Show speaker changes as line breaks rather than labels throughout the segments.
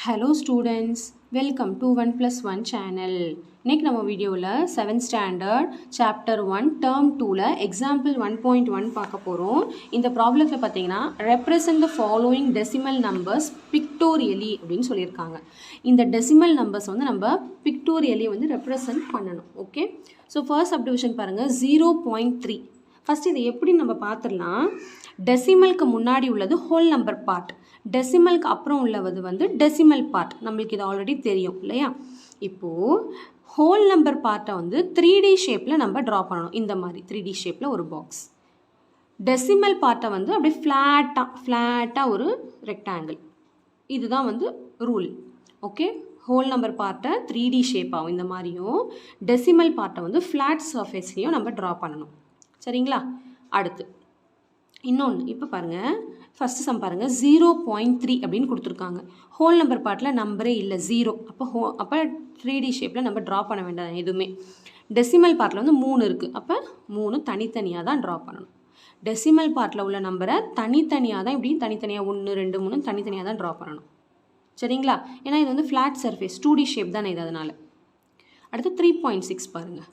Hello students, welcome to 1+1 channel. இன்னைக்கு நம்ம வீடியோவில் 7th standard chapter 1 term 2ல example 1.1 பார்க்க போகிறோம். இந்த ப்ராப்ளத்தில் பார்த்தீங்கன்னா represent the following decimal numbers pictorially அப்படின்னு சொல்லியிருக்காங்க. இந்த decimal numbers வந்து நம்ம pictorially வந்து represent பண்ணணும். ஓகே, ஸோ ஃபர்ஸ்ட் சப்டிவிஷன் பாருங்கள் 0.3. ஃபஸ்ட் இதை எப்படி நம்ம பார்த்துடலாம். டெசிமலுக்கு முன்னாடி உள்ளது ஹோல் நம்பர் பார்ட், டெசிமலுக்கு அப்புறம் உள்ளது வந்து டெசிமல் பார்ட். நம்மளுக்கு இது ஆல்ரெடி தெரியும் இல்லையா. இப்போது ஹோல் நம்பர் பார்ட்டை வந்து 3D ஷேப்பில் நம்ம ட்ரா பண்ணணும். இந்த மாதிரி 3D ஷேப்பில் ஒரு பாக்ஸ். டெசிமல் பார்ட்டை வந்து அப்படியே ஃப்ளாட்டாக ஒரு ரெக்டாங்கிள். இதுதான் வந்து ரூல். ஓகே, ஹோல் நம்பர் பார்ட்டை 3D ஷேப் ஆகும் இந்த மாதிரியும், டெசிமல் பார்ட்டை வந்து ஃப்ளாட் சர்ஃபேஸ்லேயும் நம்ம ட்ரா பண்ணணும். சரிங்களா. அடுத்து இன்னொன்று இப்போ பாருங்கள், ஃபஸ்ட்டு சம் பாருங்கள் 0.3 அப்படின்னு கொடுத்துருக்காங்க. ஹோல் நம்பர் பார்ட்டில் நம்பரே இல்லை, 0. அப்போ 3D ஷேப்பில் நம்ம ட்ரா பண்ண வேண்டாம் எதுவுமே. டெசிமல் பார்ட்டில் வந்து 3 இருக்குது, அப்போ 3 தனித்தனியாக தான் ட்ரா பண்ணணும். டெசிமல் பார்ட்டில் உள்ள நம்பரை தனித்தனியாக தான், இப்படி தனித்தனியாக 1 2 3 தனித்தனியாக தான் ட்ரா பண்ணணும். சரிங்களா. ஏன்னா இது வந்து ஃப்ளாட் சர்ஃபேஸ் 2D ஷேப் தானே இது, அதனால். அடுத்து 3.6 பாருங்கள்.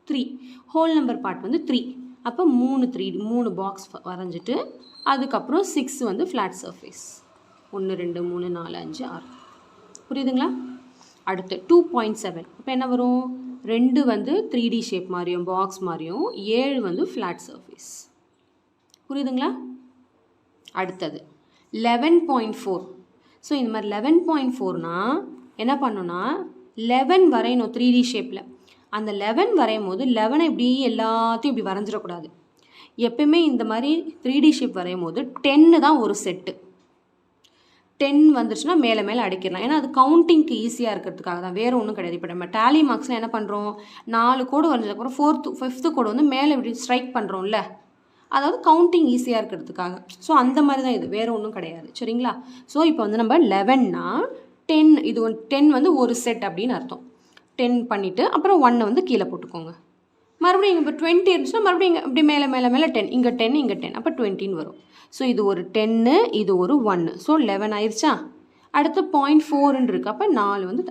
3 ஹோல் நம்பர் பார்ட் வந்து 3, அப்போ 3 பாக்ஸ் வரைஞ்சிட்டு அதுக்கப்புறம் 6 வந்து ஃப்ளாட் சர்ஃபேஸ். 1 2 3 4 5 6. புரியுதுங்களா. அடுத்து 2.7, இப்போ என்ன வரும், 2 வந்து 3D ஷேப் மாதிரியும் பாக்ஸ் மாதிரியும், 7 வந்து ஃப்ளாட் சர்ஃபேஸ். புரியுதுங்களா. அடுத்தது 11.4. ஸோ இந்த மாதிரி 11.4னா என்ன பண்ணணும்னா 11 வரையணும் 3D ஷேப்பில். அந்த 11 வரையும் போது 11 இப்படி எல்லாத்தையும் இப்படி வரைஞ்சிடக்கூடாது. எப்பயுமே இந்த மாதிரி 3D ஷேப் வரையும் போது 10 தான் ஒரு செட்டு. 10 வந்துச்சுன்னா மேலே மேலே அடிக்கிடலாம். ஏன்னா அது கவுண்டிங்க்கு ஈஸியாக இருக்கிறதுக்காக தான், வேறு ஒன்றும் கிடையாது. இப்போ நம்ம டேலி மார்க்ஸ்னால் என்ன பண்ணுறோம், 4 கோடு வரைஞ்சதுக்கப்புறம் 4th 5th கோடு வந்து மேலே இப்படி ஸ்ட்ரைக் பண்ணுறோம்ல, அதாவது கவுண்டிங் ஈஸியாக இருக்கிறதுக்காக. ஸோ அந்த மாதிரி தான் இது, வேறு ஒன்றும் கிடையாது. சரிங்களா. ஸோ இப்போ வந்து நம்ம 11னா 10, இது 10 வந்து ஒரு செட் அப்படின்னு அர்த்தம். 10 பண்ணிவிட்டு அப்புறம் 1 வந்து கீழே போட்டுக்கோங்க. மறுபடியும் இங்கே இப்போ 20 இருந்துச்சுன்னா மறுபடியும் இங்கே இப்படி மேலே 10, இங்கே 10 இங்கே 10, அப்போ 20 வரும். ஸோ இது ஒரு 10, இது ஒரு 1, ஸோ 11 ஆயிடுச்சா. அடுத்து 0.4 இருக்குது, அப்போ 4 வந்து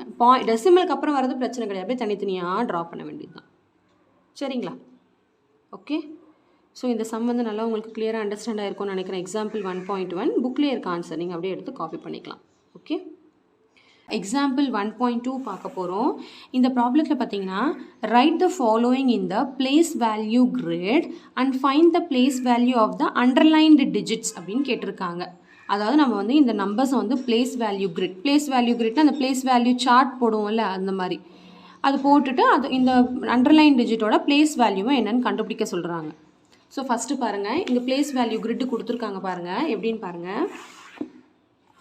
டெசிமலுக்கு அப்புறம் வரது பிரச்சனை கிடையாது, அப்படியே தனித்தனியாக ட்ரா பண்ண வேண்டியது தான். சரிங்களா. ஓகே, ஸோ இந்த சம் வந்து நல்லா உங்களுக்கு கிளியராக அண்டர்ஸ்டாண்ட் ஆகிருக்கும்னு நினைக்கிறேன். எக்ஸாம்பிள் 1.1 புக்லேயே இருக்க ஆன்சர் நீங்கள் அப்படியே எடுத்து காப்பி பண்ணிக்கலாம். ஓகே, எக்ஸாம்பிள் 1.2 பார்க்க போகிறோம். இந்த ப்ராப்ளத்தில் பார்த்தீங்கன்னா write the following in the place value grid and find the place value of the underlined digits அப்படின்னு கேட்டிருக்காங்க. அதாவது நம்ம வந்து இந்த நம்பர்ஸை வந்து பிளேஸ் வேல்யூ கிரிட்னா அந்த பிளேஸ் வேல்யூ சார்ட் போடுவோம்ல, அந்த மாதிரி அது போட்டுட்டு அது இந்த அண்டர்லைன் டிஜிட்டோட பிளேஸ் வேல்யூவை என்னென்னு கண்டுபிடிக்க சொல்கிறாங்க. ஸோ ஃபஸ்ட்டு பாருங்கள், இங்கே பிளேஸ் வேல்யூ கிரிட்டு கொடுத்துருக்காங்க பாருங்கள், எப்படின்னு பாருங்கள்.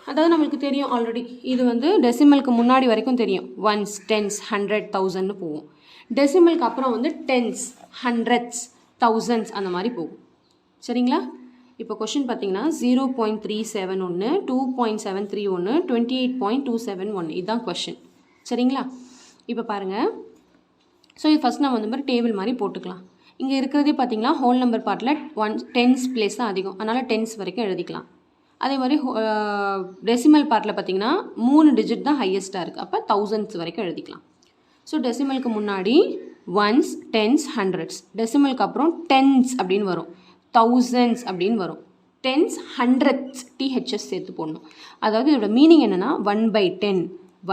அதாவது நம்மளுக்கு தெரியும் ஆல்ரெடி, இது வந்து டெசிமலுக்கு முன்னாடி வரைக்கும் தெரியும், 1s 10s 100 1000ன்னு போகும். டெசிமலுக்கு அப்புறம் வந்து 10s 100s 1000s அந்த மாதிரி போகும். சரிங்களா. இப்போ கொஷின் பார்த்தீங்கன்னா 0.371 2.731 28.271 இதுதான் கொஷின். சரிங்களா. இப்போ பாருங்கள், ஸோ இது ஃபஸ்ட் நம்ம வந்து மாதிரி டேபிள் மாதிரி போட்டுக்கலாம். இங்கே இருக்கிறதே பார்த்தீங்கன்னா ஹோல் நம்பர் பார்ட்டில் 10s பிளேஸ் தான் அதிகம், அதனால் 10s வரைக்கும் எழுதிக்கலாம். அதே மாதிரி டெசிமல் பார்ட்டில் பார்த்தீங்கன்னா 3 டிஜிட் தான் ஹையஸ்ட்டாக இருக்குது, அப்போ 1000s வரைக்கும் எழுதிக்கலாம். ஸோ டெசிமலுக்கு முன்னாடி 1s 10s 100s, டெசிமலுக்கு அப்புறம் 10s அப்படின்னு வரும், 1000s அப்படின்னு வரும், 10s 100s THS சேர்த்து போடணும். அதாவது இதோட மீனிங் என்னென்னா 1/10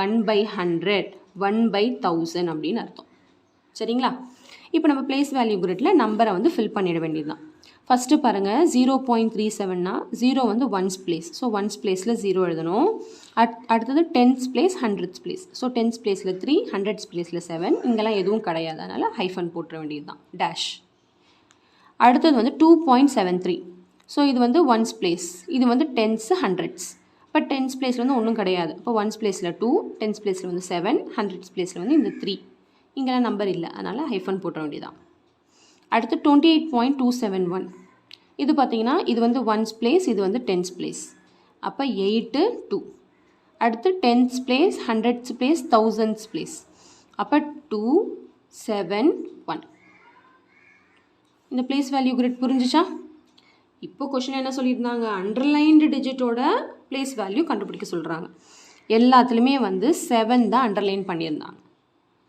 1/100 1/1000 அப்படின்னு அர்த்தம். சரிங்களா. இப்போ நம்ம பிளேஸ் வேல்யூ கிரிட்டில் நம்பரை வந்து ஃபில் பண்ணிட வேண்டியது தான். ஃபஸ்ட்டு பாருங்கள் 0.37னா 0 வந்து 1s பிளேஸ், ஸோ 1s பிளேஸில் 0 எழுதணும். அடுத்தது 10s place 100s place, so 10s பிளேஸில் 3 100s பிளேஸில் 7, இங்கெல்லாம் எதுவும் கிடையாது, அதனால் ஹைஃபன் போட்டுற வேண்டியது தான், டேஷ். அடுத்தது வந்து 2.73, ஸோ இது வந்து 1s பிளேஸ், இது வந்து 10s 100s, இப்போ 10s பிளேஸில் வந்து ஒன்றும் கிடையாது, இப்போ 1s பிளேஸில் 2 10s பிளேஸில் வந்து 7 100s பிளேஸில் வந்து இந்த 3, இங்கெல்லாம் நம்பர் இல்லை, அதனால் ஹைஃபன் போட்டுற வேண்டியதான். அடுத்து 28.271, இது பார்த்தீங்கன்னா இது வந்து 1s பிளேஸ், இது வந்து 10s பிளேஸ், அப்போ 8 2. அடுத்து 10s place 100s place 1000s place, அப்போ 2 7 1. இந்த பிளேஸ் வேல்யூ கிரிட் புரிஞ்சிச்சா. இப்போ கொஷின் என்ன சொல்லியிருந்தாங்க, அண்டர்லைன்டு டிஜிட்டோட பிளேஸ் வேல்யூ கண்டுபிடிக்க சொல்கிறாங்க. எல்லாத்துலேயுமே வந்து 7 தான் அண்டர்லைன் பண்ணியிருந்தாங்க.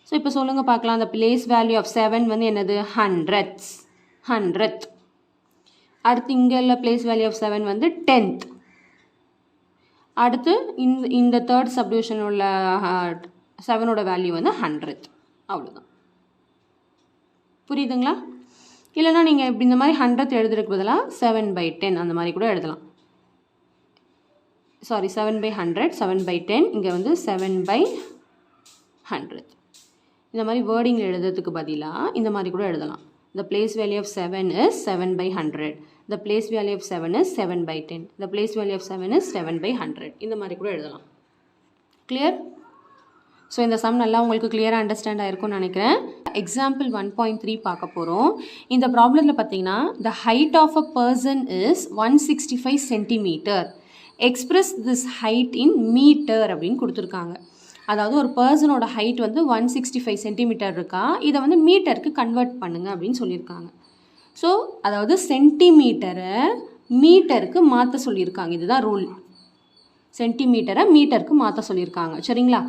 ஸோ இப்போ சொல்லுங்கள் பார்க்கலாம், அந்த பிளேஸ் வேல்யூ ஆஃப் 7 வந்து என்னது? Hundreds, hundred. அடுத்து இங்கே உள்ள பிளேஸ் வேல்யூ ஆஃப் 7 வந்து 10th. அடுத்து இந்த தேர்ட் சப்டிவிஷன் உள்ள 7ஓட வேல்யூ வந்து 100th. அவ்வளோதான். புரியுதுங்களா? இல்லைனா நீங்கள் இப்படி இந்த மாதிரி 100th எழுதுறதுக்கு பதிலாக 7/10 அந்த மாதிரி கூட எழுதலாம். சாரி, 7/100, 7/10, இங்கே வந்து 7/100. இந்த மாதிரி வேர்டிங் எழுதுறதுக்கு பதிலாக இந்த மாதிரி கூட எழுதலாம். The place value of 7 is 7/100. The place value of 7 is 7/10. The place value of 7 is 7/100. இந்த மாதிரி கூட எழுதலாம். கிளியர்? ஸோ இந்த சம் நல்லா உங்களுக்கு கிளியராக அண்டர்ஸ்டாண்ட் ஆகிருக்கும்னு நினைக்கிறேன். எக்ஸாம்பிள் 1.3 பார்க்க போகிறோம். இந்த ப்ராப்ளத்தில் பார்த்தீங்கன்னா the height of a person is 165 centimeter. Express this height in meter அப்படின்னு கொடுத்துருக்காங்க. அதாவது ஒரு பர்சனோட ஹைட் வந்து 165 சென்டிமீட்டர் இருக்கா, இதை வந்து மீட்டருக்கு கன்வெர்ட் பண்ணுங்க அப்படின்னு சொல்லியிருக்காங்க. ஸோ அதாவது சென்டிமீட்டரை மீட்டருக்கு மாற்ற சொல்லியிருக்காங்க. இதுதான் ரூல். சென்டிமீட்டரை மீட்டருக்கு மாற்ற சொல்லியிருக்காங்க. சரிங்களா?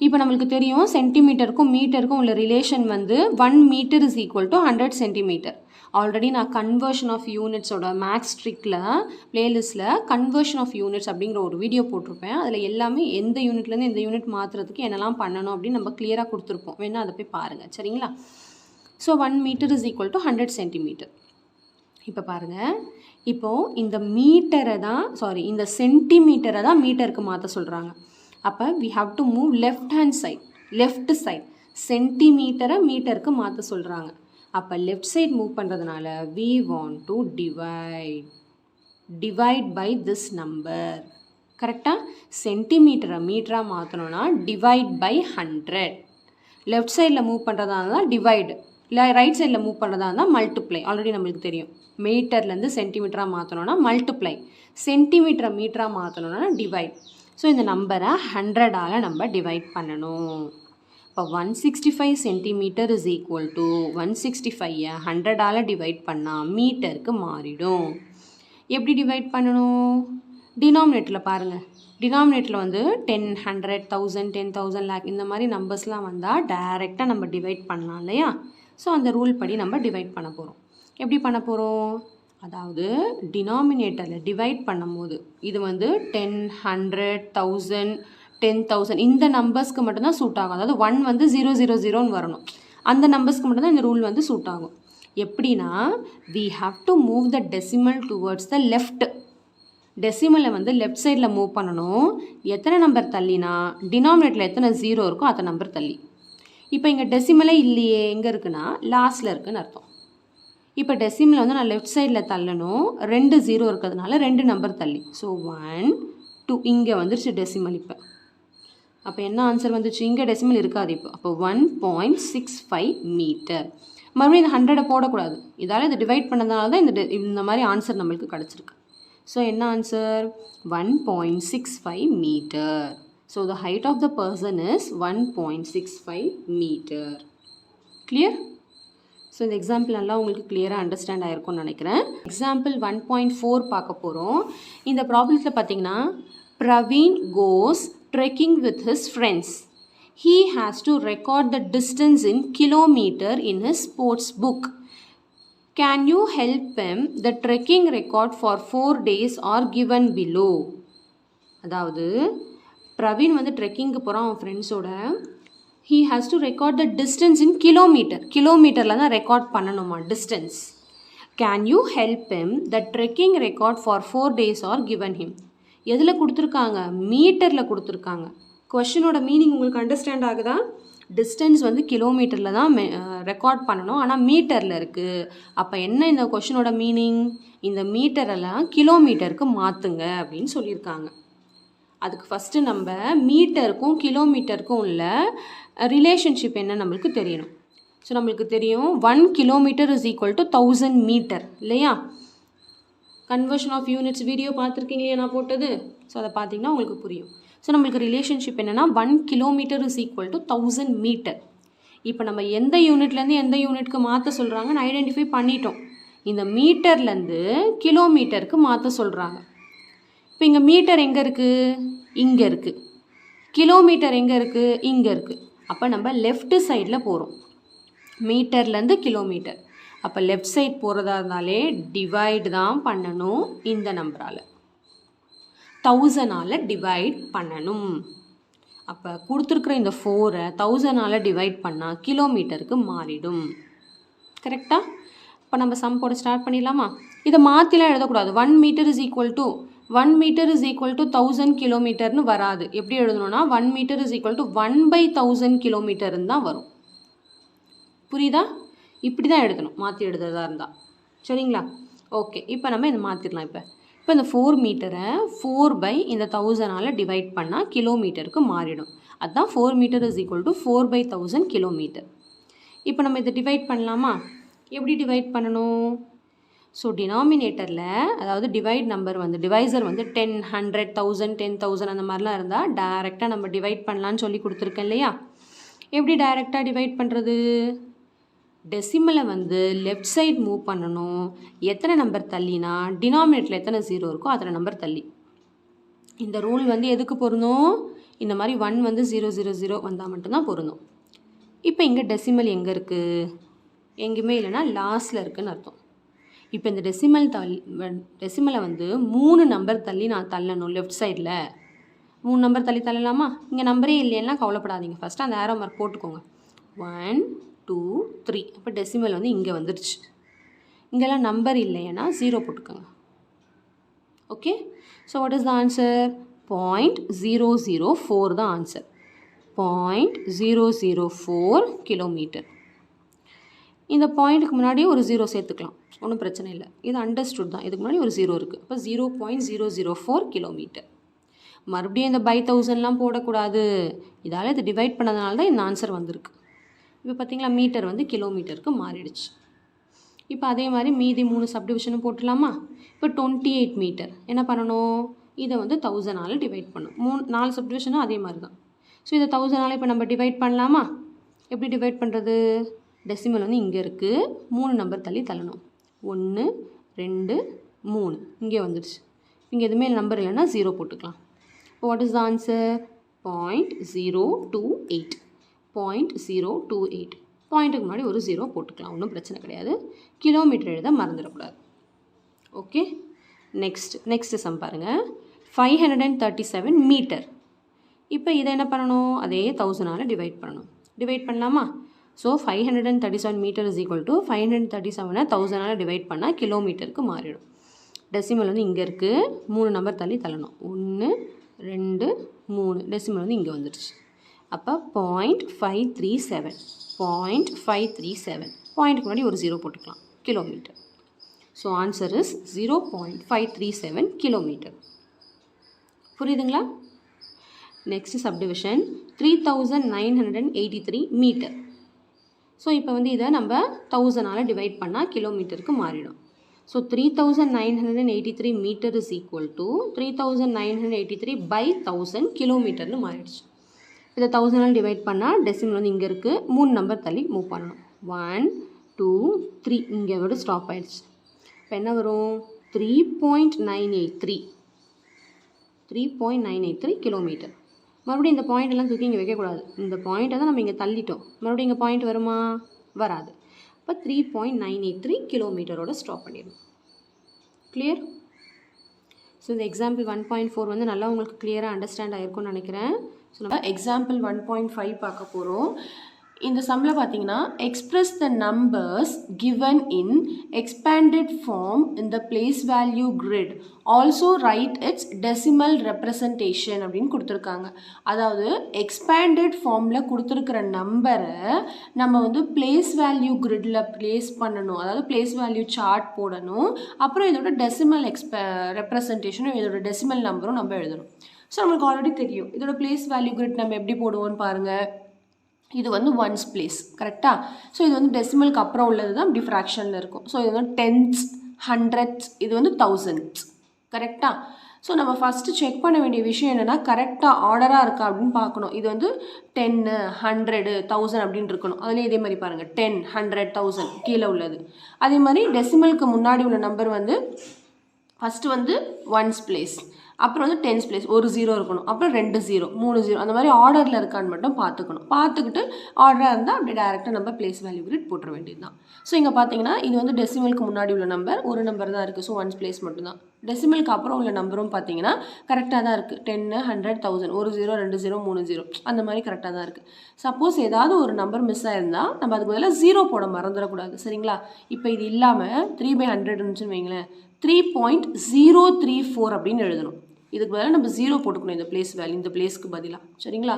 இப்போ நம்மளுக்கு தெரியும் சென்டிமீட்டருக்கும் மீட்டருக்கும் உள்ள ரிலேஷன் வந்து 1 metre is equal to 100 centimetre. Already நான் கன்வர்ஷன் ஆஃப் யூனிட்ஸோட மேக்ஸ் ட்ரிக்கில் பிளேலிஸ்ட்டில் கன்வர்ஷன் ஆஃப் யூனிட்ஸ் அப்படிங்கிற ஒரு வீடியோ போட்டிருப்பேன். அதில் எல்லாமே எந்த யூனிட்லேருந்து எந்த யூனிட் மாற்றுறதுக்கு என்னெல்லாம் பண்ணணும் அப்படின்னு நம்ம கிளியராக கொடுத்துருப்போம். வேணால் அதை போய் பாருங்கள். சரிங்களா? So 1 metre is equal to 100 centimetre. இப்போ பாருங்கள், இப்போது இந்த மீட்டரை தான் இந்த சென்டிமீட்டரை தான் மீட்டருக்கு மாற்ற சொல்கிறாங்க. அப்போ we have to move left side சென்டிமீட்டரை மீட்டருக்கு மாற்ற சொல்கிறாங்க. அப்போ லெஃப்ட் சைட் மூவ் பண்ணுறதுனால we want to divide by this number. கரெக்டாக? சென்டிமீட்டரை மீட்டராக மாற்றணும்னா டிவைட் பை 100. லெஃப்ட் சைடில் மூவ் பண்ணுறதா இருந்தால் டிவைடு, இல்லை ரைட் சைடில் மூவ் பண்ணுறதா இருந்தால் மல்டிப்ளை. ஆல்ரெடி நம்மளுக்கு தெரியும் மீட்டர்லேருந்து சென்டிமீட்டராக மாற்றணும்னா மல்டிப்ளை, சென்டிமீட்டரை மீட்டராக மாற்றணும்னா டிவைட். ஸோ இந்த நம்பரை 100ஆல் நம்ம டிவைட் பண்ணணும். இப்போ 165 சென்டிமீட்டர் இஸ் ஈக்குவல் டு 165 100ஆல் டிவைட் பண்ணால் மீட்டருக்கு மாறிடும். எப்படி டிவைட் பண்ணணும்? டினாமினேட்டரில் பாருங்கள். டினாமினேட்டரில் வந்து 10, 100, 1000, 10,000, lakh இந்த மாதிரி நம்பர்ஸ்லாம் வந்தால் டைரெக்டாக நம்ம டிவைட் பண்ணலாம் இல்லையா? ஸோ அந்த ரூல் படி நம்ம டிவைட் பண்ண போகிறோம். எப்படி பண்ண போகிறோம்? அதாவது டினாமினேட்டரில் டிவைட் பண்ணும்போது இது வந்து 10, 100, 1000, 10,000 இந்த நம்பர்ஸ்க்கு மட்டும்தான் சூட் ஆகும். அதாவது 1 வந்து 000 வரணும். அந்த நம்பர்ஸ்க்கு மட்டும்தான் இந்த ரூல் வந்து சூட் ஆகும். எப்படின்னா we have to move the decimal towards the left. டெசிமலை வந்து லெஃப்ட் சைடில் மூவ் பண்ணணும். எத்தனை நம்பர் தள்ளினா டினாமினேட்டரில் எத்தனை 0 இருக்கோ அத்தனை நம்பர் தள்ளி. இப்போ இங்கே டெசிமலே இல்லையே, எங்கே இருக்குன்னா லாஸ்ட்டில் இருக்குதுன்னு அர்த்தம். இப்போ டெசிமலை வந்து நான் லெஃப்ட் சைடில் தள்ளணும். 2 0 இருக்கிறதுனால 2 நம்பர் தள்ளி. ஸோ 1, 2 இங்கே வந்துருச்சு டெசிமல். இப்போ அப்போ என்ன ஆன்சர் வந்துச்சு? இங்கே டெசிமல் இருக்காது. அப்போ 1.65 மீட்டர். மறுபடியும் இந்த 100 போடக்கூடாது. இதால் இதை டிவைட் பண்ணதுனால தான் இந்த மாதிரி ஆன்சர் நம்மளுக்கு கிடச்சிருக்கு. ஸோ என்ன answer? 1.65 metre. So the height of the person is 1.65 metre. Clear? So இந்த எக்ஸாம்பிள் நல்லா உங்களுக்கு கிளியராக அண்டர்ஸ்டாண்ட் ஆகிருக்கும்னு நினைக்கிறேன். எக்ஸாம்பிள் 1.4 பார்க்க போகிறோம். இந்த ப்ராப்ளத்தில் பார்த்தீங்கன்னா Praveen goes trekking with his friends. He has to record the distance in kilometer in his sports book. Can you help him? The trekking record for 4 days are given below. அதாவது பிரவீன் வந்து ட்ரெக்கிங்க்கு போகிறான் அவன் ஃப்ரெண்ட்ஸோட. he has to record the distance in kilometer. கிலோமீட்டரில் தான் record பண்ணணுமா distance. Can you help him? The trekking record for 4 days are given him. எதில் கொடுத்துருக்காங்க? மீட்டரில் கொடுத்துருக்காங்க. கொஷினோட மீனிங் உங்களுக்கு அண்டர்ஸ்டாண்ட் ஆகுதா? டிஸ்டன்ஸ் வந்து கிலோமீட்டரில் தான் ரெக்கார்ட் பண்ணணும், ஆனால் மீட்டரில் இருக்குது. அப்போ என்ன இந்த கொஷினோட மீனிங்? இந்த மீட்டரெல்லாம் கிலோமீட்டருக்கு மாற்றுங்க அப்படின்னு சொல்லியிருக்காங்க. அதுக்கு ஃபஸ்ட்டு நம்ம மீட்டருக்கும் கிலோமீட்டருக்கும் உள்ள ரிலேஷன்ஷிப் என்ன நம்மளுக்கு தெரியணும். ஸோ நம்மளுக்கு தெரியும் 1 kilometre is equal to 1000 metre இல்லையா? கன்வர்ஷன் ஆஃப் யூனிட்ஸ் வீடியோ பார்த்துருக்கீங்க இல்லையா நான் போட்டது? ஸோ அதை பார்த்தீங்கன்னா உங்களுக்கு புரியும். ஸோ நம்மளுக்கு ரிலேஷன்ஷிப் என்னென்னா 1 kilometre is equal to 1000 metre. இப்போ நம்ம எந்த யூனிட்லேருந்து எந்த யூனிட்க்கு மாற்ற சொல்கிறாங்கன்னு ஐடென்டிஃபை பண்ணிட்டோம். இந்த மீட்டர்லேருந்து கிலோமீட்டருக்கு மாற்ற சொல்கிறாங்க. இப்போ இங்கே மீட்டர் எங்கே இருக்குது? இங்கே இருக்குது. கிலோமீட்டர் எங்கே இருக்குது, இங்கே இருக்குது. அப்போ நம்ம லெஃப்ட் சைடில் போகிறோம், மீட்டர்லேருந்து கிலோமீட்டர். அப்போ லெஃப்ட் சைட் போகிறதா இருந்தாலே டிவைட் தான் பண்ணணும், இந்த நம்பரால் 1000ஆல் டிவைட் பண்ணணும். அப்போ கொடுத்துருக்குற இந்த 4-ஐ 1000ஆல் டிவைட் பண்ணால் கிலோமீட்டருக்கு மாறிடும். கரெக்டாக? இப்போ நம்ம சம் போட ஸ்டார்ட் பண்ணிடலாமா? இதை மாற்றிலாம் எழுதக்கூடாது. 1 metre is equal to 1 metre is equal to 1000 கிலோமீட்டர்னு வராது. எப்படி எழுதணும்னா 1 மீட்டர் இஸ் ஈக்குவல் டு 1/1000 கிலோமீட்டர்னு தான் வரும். புரியுதா? இப்படி தான் எழுதணும் மாற்றி எழுதுறதா இருந்தால். சரிங்களா? ஓகே, இப்போ நம்ம இதை மாற்றிடலாம். இப்போ இந்த 4 மீட்டரை 4 இந்த 1000ஆல் டிவைட் பண்ணால் கிலோமீட்டருக்கு மாறிடும். அதுதான் 4 metre is equal to 4/1000 kilometre. இப்போ நம்ம இதை டிவைட் பண்ணலாமா? எப்படி டிவைட் பண்ணணும்? ஸோ டினாமினேட்டரில், அதாவது டிவைட் நம்பர் வந்து டிவைசர் வந்து 10, 100, 1000, 10,000 அந்த மாதிரிலாம் இருந்தால் டைரெக்டாக நம்ம டிவைட் பண்ணலான்னு சொல்லி கொடுத்துருக்கேன் இல்லையா? எப்படி டைரெக்டாக டிவைட் பண்ணுறது? டெசிமலை வந்து லெஃப்ட் சைட் மூவ் பண்ணணும். எத்தனை நம்பர் தள்ளினா டினாமினேட்டரில் எத்தனை 0 இருக்கோ அத்தனை நம்பர் தள்ளி. இந்த ரூல் வந்து எதுக்கு பொருந்தும்? இந்த மாதிரி 1 வந்து 0, 0, 0 வந்தால் மட்டும்தான் பொருந்தும். இப்போ இங்கே டெசிமல் எங்கே இருக்குது? எங்கேயுமே இல்லைன்னா லாஸ்ட்டில் இருக்குதுன்னு அர்த்தம். இப்போ இந்த டெசிமலை வந்து 3 நம்பர் தள்ளி நான் தள்ளணும். லெஃப்ட் சைடில் 3 நம்பர் தள்ளி தள்ளலாமா? இங்கே நம்பரே இல்லைன்னா கவலைப்படாதீங்க. ஃபஸ்ட்டு அந்த ஏரோ மார்க் போட்டுக்கோங்க. 1, 2, 3. அப்போ டெசிமல் வந்து இங்கே வந்துடுச்சு. இங்கெல்லாம் நம்பர் இல்லைன்னா 0 போட்டுக்கோங்க. Okay, so what is the answer? 0.004 தான் ஆன்சர். 0.004 கிலோமீட்டர். இந்த பாயிண்ட்டுக்கு முன்னாடியே ஒரு 0 சேர்த்துக்கலாம், ஒன்றும் பிரச்சனை இல்லை. இது அண்டர்ஸ்டுட் தான். இதுக்கு முன்னாடி ஒரு 0 இருக்குது. அப்போ 0.004 கிலோமீட்டர். மறுபடியும் இந்த பை 1000லாம் போடக்கூடாது. இதால் இது டிவைட் பண்ணதுனால தான் இந்த ஆன்சர் வந்திருக்கு. இப்போ பார்த்தீங்களா, மீட்டர் வந்து கிலோமீட்டருக்கு மாறிடுச்சு. இப்போ அதே மாதிரி மீதி 3 சப்டிவிஷனும் போட்டுடலாமா? இப்போ 28 மீட்டர் என்ன பண்ணணும்? இதை வந்து 1000ஆல் டிவைட் பண்ணணும். 4 சப்டிவிஷனும் அதே மாதிரி தான். ஸோ இதை 1000ஆல் இப்போ நம்ம டிவைட் பண்ணலாமா? எப்படி டிவைட் பண்ணுறது? டெசிமல் வந்து இங்கே இருக்குது, 3 நம்பர் தள்ளி தள்ளணும். 1, 2, 3 இங்கே வந்துடுச்சு. இங்கே எதுவுமே நம்பர் இல்லைன்னா 0 போட்டுக்கலாம். இப்போ வாட் இஸ் த ஆன்சர்? 0.028. 0.028. பாயிண்ட்டுக்கு முன்னாடி ஒரு 0 போட்டுக்கலாம், ஒன்றும் பிரச்சனை கிடையாது. கிலோமீட்டர் எழுத மறந்துடக்கூடாது. ஓகே, நெக்ஸ்ட் சம் பாருங்கள். 537 மீட்டர். இப்போ இதை என்ன பண்ணணும்? அதே 1000ஆல் டிவைட் பண்ணணும். டிவைட் பண்ணலாமா? So 537 metre is equal to 537 1000ஆல் டிவைட் பண்ணால் கிலோமீட்டருக்கு மாறிடும். டெசிமல் வந்து இங்கே இருக்குது, 3 நம்பர் தள்ளி தள்ளணும். 1, 2, 3. டெசிமல் வந்து இங்கே வந்துடுச்சு. அப்போ 0.537. 0.537. பாயிண்ட்டுக்கு முன்னாடி ஒரு 0 போட்டுக்கலாம். Kilometre. So answer is 0.537 kilometre. புரியுதுங்களா? Next subdivision 3983 metre. ஸோ இப்போ வந்து இதை நம்ம 1000ஆல் டிவைட் பண்ணால் கிலோமீட்டருக்கு மாறிடும். So 3983 metre is equal to 3983 by 1000 கிலோமீட்டர்னு மாறிடுச்சு. இதை 1000ஆல் டிவைட் பண்ணால் டெசிமல் வந்து இங்கே இருக்குது, 3 நம்பர் தள்ளி மூவ் பண்ணணும். 1, 2, 3 இங்கே விட ஸ்டாப் ஆகிடுச்சு. இப்போ என்ன வரும்? 3.983 கிலோமீட்டர். மறுபடியும் இந்த பாயிண்ட் எல்லாம் தூக்கி இங்கே வைக்கக்கூடாது. இந்த பாயிண்ட்டை தான் நம்ம இங்கே தள்ளிட்டோம். மறுபடியும் இங்கே பாயிண்ட் வருமா? வராது. இப்போ 3.983 கிலோமீட்டரோட ஸ்டாப் பண்ணிடணும். கிளியர்? ஸோ இந்த எக்ஸாம்பிள் 1.4 வந்து நல்லா உங்களுக்கு கிளியராக அண்டர்ஸ்டாண்ட் ஆகிருக்கும்னு நினைக்கிறேன். ஸோ நம்ம எக்ஸாம்பிள் 1.5 பார்க்க போகிறோம். இந்த சம்மில் பார்த்தீங்கன்னா express the numbers given in expanded form in the place value grid, also write its decimal representation அப்படின்னு கொடுத்துருக்காங்க. அதாவது எக்ஸ்பேண்டட் ஃபார்மில் கொடுத்துருக்கிற நம்பரை நம்ம வந்து பிளேஸ் வேல்யூ கிரிட்டில் ப்ளேஸ் பண்ணணும். அதாவது பிளேஸ் வேல்யூ சார்ட் போடணும். அப்புறம் இதோட டெசிமல் ரெப்ரசன்டேஷனும் இதோட டெசிமல் நம்பரும் நம்ம எழுதணும். ஸோ நம்மளுக்கு ஆல்ரெடி தெரியும் இதோட பிளேஸ் வேல்யூ கிரிட் நம்ம எப்படி போடுவோம்னு பாருங்கள். இது வந்து ஒன்ஸ் பிளேஸ், கரெக்டாக? ஸோ இது வந்து டெசிமலுக்கு அப்புறம் உள்ளது தான் இப்படி ஃப்ராக்ஷனில் இருக்கும். ஸோ இது வந்து டென்ஸ், ஹண்ட்ரட்ஸ், இது வந்து தௌசண்ட்ஸ், கரெக்டாக? ஸோ நம்ம ஃபஸ்ட்டு செக் பண்ண வேண்டிய விஷயம் என்னென்னா கரெக்டாக ஆர்டராக இருக்கா அப்படின்னு பார்க்கணும். இது வந்து 10, 100, 1000 அப்படின்னு இருக்கணும். அதுலேயும் இதே மாதிரி பாருங்கள், 10, 100, 1000 கீழே உள்ளது. அதே மாதிரி டெசிமலுக்கு முன்னாடி உள்ள நம்பர் வந்து ஃபஸ்ட்டு வந்து ஒன்ஸ் பிளேஸ், அப்புறம் வந்து டென்ஸ் பிளேஸ் ஒரு 0 இருக்கணும், அப்புறம் 2 0 3 0 அந்த மாதிரி ஆர்டரில் இருக்கான்னு மட்டும் பார்த்துக்கணும். பார்த்துக்கிட்டு ஆர்டராக இருந்தால் அப்படி டேரெக்டாக நம்ம பிளேஸ் வேல்யூ கிரிட் போட்டுற வேண்டியது தான். ஸோ இங்கே பார்த்தீங்கன்னா இது வந்து டெசிமலுக்கு முன்னாடி உள்ள நம்பர் ஒரு நம்பர் தான் இருக்குது. ஸோ ஒன்ஸ் பிளேஸ் மட்டும்தான். டெசிமலுக்கு அப்புறம் உள்ள நம்பரும் பார்த்தீங்கன்னா கரெக்டாக தான் இருக்குது. 10 100 1000 ஒரு 0 2 0 3 0 அந்த மாதிரி கரெக்டாக தான் இருக்குது. சப்போஸ் ஏதாவது ஒரு நம்பர் மிஸ் ஆயிருந்தால் நம்ம அதுக்கு பதிலாக 0 போட மறந்துடக்கூடாது. சரிங்களா? இப்போ இது இல்லாமல் 3/100 இருந்துச்சுன்னு வைங்களேன், 3.034 அப்படின்னு எழுதணும். இதுக்கு பதிலாக நம்ம 0 போட்டுக்கணும் இந்த பிளேஸ் வேல்யூ, இந்த பிளேஸ்க்கு பதிலாக. சரிங்களா?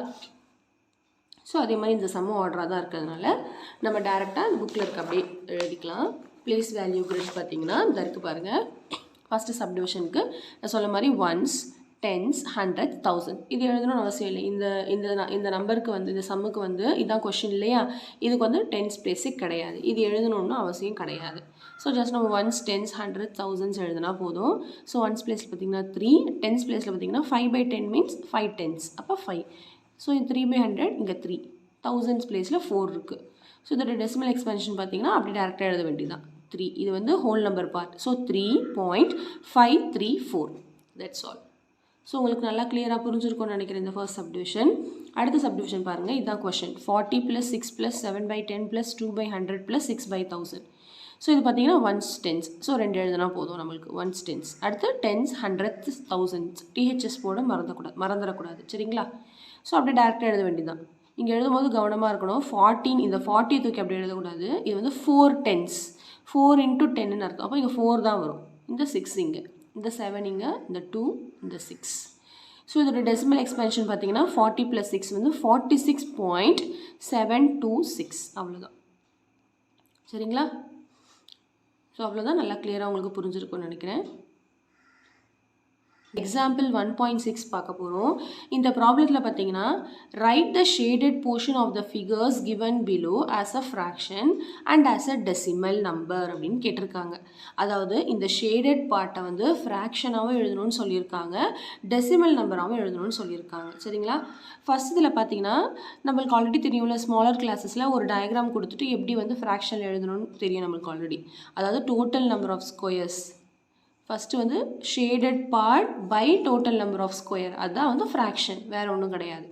ஸோ அதே மாதிரி இந்த சம்ம ஆர்டராக தான் இருக்கிறதுனால நம்ம டேரெக்டாக இந்த புக்கில் இருக்க அப்படியே எழுதிக்கலாம். பிளேஸ் வேல்யூ கிரிட் பார்த்தீங்கன்னா இந்த இருக்குது பாருங்கள். ஃபஸ்ட்டு சப்டிவிஷனுக்கு நான் சொல்ல மாதிரி ஒன்ஸ், டென்ஸ், 100, 1000 இது எழுதணும்னு அவசியம் இல்லை. இந்த நம்பருக்கு வந்து இந்த சம்முக்கு வந்து இதுதான் கொஷின் இல்லையா, இதுக்கு வந்து டென்ஸ் பிளேஸே கிடையாது. இது எழுதணும்னு அவசியம் கிடையாது. ஸோ ஜஸ்ட் நம்ம ஒன்ஸ், டென்ஸ், 100, 1000 எழுதினா போதும். ஸோ ஒன்ஸ் பிளேஸில் பார்த்தீங்கன்னா 3, டென்ஸ் பிளேஸில் பார்த்தீங்கன்னா 5/10 மீன்ஸ் 5 டென்ஸ், அப்போ 5. ஸோ இது 3/100 இங்கே 3, 1000 பிளேஸில் 4 இருக்குது. ஸோ இதோட டெசிமல் எக்ஸ்பென்ஷன் பார்த்தீங்கன்னா அப்படி டேரெக்டாக எழுத வேண்டியதான் 3. இது வந்து whole number part. So 3.534 that's all. So உங்களுக்கு நல்லா கிளியராக புரிஞ்சிருக்கும்னு நினைக்கிறேன் இந்த ஃபர்ஸ்ட் சப்டிவிஷன். அடுத்த சப்டிவிஷன் பாருங்கள். இதுதான் கொஷின். 40 + 6 + 7/10 + 2/100 + 6/1000. ஸோ இது பார்த்தீங்கன்னா ஒன்ஸ் டென்ஸ். ஸோ 2 எழுதுனா போதும் நம்மளுக்கு ஒன்ஸ் டென்ஸ். அடுத்து டென்ஸ், 100, 1000 THS போட மறந்துடக்கூடாது. சரிங்களா? ஸோ அப்படியே டேரெக்டாக எழுத வேண்டியதான். இங்கே எழுதும்போது கவனமாக இருக்கணும். 14 இந்த 40 தூக்கி அப்படி எழுதக்கூடாது. இது வந்து 4 டென்ஸ், 4 × 10ன்னு அர்த்தம். அப்போ இங்கே 4 தான் வரும். இந்த 6 இங்கே, இந்த 7 இங்கே, இந்த 2, இந்த 6. ஸோ இதோட டெசிமல் எக்ஸ்பென்ஷன் பார்த்தீங்கன்னா 40 + 6 வந்து 46.726 அவ்வளோதான். சரிங்களா? ஸோ அவ்வளோதான். நல்லா கிளியராக உங்களுக்கு புரிஞ்சிருக்கும்னு நினைக்கிறேன். எக்ஸாம்பிள் 1.6 பார்க்க போகிறோம். இந்த ப்ராப்ளத்தில் பார்த்தீங்கன்னா write the shaded portion of the figures given below as a fraction and as a decimal number அப்படின்னு கேட்டிருக்காங்க. அதாவது இந்த ஷேடட் பார்ட்டை வந்து ஃப்ராக்ஷனாகவும் எழுதணும்னு சொல்லியிருக்காங்க, டெசிமல் நம்பராகவும் எழுதணும்னு சொல்லியிருக்காங்க. சரிங்களா? ஃபர்ஸ்ட் இதில் பார்த்தீங்கன்னா நம்மளுக்கு ஆல்ரெடி தெரியும்ல, ஸ்மாலர் கிளாஸஸில் ஒரு டயக்ராம் கொடுத்துட்டு எப்படி வந்து ஃப்ராக்ஷன் எழுதணும்னு தெரியும் நம்மளுக்கு ஆல்ரெடி. அதாவது total number of squares, first வந்து shaded part by total number of square, அதுதான் வந்து ஃப்ராக்ஷன், வேறு ஒன்றும் கிடையாது.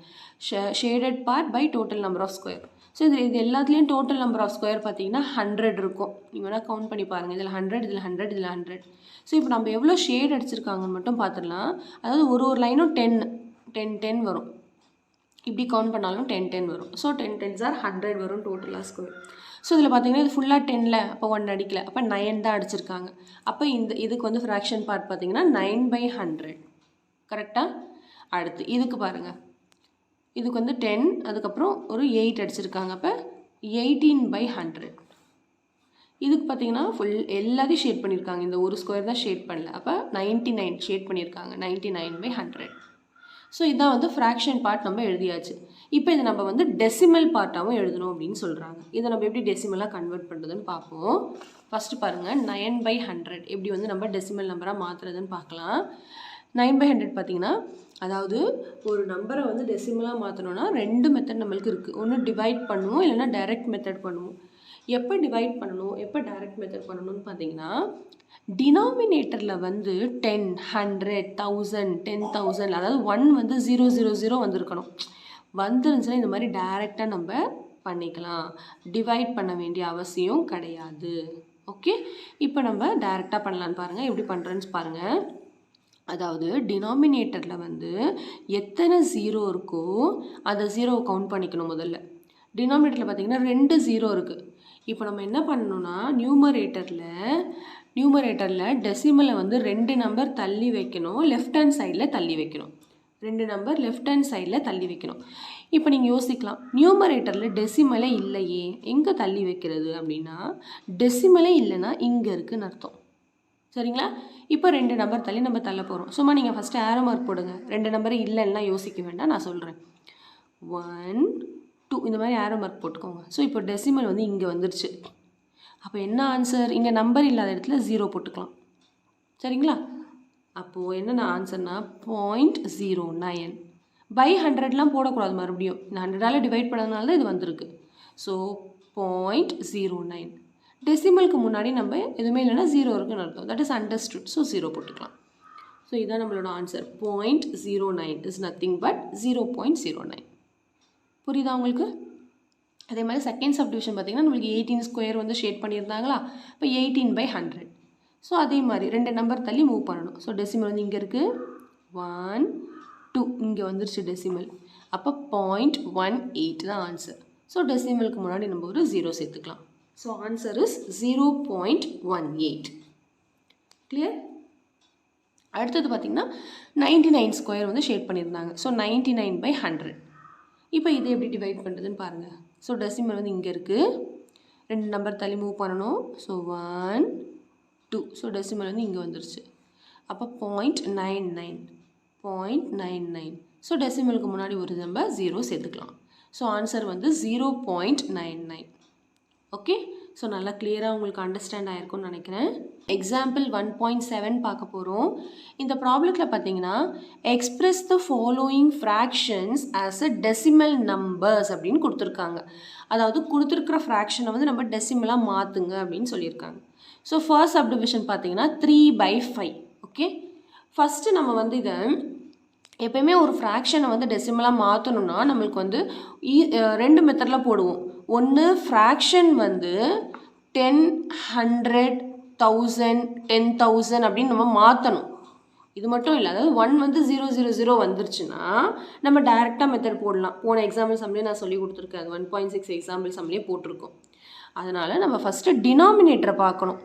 Shaded part by total number of square. So இது எல்லாத்துலேயும் டோட்டல் நம்பர் ஆஃப் ஸ்கொயர் பார்த்தீங்கன்னா 100 இருக்கும். நீங்கள் வேணால் கவுண்ட் பண்ணி பாருங்கள். இதில் 100, இதில் 100, இதில் 100. ஸோ இப்போ நம்ம எவ்வளோ ஷேட் அடிச்சிருக்காங்கன்னு மட்டும் பார்த்துடலாம். அதாவது ஒரு லைனும் 10 வரும். இப்படி கவுண்ட் பண்ணாலும் 10 வரும். ஸோ 10 10s are 100 வரும் டோட்டலாக ஸ்கொயர். ஸோ இதில் பார்த்தீங்கன்னா இது ஃபுல்லாக 10ல், அப்போ 1 அடிக்கல, அப்போ 9 தான் அடிச்சிருக்காங்க. அப்போ இதுக்கு வந்து ஃப்ராக்ஷன் பார்ட் பார்த்தீங்கன்னா 9/100. கரெக்டாக? அடுத்து இதுக்கு பாருங்கள், இதுக்கு வந்து 10, அதுக்கப்புறம் ஒரு 8 அடிச்சிருக்காங்க, அப்போ 18/100. இதுக்கு பார்த்தீங்கன்னா எல்லாத்தையும் ஷேட் பண்ணியிருக்காங்க, இந்த ஒரு ஸ்கொயர் தான் ஷேட் பண்ணல, அப்போ 99 ஷேட் பண்ணியிருக்காங்க, 99/100. ஸோ இதான் வந்து ஃப்ராக்ஷன் பார்ட் நம்ம எழுதியாச்சு. இப்போ இதை நம்ம வந்து டெசிமல் பார்ட்டாகவும் எழுதணும் அப்படின்னு சொல்கிறாங்க. இதை நம்ம எப்படி டெசிமலாக கன்வெர்ட் பண்ணுறதுன்னு பார்ப்போம். ஃபஸ்ட்டு பாருங்கள், 9/100 எப்படி வந்து நம்ம டெசிமல் நம்பராக மாற்றுறதுன்னு பார்க்கலாம். 9/100 பார்த்தீங்கன்னா, அதாவது ஒரு நம்பரை வந்து டெசிமலாக மாற்றணும்னா 2 மெத்தட் நம்மளுக்கு இருக்குது. ஒன்று டிவைட் பண்ணுவோம், இல்லைன்னா டைரக்ட் மெத்தட் பண்ணுவோம். எப்போ டிவைட் பண்ணணும், எப்போ டைரக்ட் மெத்தட் பண்ணணும்னு பார்த்தீங்கன்னா, டினாமினேட்டரில் வந்து 10, 100, 1000, 10,000, அதாவது 1 வந்து 000 வந்திருக்கணும். வந்துருந்துச்சுன்னா இந்த மாதிரி டைரெக்டாக நம்ம பண்ணிக்கலாம், டிவைட் பண்ண வேண்டிய அவசியம் கிடையாது. ஓகே, இப்போ நம்ம டைரெக்டாக பண்ணலான்னு பாருங்கள். எப்படி பண்ணுறேன்னு பாருங்கள். அதாவது டினாமினேட்டரில் வந்து எத்தனை 0 இருக்கோ அந்த 0வை கவுண்ட் பண்ணிக்கணும். முதல்ல டினாமினேட்டரில் பார்த்தீங்கன்னா 2 0 இருக்குது. இப்போ நம்ம என்ன பண்ணணும்னா, நியூமரேட்டரில் டெசிமலை வந்து 2 நம்பர் தள்ளி வைக்கணும், லெஃப்ட் ஹேண்ட் சைடில் தள்ளி வைக்கணும். 2 நம்பர் லெஃப்ட் ஹேண்ட் சைடில் தள்ளி வைக்கணும். இப்போ நீங்கள் யோசிக்கலாம், நியூமரேட்டரில் டெசிமலே இல்லையே, எங்கே தள்ளி வைக்கிறது அப்படின்னா, டெசிமலே இல்லைன்னா இங்கே இருக்குதுன்னு அர்த்தம். சரிங்களா? இப்போ 2 நம்பர் தள்ளி நம்ம தள்ள போகிறோம். சும்மா நீங்கள் ஃபஸ்ட்டு ஆரோ மார்க் போடுங்க. 2 நம்பர் இல்லைன்னா யோசிக்க வேண்டாம், நான் சொல்கிறேன். 1 2 இந்த மாதிரி ஆரோ மார்க் போட்டுக்கோங்க. ஸோ இப்போ டெசிமல் வந்து இங்கே வந்துருச்சு. அப்போ என்ன ஆன்சர், இங்கே நம்பர் இல்லாத இடத்துல 0 போட்டுக்கலாம். சரிங்களா? அப்போது என்னென்ன ஆன்சர்னா 0.09 பை 100லாம் போடக்கூடாது. மறுபடியும் இந்த 100ஆல் டிவைட் பண்ணதுனால தான் இது வந்திருக்கு. ஸோ 0.09 டெசிமலுக்கு முன்னாடி நம்ம எதுவுமே இல்லைன்னா 0 இருக்குன்னு அர்த்தம். That is understood. ஸோ 0 போட்டுக்கலாம். ஸோ ஸோ இதுதான் நம்மளோட ஆன்சர். 0.09 is nothing but 0.09. புரியுதா உங்களுக்கு? அதே மாதிரி செகண்ட் சப்டிவிஷன் பார்த்தீங்கன்னா நம்மளுக்கு 18 ஸ்கொயர் வந்து ஷேட் பண்ணியிருந்தாங்களா, இப்போ 18/100. ஸோ அதே மாதிரி 2 நம்பர் தள்ளி மூவ் பண்ணணும். ஸோ டெசிமல் வந்து இங்கே இருக்குது 1 2, இங்கே வந்துருச்சு டெசிமல். அப்போ 0.18 தான் ஆன்சர். ஸோ டெசிமலுக்கு முன்னாடி நம்ம ஒரு 0 சேர்த்துக்கலாம். So answer is 0.18. கிளியர்? அடுத்தது பார்த்திங்கன்னா 99 ஸ்கொயர் வந்து ஷேட் பண்ணியிருந்தாங்க. ஸோ 99/100. இப்போ இது எப்படி டிவைட் பண்ணுறதுன்னு பாருங்கள். ஸோ டெசிமல் வந்து இங்கே இருக்குது, 2 நம்பர் தள்ளி மூவ் பண்ணணும். ஸோ 1 2, ஸோ டெசிமல் வந்து இங்கே வந்துருச்சு. அப்போ 0.99. ஸோ டெசிமலுக்கு முன்னாடி ஒரு நம்ம 0 சேர்த்துக்கலாம். ஸோ ஆன்சர் வந்து 0.99. ஓகே, ஸோ நல்லா கிளியராக உங்களுக்கு அண்டர்ஸ்டாண்ட் ஆகிருக்கும்னு நினைக்கிறேன். எக்ஸாம்பிள் 1.7 பார்க்க போகிறோம். இந்த ப்ராப்ளத்தில் பார்த்தீங்கன்னா express the following fractions as a decimal numbers அப்படின்னு கொடுத்துருக்காங்க. அதாவது கொடுத்துருக்கிற ஃப்ராக்ஷனை வந்து நம்ம டெசிமலாக மாற்றுங்க அப்படின்னு சொல்லியிருக்காங்க. ஸோ ஃபர்ஸ்ட் சப்டிவிஷன் பார்த்தீங்கன்னா 3/5. ஓகே, ஃபஸ்ட்டு நம்ம வந்து இதை எப்போயுமே ஒரு ஃப்ராக்ஷனை வந்து டெசிமலாக மாற்றணும்னா நம்மளுக்கு வந்து 2 மெத்தடில் போடுவோம். ஒன்று ஃப்ராக்ஷன் வந்து 10, 100, 1000, 10,000 அப்படின்னு நம்ம மாற்றணும். இது மட்டும் இல்லை, அதாவது 1 வந்து 000 வந்துருச்சுன்னா நம்ம டைரெக்டாக மெத்தட் போடலாம். போன எக்ஸாம்பிள் சம்லேயே நான் சொல்லி கொடுத்துருக்கேன். 1.6 எக்ஸாம்பிள் சம்லேயே போட்டிருக்கோம். அதனால் நம்ம ஃபஸ்ட்டு டினாமினேட்டரை பார்க்கணும்.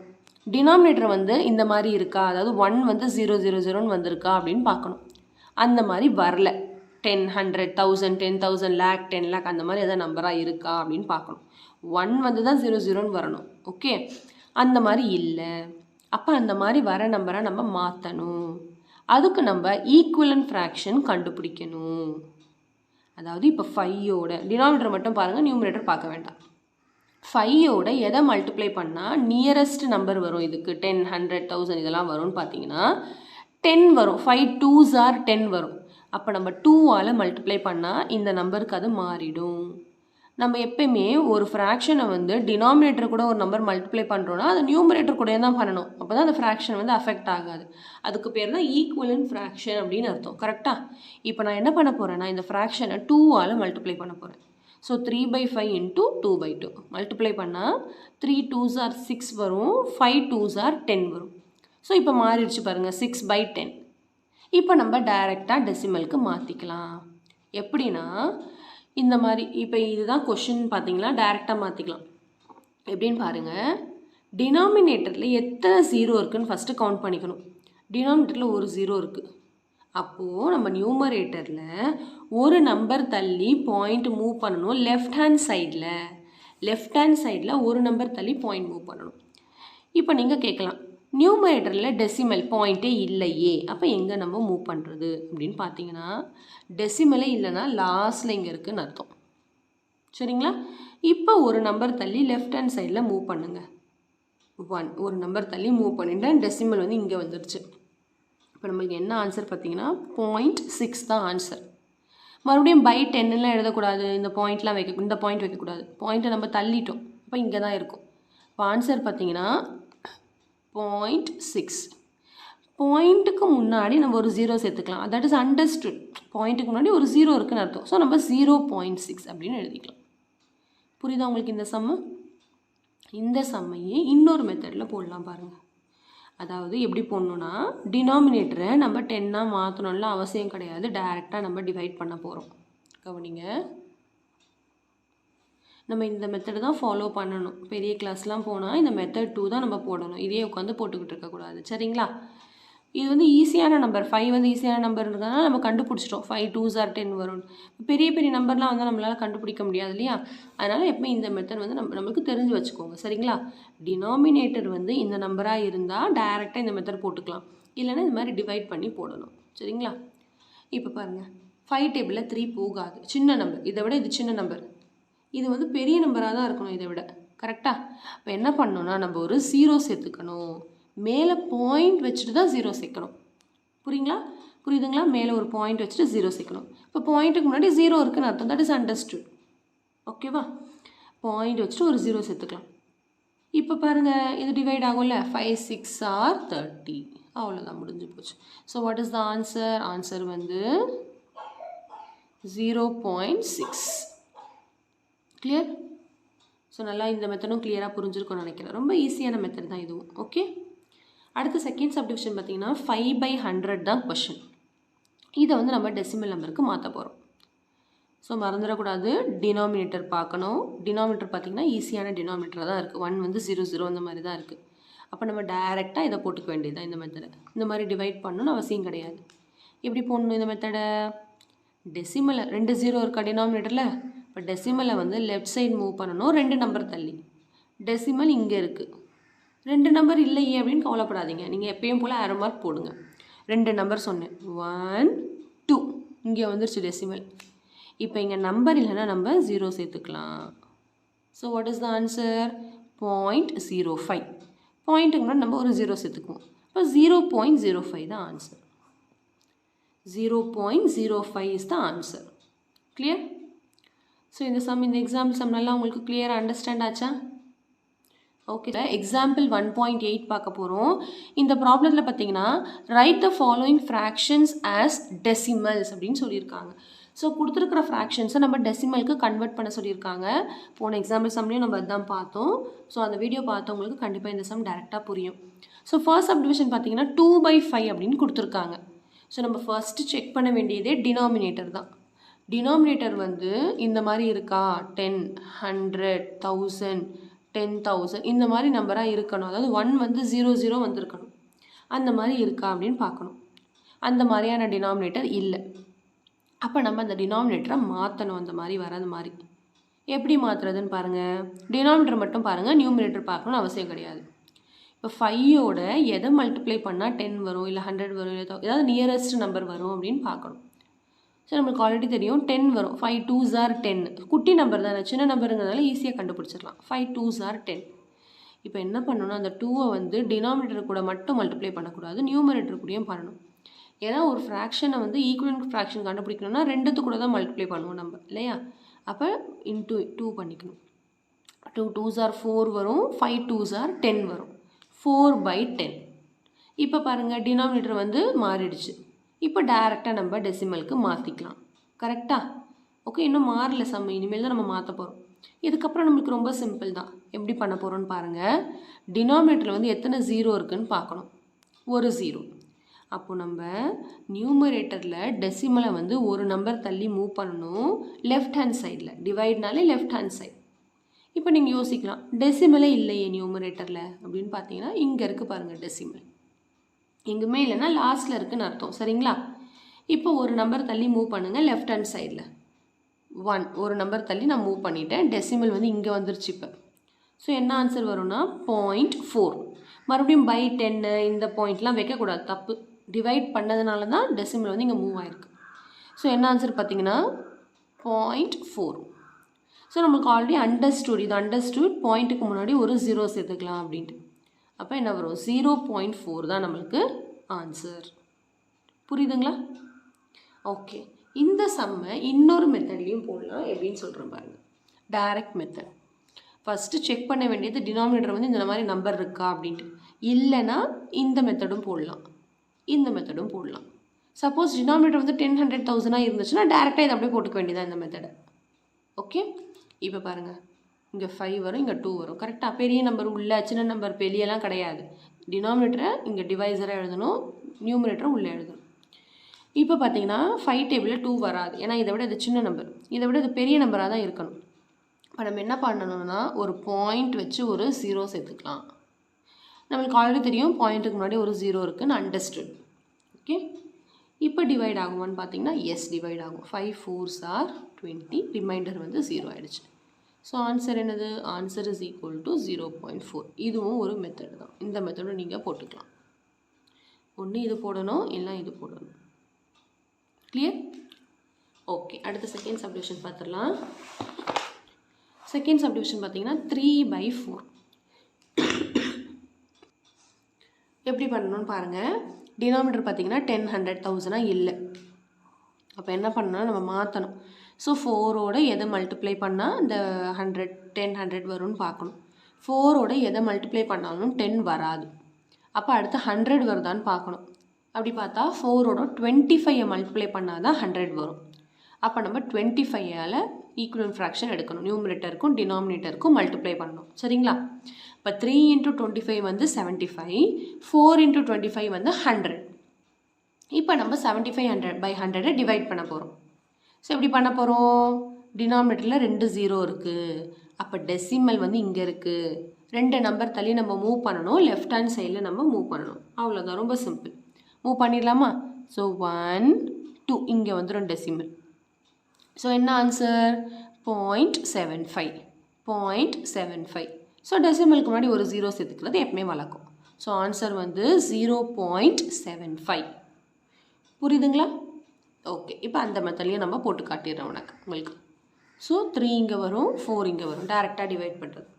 டினாமினேட்டர் வந்து இந்த மாதிரி இருக்கா, அதாவது 1 வந்து 000 வந்திருக்கா அப்படின்னு பார்க்கணும். அந்த மாதிரி வரல, 10, 100, 1000, 10,000, lakh, 10 lakh அந்த மாதிரி எதாவது நம்பராக இருக்கா அப்படின்னு பார்க்கணும். 1 வந்து தான் 0 வரணும். ஓகே, அந்த மாதிரி இல்லை. அப்போ அந்த மாதிரி வர நம்பரை நம்ம மாற்றணும். அதுக்கு நம்ம ஈக்குவலன்ட் ஃப்ராக்ஷன் கண்டுபிடிக்கணும். அதாவது இப்போ 5யோட டினாமினேட்டர் மட்டும் பாருங்கள், நியூமரேட்டர் பார்க்க வேண்டாம். 5யோட எதை மல்டிப்ளை பண்ணால் நியரஸ்ட் நம்பர் வரும், இதுக்கு 10, 100, 1000 இதெல்லாம் வரும்னு பார்த்தீங்கன்னா 10 வரும். 5 2s are 10 வரும். அப்போ நம்ம 2ஆல் மல்டிப்ளை பண்ணால் இந்த நம்பருக்கு அது மாறிடும். நம்ம எப்பயுமே ஒரு ஃப்ராக்ஷனை வந்து டினாமினேட்டர் கூட ஒரு நம்பர் மல்டிப்ளை பண்ணுறோன்னா அது நியூமரேட்டர் கூட தான் பண்ணணும். அப்போ தான் அந்த ஃப்ராக்ஷன் வந்து அஃபெக்ட் ஆகாது. அதுக்கு பேர் தான் ஈக்குவலன்ட் ஃப்ராக்ஷன் அப்படின்னு அர்த்தம். கரெக்டாக? இப்போ நான் என்ன பண்ண போகிறேன்னா இந்த ஃப்ராக்ஷனை 2ஆல் மல்டிப்ளை பண்ண போகிறேன். ஸோ 3/5 into 2/2 மல்டிப்ளை பண்ணால் 3 2s are 6 வரும், 5 2s are 10 வரும். ஸோ இப்போ மாறிடுச்சு பாருங்கள், 6/10. இப்போ நம்ம டைரெக்டாக டெசிமலுக்கு மாற்றிக்கலாம். எப்படின்னா இந்த மாதிரி, இப்போ இதுதான் கொஷின் பார்த்தீங்களா, டைரெக்டாக மாற்றிக்கலாம். எப்படின்னு பாருங்கள், டினாமினேட்டரில் எத்தனை 0 இருக்குதுன்னு ஃபஸ்ட்டு கவுண்ட் பண்ணிக்கணும். டினாமினேட்டரில் ஒரு 0 இருக்குது. அப்போது நம்ம நியூமரேட்டரில் ஒரு நம்பர் தள்ளி பாயிண்ட் மூவ் பண்ணணும். லெஃப்ட் ஹேண்ட் சைடில் ஒரு நம்பர் தள்ளி பாயிண்ட் மூவ் பண்ணணும். இப்போ நீங்கள் கேட்கலாம், நியூமரேட்டரில் டெசிமல் பாயிண்ட்டே இல்லையே, அப்போ எங்கே நம்ம மூவ் பண்ணுறது அப்படின்னு பார்த்தீங்கன்னா டெசிமலே இல்லைன்னா லாஸ்ட்டில் இங்கே இருக்குதுன்னு அர்த்தம். சரிங்களா? இப்போ ஒரு நம்பர் தள்ளி லெஃப்ட் ஹேண்ட் சைடில் மூவ் பண்ணுங்கள். 1 ஒரு நம்பர் தள்ளி மூவ் பண்ணிட்டேன், டெசிமல் வந்து இங்கே வந்துடுச்சு. இப்போ நம்மளுக்கு என்ன ஆன்சர் பார்த்தீங்கன்னா 0.6 தான் ஆன்சர். மறுபடியும் பை 10லாம் எழுதக்கூடாது, இந்த பாயிண்ட் வைக்கக்கூடாது. பாயிண்ட்டை நம்ம தள்ளிட்டோம், அப்போ இங்கே தான் இருக்கும். இப்போ ஆன்சர் பார்த்தீங்கன்னா 0.6. பாயிண்ட்டுக்கு முன்னாடி நம்ம ஒரு 0 சேர்த்துக்கலாம். That is understood. பாயிண்ட்டுக்கு முன்னாடி ஒரு 0 இருக்குன்னு அர்த்தம். ஸோ நம்ம 0.6 அப்படின்னு எழுதிக்கலாம். புரியுதா உங்களுக்கு இந்த சம்மு? இந்த சம்மையே இன்னொரு மெத்தடில் போடலாம் பாருங்கள். அதாவது எப்படி போடணுன்னா, டினாமினேட்டரை நம்ம 10ஆக மாற்றணும்லாம் அவசியம் கிடையாது. டைரெக்டாக நம்ம டிவைட் பண்ண போகிறோம். கவனிங்க, நம்ம இந்த மெத்தடு தான் ஃபாலோ பண்ணணும். பெரிய கிளாஸ்லாம் போனால் இந்த மெத்தட் 2 தான் நம்ம போடணும். இதே உட்காந்து போட்டுக்கிட்டு இருக்கக்கூடாது. சரிங்களா? இது வந்து ஈஸியான நம்பர். 5 வந்து ஈஸியான நம்பர்ன்றதுனால நம்ம கண்டுபிடிச்சிட்டோம். 5 2s are 10 வரும். பெரிய நம்பர்லாம் வந்து நம்மளால் கண்டுபிடிக்க முடியாது இல்லையா? அதனால் எப்போ இந்த மெத்தட் வந்து நம்மளுக்கு தெரிஞ்சு வச்சுக்கோங்க. சரிங்களா? டினாமினேட்டர் வந்து இந்த நம்பராக இருந்தால் டைரெக்டாக இந்த மெத்தட் போட்டுக்கலாம். இல்லைன்னா இந்த மாதிரி டிவைட் பண்ணி போடணும். சரிங்களா? இப்போ பாருங்கள், 5 டேபிளில் 3 போகாது. சின்ன நம்பர், இதை விட இது சின்ன நம்பர். இது வந்து பெரிய நம்பராக தான் இருக்கணும் இதை விட. கரெக்டாக? இப்போ என்ன பண்ணணும்னா நம்ம ஒரு 0 சேர்த்துக்கணும். மேலே பாயிண்ட் வச்சுட்டு தான் 0 சேர்க்கணும். புரியுதுங்களா? மேலே ஒரு பாயிண்ட் வச்சுட்டு 0 சேர்க்கணும். இப்போ பாயிண்ட்டுக்கு முன்னாடி 0 இருக்குன்னு அர்த்தம். That is understood. ஓகேவா? பாயிண்ட் வச்சுட்டு ஒரு 0 சேர்த்துக்கலாம். இப்போ பாருங்கள், இது டிவைட் ஆகும்ல. 5 6 are 30. அவ்வளோதான், முடிஞ்சு போச்சு. So what is the answer? Answer வந்து 0.6. கிளியர்? ஸோ நல்லா இந்த மெத்தடும் கிளியராக புரிஞ்சிருக்கும்னு நினைக்கிறேன். ரொம்ப ஈஸியான மெத்தட் தான் இதுவும். ஓகே, அடுத்து செகண்ட் சப்டிவிஷன் பார்த்தீங்கன்னா 5/100 தான் கொஷின். இதை வந்து நம்ம டெசிமல் நம்பருக்கு மாற்ற போகிறோம். ஸோ மறந்துடக்கூடாது, டினாமினேட்டர் பார்க்கணும். டினாமினேட்டர் பார்த்திங்கன்னா ஈஸியான டினாமினேட்டராக தான் இருக்குது. 1 வந்து 0 0 அந்த மாதிரி தான் இருக்குது. அப்போ நம்ம டைரெக்டாக இதை போட்டுக்க வேண்டியது இந்த மெத்தடை. இந்த மாதிரி டிவைட் பண்ணணும்னு அவசியம் கிடையாது. எப்படி போடணும் இந்த மெத்தடை? டெசிமலை 2 0 இருக்கா டினாமினேட்டரில்? இப்போ டெசிமலை வந்து லெஃப்ட் சைடு மூவ் பண்ணணும் 2 நம்பர் தள்ளி. டெசிமல் இங்கே இருக்குது, 2 நம்பர் இல்லையே அப்படின்னு கவலைப்படாதீங்க. நீங்கள் எப்பயும் போல் ஆரோ மார்க் போடுங்க. 2 நம்பர் சொன்னேன், 1 2, இங்கே வந்துருச்சு டெசிமல். இப்போ இங்கே நம்பர் இல்லைன்னா நம்ம 0 சேர்த்துக்கலாம். So what is the answer? 0.05. பாயிண்ட்டுக்கு முன்னாடி நம்ம ஒரு 0 சேர்த்துக்குவோம். இப்போ 0.05 தான் answer. 0.05 is the answer. Clear? So இந்த எக்ஸாம்பிள் சம் நல்லா உங்களுக்கு கிளியராக அண்டர்ஸ்டாண்ட் ஆச்சா? ஓகே, எக்ஸாம்பிள் 1.8 பார்க்க போகிறோம். இந்த ப்ராப்ளத்தில் பார்த்தீங்கன்னா write the following fractions as decimals அப்படின்னு சொல்லியிருக்காங்க. ஸோ கொடுத்துருக்குற ஃப்ராக்ஷன்ஸை நம்ம டெசிமலுக்கு கன்வெர்ட் பண்ண சொல்லியிருக்காங்க. போன எக்ஸாம்பிள் சம்லேயும் நம்ம அதுதான் பார்த்தோம். ஸோ அந்த வீடியோ பார்த்தவங்களுக்கு கண்டிப்பாக இந்த சம் டேரெக்டாக புரியும். ஸோ ஃபர்ஸ்ட் சப்டிவிஷன் பார்த்தீங்கன்னா 2/5 அப்படின்னு கொடுத்துருக்காங்க. ஸோ நம்ம ஃபர்ஸ்ட்டு செக் பண்ண வேண்டியதே டினாமினேட்டர் தான். டினாமினேட்டர் வந்து இந்த மாதிரி இருக்கா, 10 100 1000 10,000 இந்த மாதிரி நம்பராக இருக்கணும். அதாவது 1 வந்து 0 0 வந்திருக்கணும். அந்த மாதிரி இருக்கா அப்படின்னு பார்க்கணும். அந்த மாதிரியான டினாமினேட்டர் இல்லை. அப்போ நம்ம அந்த டினாமினேட்டரை மாற்றணும். அந்த மாதிரி வராத மாதிரி எப்படி மாற்றுறதுன்னு பாருங்கள். டினாமினேட்டர் மட்டும் பாருங்கள், நியூமினேட்டர் பார்க்கணும்னு அவசியம் கிடையாது. இப்போ 5ஓட எதை மல்டிப்ளை பண்ணால் 10 வரும், இல்லை 100 வரும், இல்லை ஏதாவது நியரஸ்ட் நம்பர் வரும் அப்படின்னு பார்க்கணும். ஸோ நம்மளுக்கு ஆல்ரெடி தெரியும் 10 வரும். 5 2s are 10. குட்டி நம்பர் தானே, சின்ன நம்பருங்கிறதுனால ஈஸியாக கண்டுபிடிச்சிடலாம். 5 2s are 10. இப்போ என்ன பண்ணணும், அந்த 2வை வந்து டினாமினேட்டர் கூட மட்டும் மல்டிப்ளை பண்ணக்கூடாது, நியூமரேட்டர் கூடயும் பண்ணணும். ஏன்னா ஒரு ஃப்ராக்ஷனை வந்து ஈக்குவலன்ட் ஃப்ராக்ஷன் கண்டுபிடிக்கணும்னா 2 கூட தான் மல்டிப்ளை பண்ணுவோம் நம்ம, இல்லையா? அப்போ இன்ட்டு 2 பண்ணிக்கணும். 2 2s are 4 வரும், 5 2s are 10 வரும். 4/10. இப்போ பாருங்கள் டினாமினேட்டர் வந்து மாறிடுச்சு. இப்போ டைரெக்டாக நம்ம டெசிமலுக்கு மாற்றிக்கலாம். கரெக்டாக? ஓகே, இன்னும் மாறல சம், இனிமேல் தான் நம்ம மாற்ற போகிறோம். இதுக்கப்புறம் நம்மளுக்கு ரொம்ப சிம்பிள் தான். எப்படி பண்ண போகிறோன்னு பாருங்கள். டினாமினேட்டரில் வந்து எத்தனை 0 இருக்குதுன்னு பார்க்கணும். ஒரு 0. அப்போ நம்ம நியூமரேட்டரில் டெசிமலை வந்து ஒரு நம்பர் தள்ளி மூவ் பண்ணணும் லெஃப்ட் ஹேண்ட் சைடில். டிவைட்னாலே லெஃப்ட் ஹேண்ட் சைட். இப்போ நீங்கள் யோசிக்கலாம், டெசிமலே இல்லையே நியூமரேட்டரில் அப்படின்னு பார்த்தீங்கன்னா இங்கே இருக்குது பாருங்கள் டெசிமல். எங்குமே இல்லைன்னா லாஸ்ட்டில் இருக்குதுன்னு அர்த்தம். சரிங்களா? இப்போ ஒரு நம்பர் தள்ளி மூவ் பண்ணுங்கள் லெஃப்ட் ஹேண்ட் சைடில். 1 ஒரு நம்பர் தள்ளி நான் மூவ் பண்ணிட்டேன். டெசிமல் வந்து இங்கே வந்துருச்சு. இப்போ ஸோ என்ன ஆன்சர் வரும்னா 0.4. மறுபடியும் பை 10 இந்த பாயிண்ட்லாம் வைக்கக்கூடாது, தப்பு. டிவைட் பண்ணதுனால தான் டெசிமல் வந்து இங்கே மூவ் ஆகிருக்கு. ஸோ என்ன ஆன்சர் பார்த்தீங்கன்னா 0.4. ஸோ நமக்கு ஆல்ரெடி அண்டர்ஸ்டூட், இது அண்டர்ஸ்டூட். பாயிண்ட்டுக்கு முன்னாடி ஒரு 0 சேர்த்துக்கலாம் அப்படின்ட்டு. அப்போ என்ன வரும், 0.4 தான் நம்மளுக்கு ஆன்சர். புரியுதுங்களா? ஓகே, இந்த சம்மை இன்னொரு மெத்தட்லேயும் போடலாம். எப்படின்னு சொல்கிறேன் பாருங்கள். Direct method. ஃபஸ்ட்டு செக் பண்ண வேண்டியது டினாமினேட்டர் வந்து இந்த மாதிரி நம்பர் இருக்கா அப்படின்ட்டு. இல்லைன்னா இந்த மெத்தடும் போடலாம், இந்த மெத்தடும் போடலாம். சப்போஸ் டினாமினேட்டர் வந்து 10 100 1000 இருந்துச்சுன்னா டேரெக்டாக இதை அப்படியே போட்டுக்க வேண்டியதான் இந்த மெத்தடை. ஓகே, இப்போ பாருங்கள், இங்கே 5 வரும், இங்கே 2 வரும். கரெக்டாக? பெரிய நம்பர் உள்ள, சின்ன நம்பர் வெளியெல்லாம் கிடையாது. டினாமினேட்டரை இங்கே டிவைசராக எழுதணும், நியூமரேட்டரை உள்ளே எழுதணும். இப்போ பார்த்தீங்கன்னா 5 டேபிளில் 2 வராது, ஏன்னா இதை விட இது சின்ன நம்பர், இதை விட இது பெரிய நம்பராக தான் இருக்கணும். இப்போ நம்ம என்ன பண்ணணும்னா ஒரு பாயிண்ட் வச்சு ஒரு 0 சேர்த்துக்கலாம். நம்மளுக்கு ஆல்ரெடி தெரியும் பாயிண்ட்டுக்கு முன்னாடி ஒரு 0 இருக்குன்னு அண்டர்ஸ்டுட். ஓகே, இப்போ டிவைட் ஆகுமான்னு பார்த்தீங்கன்னா எஸ், டிவைட் ஆகும். 5 4s are 20, ரிமைண்டர் வந்து 0 ஆகிடுச்சு. ஸோ ஆன்சர் என்னது? Answer is equal to 0.4. இதுவும் ஒரு மெத்தட் தான். இந்த மெத்தடை நீங்கள் போட்டுக்கலாம். ஒன்று இது போடணும், இல்லை இது போடணும். கிளியர்? ஓகே, அடுத்த செகண்ட் சப்டிவிஷன் பார்த்துடலாம். செகண்ட் சப்டிவிஷன் பார்த்தீங்கன்னா 3/4. எப்படி பண்ணணும்னு பாருங்கள். டினாமினேட்டர் பார்த்தீங்கன்னா 10 100 1000 இல்லை. அப்போ என்ன பண்ணணும், நம்ம மாற்றணும். ஸோ 4ஓட எதை மல்டிப்ளை பண்ணால் இந்த 100 10 100 வரும்னு பார்க்கணும். 4ஓட எதை மல்டிப்ளை பண்ணாலும் 10 வராது. அப்போ அடுத்து 100 வருதான்னு பார்க்கணும். அப்படி பார்த்தா 4ஓட 25 மல்டிப்ளை பண்ணால் தான் 100 வரும். அப்போ நம்ம 25ஆல் ஈக்குவலன்ட் ஃப்ராக்ஷன் எடுக்கணும். நியூமரேட்டருக்கும் டினாமினேட்டருக்கும் மல்டிப்ளை பண்ணணும். சரிங்களா? இப்போ 3 × 25 வந்து 75, 4 × 25 வந்து 100. இப்போ நம்ம 75/100 டிவைட் பண்ண போகிறோம். ஸோ எப்படி பண்ண போகிறோம்? டினாமினேட்டரில் 2 0 இருக்குது. அப்போ டெசிமல் வந்து இங்கே இருக்குது. 2 நம்பர் தள்ளி நம்ம மூவ் பண்ணணும். லெஃப்ட் ஹேண்ட் சைடில் நம்ம மூவ் பண்ணணும். அவ்வளோதான், ரொம்ப சிம்பிள். மூவ் பண்ணிடலாமா? ஸோ 1 2 இங்கே வந்துடும் டெசிமல். ஸோ என்ன ஆன்சர்? 0.75. 0.75. ஸோ டெசிமலுக்கு முன்னாடி ஒரு 0 சேர்த்துக்கிறது எப்பவுமே வழக்கம். ஸோ ஆன்சர் வந்து 0.75. புரியுதுங்களா? ஓகே, இப்போ அந்த மெத்தட்லையும் நம்ம போட்டு காட்டிடுறோம் உங்களுக்கு. ஸோ 3 இங்கே வரும், 4 இங்கே வரும். டேரெக்டாக டிவைட் பண்ணுறது.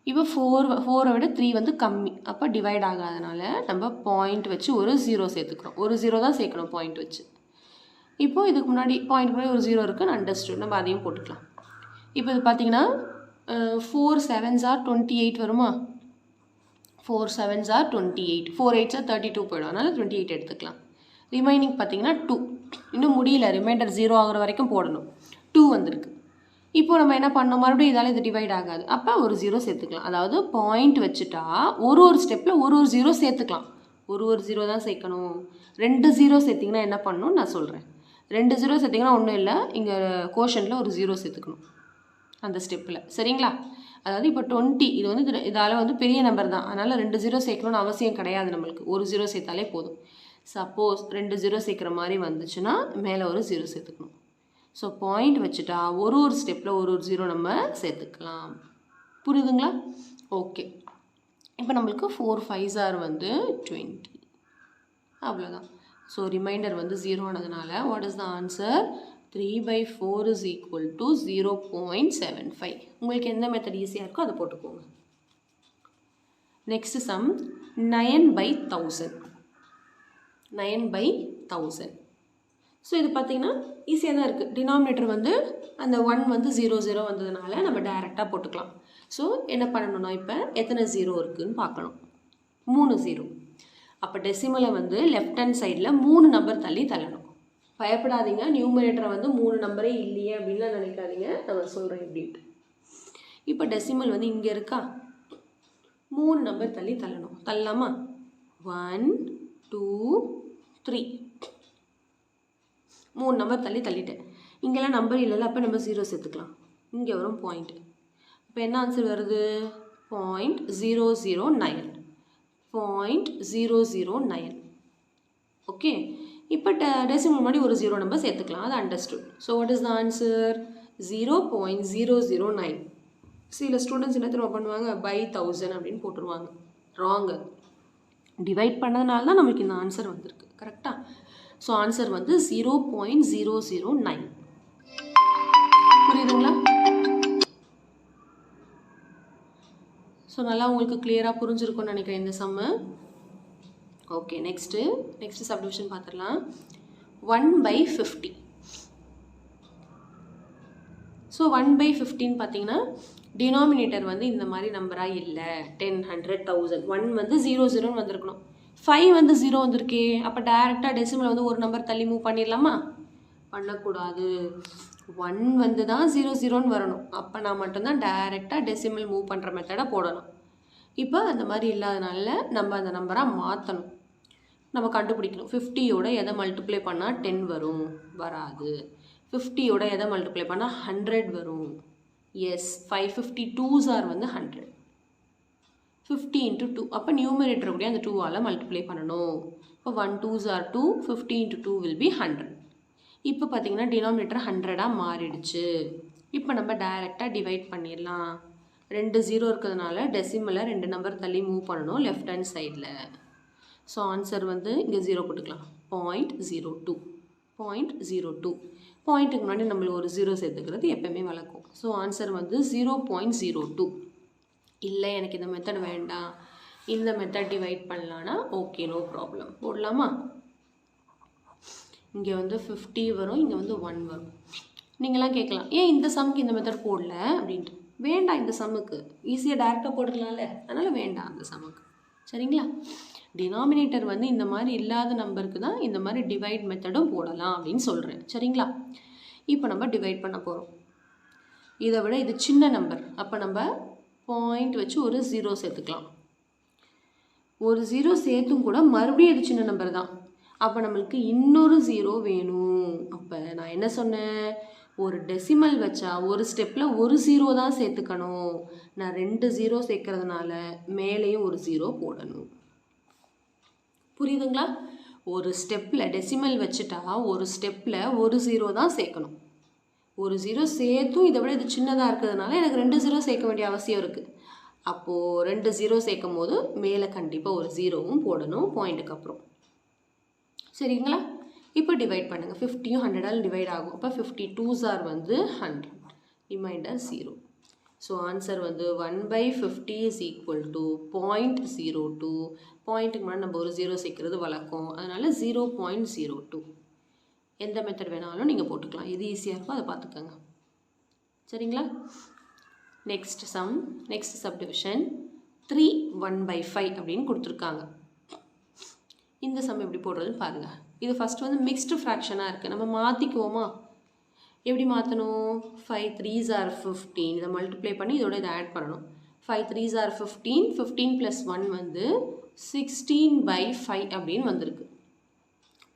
இப்போ 4 விட 3 வந்து கம்மி. அப்போ டிவைட் ஆகாதனால நம்ம பாயிண்ட் வச்சு ஒரு 0 சேர்த்துக்கிறோம். ஒரு 0 தான் சேர்க்கணும் பாயிண்ட் வச்சு. இப்போது இதுக்கு முன்னாடி பாயிண்ட் முன்னாடி ஒரு 0 இருக்குன்னு அண்டர்ஸ்டுட். நம்ம அதையும் போட்டுக்கலாம். இப்போ இது பார்த்தீங்கன்னா 4 7s are 28 வருமா? 4 7s are 28. 4 8s are 32 போயிடும். அதனால் 28 எடுத்துக்கலாம். ரிமைனிங் பார்த்தீங்கன்னா 2. இன்னும் முடியல, ரிமைண்டர் 0 ஆகிற வரைக்கும் போடணும். 2 வந்திருக்கு. இப்போ நம்ம என்ன பண்ணோம்? மறுபடியும் இதால் இது டிவைட் ஆகாது. அப்போ ஒரு 0 சேர்த்துக்கலாம். அதாவது பாயிண்ட் வச்சுட்டா ஒரு ஸ்டெப்பில் ஒரு 0 சேர்த்துக்கலாம். ஒரு 0 தான் சேர்க்கணும். 2 0 சேர்த்திங்கன்னா என்ன பண்ணணும் நான் சொல்கிறேன். 2 0 சேர்த்திங்கன்னா ஒன்றும் இல்லை, இங்கே கோஷனில் ஒரு 0 சேர்த்துக்கணும் அந்த ஸ்டெப்பில். சரிங்களா? அதாவது இப்போ 20 இது வந்து இதால் வந்து பெரிய நம்பர் தான். அதனால் 2 0 சேர்க்கணும்னு அவசியம் கிடையாது. நம்மளுக்கு ஒரு 0 சேர்த்தாலே போதும். சப்போஸ் 2 0 சேர்க்குற மாதிரி வந்துச்சுன்னா மேலே ஒரு 0 சேர்த்துக்கணும். ஸோ பாயிண்ட் வச்சுட்டா ஒரு ஸ்டெப்பில் ஒரு 0 நம்ம சேர்த்துக்கலாம். புரியுதுங்களா? ஓகே, இப்போ நம்மளுக்கு 4 5s are வந்து 20. அவ்வளோதான். ஸோ ரிமைண்டர் வந்து 0 ஆனதுனால what is the answer? 3/4 is equal to 0.75. உங்களுக்கு எந்த மெத்தட் ஈஸியாக இருக்கோ அதை போட்டுக்கோங்க. Next sum 9/1000. 9/1000. ஸோ இது பார்த்தீங்கன்னா ஈஸியாக தான் இருக்குது. டினாமினேட்டர் வந்து அந்த 1 வந்து 0 0 வந்ததுனால நம்ம டைரெக்டாக போட்டுக்கலாம். ஸோ என்ன பண்ணணும்னா இப்போ எத்தனை 0 இருக்குதுன்னு பார்க்கணும். 3 0. அப்போ டெசிமலை வந்து லெஃப்ட் ஹேண்ட் சைடில் 3 நம்பர் தள்ளி தள்ளணும். பயப்படாதீங்க, நியூமரேட்டரை வந்து 3 நம்பரே இல்லையே அப்படின்லாம் நினைக்காதீங்க. நான் சொல்கிறேன் எப்படின்ட்டு. இப்போ டெசிமல் வந்து இங்கே இருக்கா? 3 நம்பர் தள்ளி தள்ளணும். தள்ளலாமா? 1 2 3. 3 நம்பர் தள்ளிட்டேன். இங்கெல்லாம் நம்பர் இல்லைல்ல, அப்போ நம்ம 0 சேர்த்துக்கலாம். இங்கே வரும் பாயிண்ட். இப்போ என்ன ஆன்சர் வருது? 0.009. 0.009. ஓகே, இப்போ டெசிமல் முன்னாடி ஒரு 0 நம்ம சேர்த்துக்கலாம். அது understood. So what is the answer? 0.009. சில ஸ்டூடெண்ட்ஸ் என்ன திரும்ப பண்ணுவாங்க? by 1000 அப்படின்னு போட்டுருவாங்க. ராங்கு. டிவைட் பண்ணதுனால தான் நம்மளுக்கு இந்த ஆன்சர் வந்திருக்கு. கரெக்டாக? ஸோ ஆன்சர் வந்து 0.009. புரியுதுங்களா? ஸோ நல்லா உங்களுக்கு கிளியராக புரிஞ்சிருக்கும்னு நினைக்கிறேன் இந்த சம்மு. ஓகே, நெக்ஸ்ட்டு சப்டிவிஷன் பார்த்துடலாம். 1/50. ஸோ 1/15 பார்த்தீங்கன்னா டினாமினேட்டர் வந்து இந்த மாதிரி நம்பராக இல்லை. 10 100 1000. 1 வந்து 0 0ன்னு வந்திருக்கணும். 5 வந்து 0 வந்திருக்கே. அப்போ டைரெக்டாக டெசிமலை வந்து ஒரு நம்பர் தள்ளி மூவ் பண்ணிடலாமா? பண்ணக்கூடாது. 1 வந்து தான் 0 0ன்னு வரணும். அப்போ நான் மட்டும்தான் டைரெக்டாக டெசிமல் மூவ் பண்ணுற மெத்தடை போடணும். இப்போ அந்த மாதிரி இல்லாதனால நம்ம அந்த நம்பராக மாற்றணும். நம்ம கண்டுபிடிக்கணும். 50யோட எதை மல்டிப்ளை பண்ணால் 10 வரும்? வராது. 50யோட எதை மல்டிப்ளை பண்ணால் 100 வரும்? எஸ். 552s are வந்து 100. 50 × 2. அப்போ நியூமரேட்டர் கூட அந்த 2ஆல் மல்டிப்ளை பண்ணணும். இப்போ 1 2s are 2. 50 × 2 will be 100. இப்போ பார்த்தீங்கன்னா டினாமினேட்டர் 100ஆக மாறிடுச்சு. இப்போ நம்ம டைரெக்டாக டிவைட் பண்ணிடலாம். 2 0 இருக்கிறதுனால டெசிமலை 2 நம்பர் தள்ளி மூவ் பண்ணணும் லெஃப்ட் ஹேண்ட் சைடில். ஸோ ஆன்சர் வந்து இங்கே 0 போட்டுக்கலாம். 0.02. 0.02. பாயிண்ட்டுக்கு முன்னாடி நம்மளுக்கு ஒரு 0 சேர்த்துக்கிறது எப்போயுமே வழக்கம். ஸோ ஆன்சர் வந்து 0.02. இல்லை எனக்கு இந்த மெத்தட் வேண்டாம், இந்த மெத்தட் டிவைட் பண்ணலான்னா ஓகே, நோ ப்ராப்ளம். போடலாமா? இங்கே வந்து 50 வரும், இங்கே வந்து 1 வரும். நீங்களாம் கேட்கலாம், ஏன் இந்த சம்முக்கு இந்த மெத்தட் போடல அப்படின்ட்டு. வேண்டாம், இந்த சம்முக்கு ஈஸியாக டேரெக்டாக போட்டுக்கலாம்ல, அதனால் வேண்டாம் அந்த சம்முக்கு. சரிங்களா? டினாமினேட்டர் வந்து இந்த மாதிரி இல்லாத நம்பருக்கு தான் இந்த மாதிரி டிவைட் மெத்தடும் போடலாம் அப்படின்னு சொல்கிறேன். சரிங்களா? இப்போ நம்ம டிவைட் பண்ண போகிறோம். இதை விட இது சின்ன நம்பர், அப்போ நம்ம பாயிண்ட் வச்சு ஒரு 0 சேர்த்துக்கலாம். ஒரு 0 சேர்த்தும் கூட மறுபடியும் இது சின்ன நம்பர் தான். அப்போ நம்மளுக்கு இன்னொரு 0 வேணும். அப்போ நான் என்ன சொன்னேன், ஒரு டெசிமல் வச்சா ஒரு ஸ்டெப்பில் ஒரு 0 தான் சேர்த்துக்கணும். நான் 2 0 சேர்க்கறதுனால மேலேயும் ஒரு 0 போடணும். புரியுதுங்களா? ஒரு ஸ்டெப்பில் டெசிமல் வச்சுட்டா ஒரு ஸ்டெப்பில் ஒரு 0 தான் சேர்க்கணும். ஒரு 0 சேர்த்தும் இதை விட இது சின்னதாக இருக்கிறதுனால எனக்கு 2 0 சேர்க்க வேண்டிய அவசியம் இருக்குது. அப்போது 2 0 சேர்க்கும் போது மேலே கண்டிப்பாக ஒரு 0வும் போடணும் பாயிண்ட்டுக்கு அப்புறம். சரிங்களா? இப்போ டிவைட் பண்ணுங்கள். 50யும் 100ஆல் டிவைட் ஆகும். அப்போ 52s are வந்து 100, ரிமைண்டர் 0. ஸோ ஆன்சர் வந்து 1/50 is equal to 0.02. பாயிண்ட்டுக்கு முன்னாடி நம்ம ஒரு 0 சேர்க்கறது வழக்கம், அதனால் 0.02. எந்த மெத்தட் வேணாலும் நீங்கள் போட்டுக்கலாம், எது ஈஸியாக இருக்கோ அதை பார்த்துக்கோங்க. சரிங்களா? நெக்ஸ்ட் சம், நெக்ஸ்ட் சப்டிவிஷன் 3 1/5 அப்படின்னு கொடுத்துருக்காங்க. இந்த சம் எப்படி போடுறதுன்னு பாருங்கள். இது ஃபஸ்ட்டு வந்து மிக்ஸ்டு ஃப்ராக்ஷனாக இருக்குது, நம்ம மாற்றிக்குவோமா? எப்படி மாற்றணும்? 5 3s are 15, இதை மல்டிப்ளை பண்ணி இதோட இதை ஆட் பண்ணணும். 5 3s are 15, 15 + 1 வந்து 16/5 அப்படின்னு வந்திருக்கு.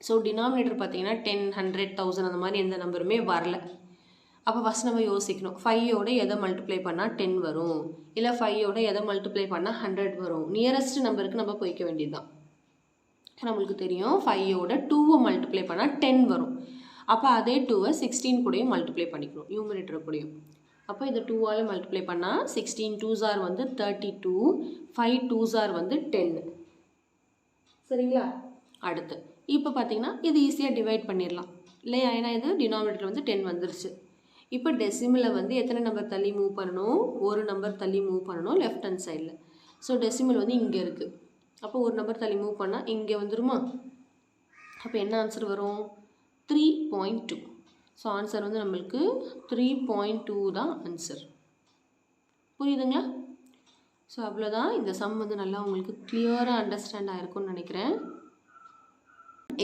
ஸோ டினாமினேட்டர் பார்த்தீங்கன்னா 10 100 1000 அந்த மாதிரி எந்த நம்பருமே வரல. அப்போ ஃபஸ்ட் நம்ம யோசிக்கணும், 5யோட எதை மல்டிப்ளை பண்ணால் 10 வரும், இல்லை 5யோட எதை மல்டிப்ளை பண்ணால் 100 வரும். நியரஸ்ட் நம்பருக்கு நம்ம போய்க்க வேண்டியது தான். நம்மளுக்கு தெரியும் 5யோட 2வை மல்டிப்ளை பண்ணால் 10 வரும். அப்போ அதே 2வை 16 கூடயும் மல்டிப்ளை பண்ணிக்கணும், நியூமரேட்டர் கூடயும். அப்போ இதை 2ஆல் மல்டிப்ளை பண்ணால் 16 2s are வந்து 32, 5 2s are வந்து 10. சரிங்களா? அடுத்து இப்போ பார்த்தீங்கன்னா இது ஈஸியாக டிவைட் பண்ணிடலாம் இல்லையா? ஏன்னா இது டினாமினேட்டர் வந்து 10 வந்துருச்சு. இப்போ டெசிமலில் வந்து எத்தனை நம்பர் தள்ளி மூவ் பண்ணணும்? ஒரு நம்பர் தள்ளி மூவ் பண்ணணும் லெஃப்ட் ஹேண்ட் சைடில். ஸோ டெசிமல் வந்து இங்கே இருக்குது. அப்போ ஒரு நம்பர் தள்ளி மூவ் பண்ணால் இங்கே வந்துருமா? அப்போ என்ன ஆன்சர் வரும்? 3.2. ஸோ ஆன்சர் வந்து நம்மளுக்கு 3.2 தான் ஆன்சர். புரியுதுங்களா? ஸோ அவ்வளோதான். இந்த சம் வந்து நல்லா உங்களுக்கு கிளியராக அண்டர்ஸ்டாண்ட் ஆகிருக்கும்னு நினைக்கிறேன்.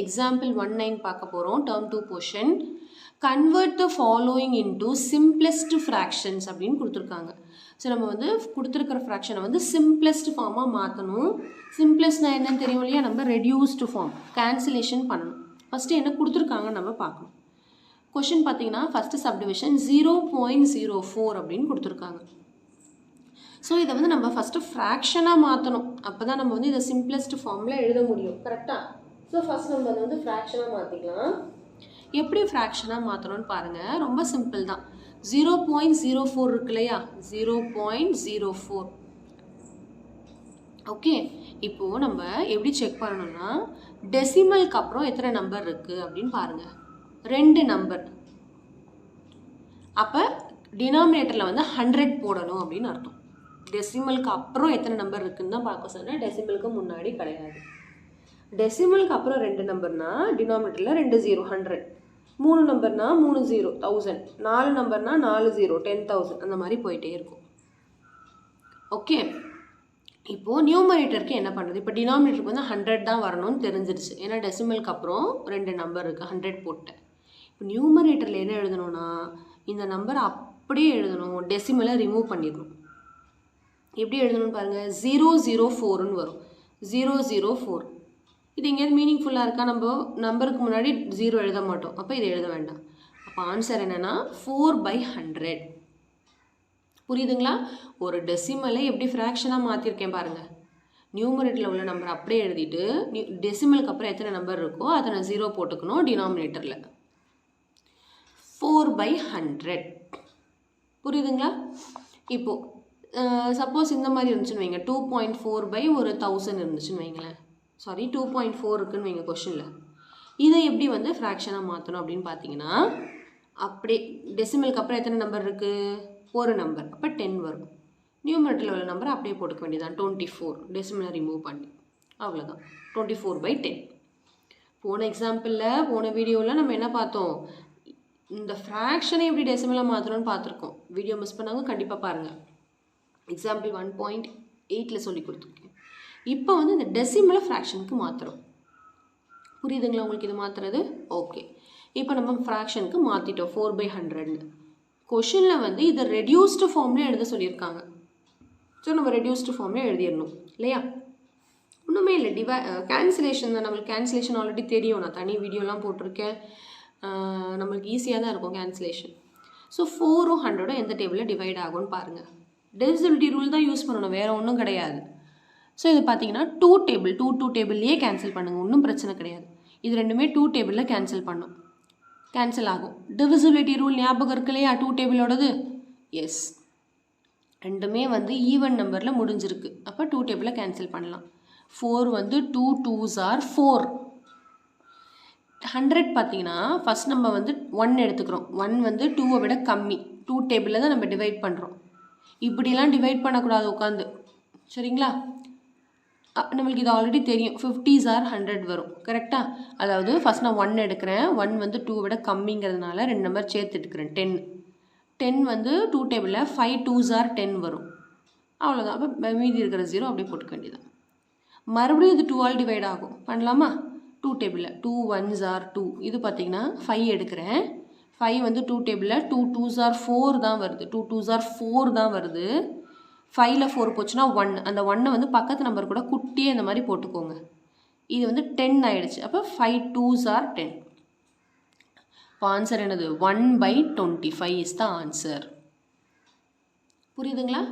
எக்ஸாம்பிள் 19 பார்க்க போகிறோம். Term 2 portion. Convert the following into simplest fractions அப்படின்னு கொடுத்துருக்காங்க. ஸோ நம்ம வந்து கொடுத்துருக்கிற ஃப்ராக்ஷனை வந்து சிம்பிளஸ்ட் ஃபார்மாக மாற்றணும். சிம்பிளஸ்ட்னா என்னன்னு தெரியும் இல்லையா? நம்ம ரெடியூஸ்டு ஃபார்ம் கேன்சலேஷன் பண்ணணும். ஃபஸ்ட்டு என்ன கொடுத்துருக்காங்கன்னு நம்ம பார்க்கணும். கொஷின் பார்த்தீங்கன்னா ஃபஸ்ட்டு சப்டிவிஷன் 0.04 அப்படின்னு கொடுத்துருக்காங்க. ஸோ இதை வந்து நம்ம ஃபஸ்ட்டு ஃப்ராக்ஷனாக மாற்றணும். அப்போ தான் நம்ம வந்து இதை சிம்பிளஸ்ட் ஃபார்மில் எழுத முடியும். கரெக்டாக? ஸோ ஃபஸ்ட் நம்ம அதை வந்து ஃப்ராக்ஷனாக மாற்றிக்கலாம். எப்படி ஃப்ராக்ஷனாக மாற்றணும்னு பாருங்கள். ரொம்ப சிம்பிள் தான். 0.04 இருக்கு இல்லையா? 0.04. ஓகே, இப்போது நம்ம எப்படி செக் பண்ணணும்னா டெசிமலுக்கு அப்புறம் எத்தனை நம்பர் இருக்குது அப்படின்னு பாருங்கள். 2 நம்பர். அப்போ டினாமினேட்டரில் வந்து 100 போடணும் அப்படின்னு அர்த்தம். டெசிமலுக்கு அப்புறம் எத்தனை நம்பர் இருக்குன்னு தான் பார்க்க சொன்னேன், டெசிமலுக்கு முன்னாடி கிடையாது. டெசிமலுக்கு அப்புறம் 2 நம்பர்னா டினாமினேட்டரில் 2 0 100, 3 நம்பர்னா 3 0 1000, 4 நம்பர்னா 4 0 10,000, அந்த மாதிரி போயிட்டே இருக்கும். ஓகே, இப்போது நியூமரேட்டருக்கு என்ன பண்ணுறது? இப்போ டினாமினேட்டருக்கு வந்து 100 தான் வரணும்னு தெரிஞ்சிருச்சு, ஏன்னா டெசிமலுக்கு அப்புறம் 2 நம்பர் இருக்குது, 100 போட்டேன். இப்போ நியூமரேட்டரில் என்ன எழுதணும்னா இந்த நம்பரை அப்படியே எழுதணும், டெசிமலை ரிமூவ் பண்ணிடணும். எப்படி எழுதணும்னு பாருங்கள். 004ன்னு வரும். 004 இது எங்கேயாவது மீனிங்ஃபுல்லாக இருக்கா? நம்ம நம்பருக்கு முன்னாடி 0 எழுத மாட்டோம், அப்போ இதை எழுத வேண்டாம். அப்போ ஆன்சர் என்னென்னா 4/100. புரியுதுங்களா? ஒரு டெசிமலை எப்படி ஃப்ராக்ஷனாக மாற்றிருக்கேன் பாருங்கள். நியூமரேட்டரில் உள்ள நம்பர் அப்படியே எழுதிட்டு டெசிமலுக்கு அப்புறம் எத்தனை நம்பர் இருக்கோ அதை நான் 0 போட்டுக்கணும் டினாமினேட்டரில். 4/100. புரியுதுங்களா? இப்போது சப்போஸ் இந்த மாதிரி இருந்துச்சுன்னு வைங்க, 2.4/1000 இருந்துச்சுன்னு வைங்களேன். சாரி 2.4 இருக்குன்னு வைங்க கொஷனில். இதை எப்படி வந்து ஃப்ராக்ஷனாக மாற்றணும் அப்படின்னு பார்த்தீங்கன்னா, அப்படியே டெசிமலுக்கு அப்புறம் எத்தனை நம்பர் இருக்குது? ஒரு நம்பர், அப்போ 10 வரும். நியூமரேட்டரில் உள்ள நம்பர் அப்படியே போட்டுக்க வேண்டியதான் 24, டெசிமலை ரிமூவ் பண்ணி. அவ்வளோதான், 24/10. போன எக்ஸாம்பிளில் போன வீடியோவில் நம்ம என்ன பார்த்தோம்? இந்த ஃப்ராக்ஷனை எப்படி டெசிமலாக மாற்றணும்னு பார்த்துருக்கோம். வீடியோ மிஸ் பண்ணாங்க கண்டிப்பாக பாருங்கள். எக்ஸாம்பிள் 1.8ல் சொல்லி கொடுத்துருக்கேன். இப்போ வந்து இந்த டெசிமலை ஃப்ராக்ஷனுக்கு மாற்றுறோம். புரியுதுங்களா உங்களுக்கு இது மாற்றுறது? ஓகே, இப்போ நம்ம ஃப்ராக்ஷனுக்கு மாற்றிட்டோம் 4/100. கொஷினில் வந்து இதை ரெடியூஸ்டு ஃபார்ம்லேயே எழுத சொல்லியிருக்காங்க. ஸோ நம்ம ரெடியூஸ்டு ஃபார்ம்லேயே எழுதிடணும் இல்லையா? ஒன்றுமே இல்லை, கேன்சலேஷன் தான். நம்மளுக்கு கேன்சலேஷன் ஆல்ரெடி தெரியும், நான் தனி வீடியோலாம் போட்டிருக்கேன். நம்மளுக்கு ஈஸியாக தான் இருக்கும் கேன்சலேஷன். ஸோ 4ம் 100ம் எந்த டேபிளில் டிவைட் ஆகும்னு பாருங்கள். டிவிசிபிலிட்டி ரூல் தான் யூஸ் பண்ணணும், வேறு ஒன்றும் கிடையாது. ஸோ இது பார்த்தீங்கன்னா 2 டேபிள் 2 டேபிள்லேயே கேன்சல் பண்ணுங்கள், ஒன்றும் பிரச்சனை கிடையாது. இது ரெண்டுமே 2 டேபிளில் கேன்சல் பண்ணும், கேன்சல் ஆகும். டிவிசிபிலிட்டி ரூல் ஞாபகம் இருக்கு இல்லையா 2 டேபிளோடது? எஸ், ரெண்டுமே வந்து ஈவன் நம்பரில் முடிஞ்சிருக்கு. அப்போ 2 டேபிளில் கேன்சல் பண்ணலாம். 4 வந்து 2 2s are 4. 100 பார்த்தீங்கன்னா ஃபஸ்ட் நம்ம வந்து 1 எடுத்துக்கிறோம். 1 வந்து 2வை விட கம்மி. 2 டேபிளில் தான் நம்ம டிவைட் பண்ணுறோம். இப்படிலாம் டிவைட் பண்ணக்கூடாது உட்காந்து, சரிங்களா? நம்மளுக்கு இது ஆல்ரெடி தெரியும், 50s are 100 வரும், கரெக்டாக? அதாவது ஃபஸ்ட் நான் 1 எடுக்கிறேன், 1 வந்து 2 விட கம்மிங்கிறதுனால 2 நம்பர் சேர்த்து எடுக்கிறேன். 10 வந்து 2 டேபிளில் 5 2s are 10 வரும், அவ்வளோதான். அப்போ மீதி இருக்கிற 0 அப்படியே போட்டுக்க வேண்டியதான். மறுபடியும் இது 2 ஆல் டிவைட் ஆகும், பண்ணலாமா? 2 டேபிளில் 2 1s are 2. இது பார்த்தீங்கன்னா 5 எடுக்கிறேன், 5 வந்து 2 டேபிளில் 2 2s are 4 தான் வருது, 2 2s are 4 தான் வருது. 5ல் 4 போச்சுன்னா 1, அந்த 1 வந்து பக்கத்து நம்பர் கூட குட்டியே இந்த மாதிரி போட்டுக்கோங்க. இது வந்து 10 ஆகிடுச்சு. அப்போ 5 2s are 10. இப்போ ஆன்சர் என்னது? 1/25 இஸ் த ஆன்சர். புரியுதுங்களா?